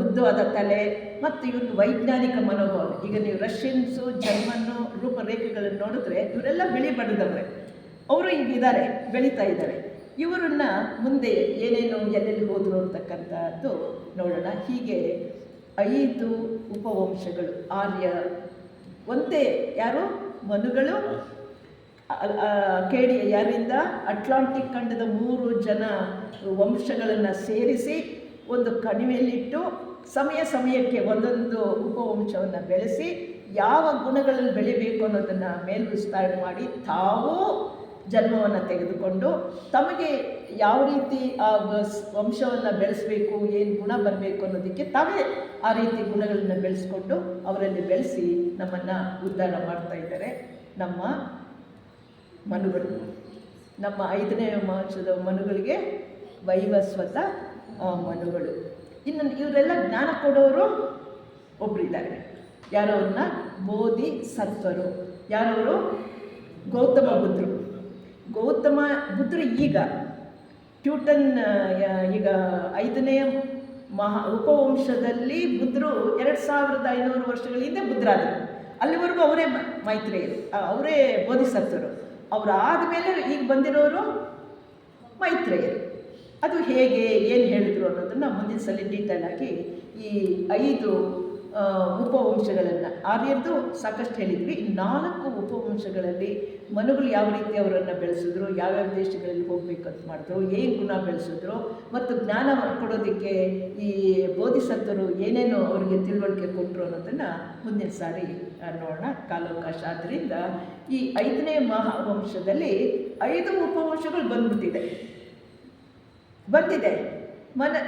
S1: ಉದ್ದವಾದ ತಲೆ, ಮತ್ತು ಇವ್ರಿಗೆ ವೈಜ್ಞಾನಿಕ ಮನೋಭಾವ. ಈಗ ನೀವು ರಷ್ಯನ್ಸು, ಜರ್ಮನ್ನು ರೂಪರೇಖೆಗಳನ್ನು ನೋಡಿದ್ರೆ ಇವರೆಲ್ಲ ಬಿಳಿ ಬಣ್ಣದವರೇ, ಅವರು ಹೀಗಿದ್ದಾರೆ, ಬೆಳೀತಾ ಇದ್ದಾರೆ. ಇವರನ್ನು ಮುಂದೆ ಏನೇನು ಎಲ್ಲೆಲ್ಲಿ ಹೋದರು ಅಂತಕ್ಕಂಥದ್ದು ನೋಡೋಣ. ಹೀಗೆ 5 ಉಪವಂಶಗಳು. ಆರ್ಯ ಒಂದೇ, ಯಾರು ಮನುಗಳು, ಯಾರಿಂದ ಅಟ್ಲಾಂಟಿಕ್ ಖಂಡದ 3 ಜನ ವಂಶಗಳನ್ನು ಸೇರಿಸಿ ಒಂದು ಕಣಿವೆಯಲ್ಲಿಟ್ಟು ಸಮಯಕ್ಕೆ ಒಂದೊಂದು ಉಪವಂಶವನ್ನು ಬೆಳೆಸಿ ಯಾವ ಗುಣಗಳಲ್ಲಿ ಬೆಳಿಬೇಕು ಅನ್ನೋದನ್ನು ಮೇಲ್ವಿಸ್ತಾರ ಮಾಡಿ ತಾವೂ ಜನ್ಮವನ್ನು ತೆಗೆದುಕೊಂಡು ತಮಗೆ ಯಾವ ರೀತಿ ಆ ವಂಶವನ್ನು ಬೆಳೆಸಬೇಕು, ಏನು ಗುಣ ಬರಬೇಕು ಅನ್ನೋದಕ್ಕೆ ತಾವೇ ಆ ರೀತಿ ಗುಣಗಳನ್ನು ಬೆಳೆಸ್ಕೊಂಡು ಅವರಲ್ಲಿ ಬೆಳೆಸಿ ನಮ್ಮನ್ನು ಉದ್ಧಾರ ಮಾಡ್ತಾ ಇದ್ದಾರೆ ನಮ್ಮ ಮನುಗಳು. ನಮ್ಮ 5ನೇ ವಂಶದ ಮನುಗಳಿಗೆ ವೈವಸ್ವತ ಮನುಗಳು. ಇನ್ನು ಇವರೆಲ್ಲ ಜ್ಞಾನ ಕೊಡೋರು ಒಬ್ಬರಿದ್ದಾರೆ. ಯಾರವ್ರನ್ನ ಬೋಧಿ ಸತ್ವರು. ಯಾರವರು? ಗೌತಮ ಬುದ್ಧರು. ಈಗ ಟ್ಯೂಟನ್ ಈಗ 5ನೇ ಉಪವಂಶದಲ್ಲಿ ಬುದ್ಧರು 2500 ವರ್ಷಗಳ ಹಿಂದೆ ಬುದ್ಧರಾದರು. ಅಲ್ಲಿವರೆಗೂ ಅವರೇ ಮೈತ್ರೇಯರು, ಅವರೇ ಬೋಧಿಸತ್ವರು. ಅವರು ಆದಮೇಲೆ ಈಗ ಬಂದಿರೋರು ಮೈತ್ರೇಯರು. ಅದು ಹೇಗೆ, ಏನು ಹೇಳಿದ್ರು ಅನ್ನೋದನ್ನು ಮುಂದಿನ ಸಲ ಡೀಟೇಲ್ ಆಗಿ ಈ 5 ಉಪವಂಶಗಳನ್ನು, ಆರ್ಯರದು ಸಾಕಷ್ಟು ಹೇಳಿದ್ವಿ. 4 ಉಪವಂಶಗಳಲ್ಲಿ ಮನುಗಳು ಯಾವ ರೀತಿ ಅವರನ್ನು ಬೆಳೆಸಿದ್ರು, ಯಾವ್ಯಾವ ದೇಶಗಳಲ್ಲಿ ಹೋಗ್ಬೇಕಂತ ಮಾಡಿದ್ರು, ಏನು ಗುಣ ಬೆಳೆಸಿದ್ರು, ಮತ್ತು ಜ್ಞಾನ ಕೊಡೋದಕ್ಕೆ ಈ ಬೋಧಿಸತ್ವರು ಏನೇನು ಅವರಿಗೆ ತಿಳುವಳಿಕೆ ಕೊಟ್ಟರು ಅನ್ನೋದನ್ನು ಮುಂದಿನ ಸಾರಿ ನೋಡೋಣ, ಕಾಲಾವಕಾಶ. ಆದ್ದರಿಂದ ಈ 5ನೇ ಮಹಾವಂಶದಲ್ಲಿ 5 ಉಪವಂಶಗಳು ಬಂದಿದೆ.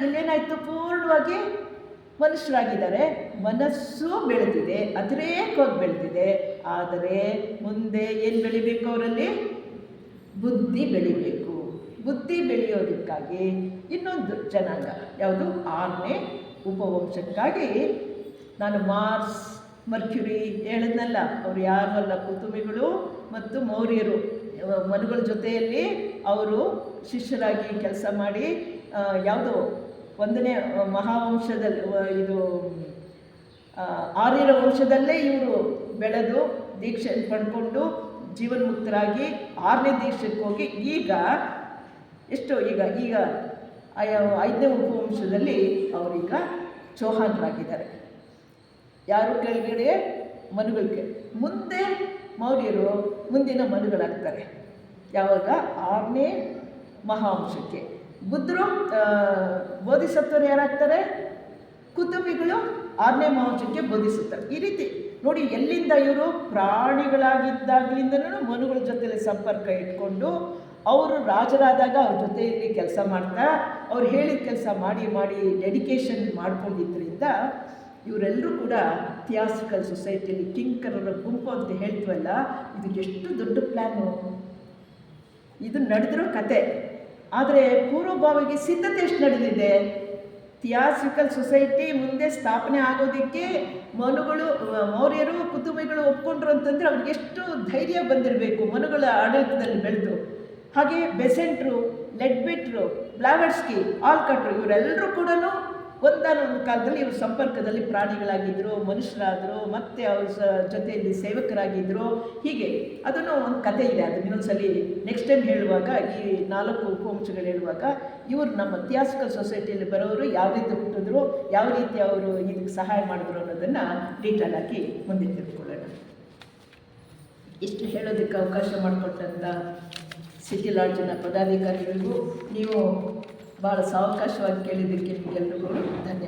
S1: ಇಲ್ಲೇನಾಯಿತು, ಪೂರ್ಣವಾಗಿ ಮನುಷ್ಯರಾಗಿದ್ದಾರೆ, ಮನಸ್ಸು ಬೆಳೆದಿದೆ, ಅತಿರೇಕವಾಗಿ ಬೆಳೆದಿದೆ. ಆದರೆ ಮುಂದೆ ಏನು ಬೆಳಿಬೇಕು? ಅವರಲ್ಲಿ ಬುದ್ಧಿ ಬೆಳಿಬೇಕು. ಬುದ್ಧಿ ಬೆಳೆಯೋದಕ್ಕಾಗಿ ಇನ್ನೊಂದು ಜನಾಂಗ ಯಾವುದು? 6ನೇ ಉಪವಂಶಕ್ಕಾಗಿ ನಾನು ಮಾರ್ಸ್, ಮರ್ಕ್ಯುರಿ ಹೇಳಿದ್ನಲ್ಲ, ಅವರು ಯಾರು ಅಲ್ಲ, ಕುತುಬಿಗಳು ಮತ್ತು ಮೌರ್ಯರು ಮನುಗಳ ಜೊತೆಯಲ್ಲಿ ಅವರು ಶಿಷ್ಯರಾಗಿ ಕೆಲಸ ಮಾಡಿ ಯಾವುದು 1ನೇ ಮಹಾವಂಶದಲ್ಲಿ, ಇದು ಆರ್ಯರ ವಂಶದಲ್ಲೇ ಇವರು ಬೆಳೆದು ದೀಕ್ಷೆ ಪಡ್ಕೊಂಡು ಜೀವನ್ಮುಕ್ತರಾಗಿ 6ನೇ ದೀಕ್ಷೆಗೆ ಹೋಗಿ ಈಗ 5ನೇ ಉಪವಂಶದಲ್ಲಿ ಅವರೀಗ ಚೌಹಾನರಾಗಿದ್ದಾರೆ. ಯಾರು ಕೆಳಗಡೆ ಮನುಗಳಿಗೆ, ಮುಂದೆ ಮೌರ್ಯರು ಮುಂದಿನ ಮನುಗಳಾಗ್ತಾರೆ. ಯಾವಾಗ 6ನೇ ಮಹಾವಂಶಕ್ಕೆ. ಬುದ್ಧರು ಬೋಧಿಸತ್ವರು ಯಾರಾಗ್ತಾರೆ? ಕುತುಬಿಗಳು 6ನೇ ಮಹಾವಂಶಕ್ಕೆ ಬೋಧಿಸುತ್ತಾರೆ. ಈ ರೀತಿ ನೋಡಿ, ಎಲ್ಲಿಂದ ಇವರು ಪ್ರಾಣಿಗಳಾಗಿದ್ದಾಗಲಿಂದಲೂ ಮನುಗಳ ಜೊತೆಯಲ್ಲಿ ಸಂಪರ್ಕ ಇಟ್ಕೊಂಡು ಅವರು ರಾಜರಾದಾಗ ಅವ್ರ ಜೊತೆಯಲ್ಲಿ ಕೆಲಸ ಮಾಡ್ತಾ ಅವ್ರು ಹೇಳಿದ ಕೆಲಸ ಮಾಡಿ ಮಾಡಿ ಡೆಡಿಕೇಶನ್ ಮಾಡ್ಕೊಂಡಿದ್ದರಿಂದ ಇವರೆಲ್ಲರೂ ಕೂಡ ಥಿಯಾಸಿಕಲ್ ಸೊಸೈಟಿಯಲ್ಲಿ ಕಿಂಕರರ ಗುಂಪು ಅಂತ ಹೇಳ್ತೀವಲ್ಲ, ಇದು ಎಷ್ಟು ದೊಡ್ಡ ಪ್ಲ್ಯಾನು. ಇದು ನಡೆದಿರೋ ಕತೆ. ಆದರೆ ಪೂರ್ವಭಾವಿಗೆ ಸಿದ್ಧತೆ ಎಷ್ಟು ನಡೆದಿದೆ? ಥಿಯಾಸಿಕಲ್ ಸೊಸೈಟಿ ಮುಂದೆ ಸ್ಥಾಪನೆ ಆಗೋದಕ್ಕೆ ಮೌರ್ಯರು ಕುತುಬಿಗಳು ಒಪ್ಕೊಂಡ್ರು ಅಂತಂದರೆ ಅವ್ರಿಗೆ ಎಷ್ಟು ಧೈರ್ಯ ಬಂದಿರಬೇಕು ಮನುಗಳ ಆಡಳಿತದಲ್ಲಿ ಬೆಳೆದು. ಹಾಗೆ ಬೆಸೆಂಟ್ರು, ಲೆಡ್ಬಿಟ್ರು, ಬ್ಲಾವೆಟ್ಸ್ಕಿ, ಆಲ್ಕಟ್ರು ಇವರೆಲ್ಲರೂ ಕೂಡ ಒಂದಾನೊಂದು ಕಾಲದಲ್ಲಿ ಇವರು ಸಂಪರ್ಕದಲ್ಲಿ ಪ್ರಾಣಿಗಳಾಗಿದ್ದರು, ಮನುಷ್ಯರಾದರು, ಮತ್ತು ಅವ್ರ ಜೊತೆಯಲ್ಲಿ ಸೇವಕರಾಗಿದ್ದರು. ಹೀಗೆ ಅದನ್ನು ಒಂದು ಕತೆ ಇದೆ. ಅದನ್ನು ಇನ್ನೊಂದ್ಸಲಿ ನೆಕ್ಸ್ಟ್ ಟೈಮ್ ಹೇಳುವಾಗ, ಈ 4 ಉಪವಂಶಗಳು ಹೇಳುವಾಗ ಇವರು ನಮ್ಮ ಥಿಯಾಸಿಕಲ್ ಸೊಸೈಟಿಯಲ್ಲಿ ಬರೋರು ಯಾವ ರೀತಿ ಹುಟ್ಟಿದ್ರು, ಯಾವ ರೀತಿ ಅವರು ಇದಕ್ಕೆ ಸಹಾಯ ಮಾಡಿದ್ರು ಅನ್ನೋದನ್ನು ಡೀಟೇಲ್ ಆಗಿ ಮುಂದೆ ತಿಳ್ಕೊಳ್ಳೋಣ. ಇಷ್ಟು ಹೇಳೋದಕ್ಕೆ ಅವಕಾಶ ಮಾಡಿಕೊಟ್ಟಂಥ ಸಿಟಿ ಲಾಡ್ಜಿನ ಪದಾಧಿಕಾರಿಗಳಿಗೂ, ನೀವು ಭಾಳ ಸಾವಕಾಶವಾಗಿ ಕೇಳಿದ್ದಕ್ಕೆ ನಿಮಗೆಲ್ಲರಿಗೂ ಧನ್ಯವಾದ.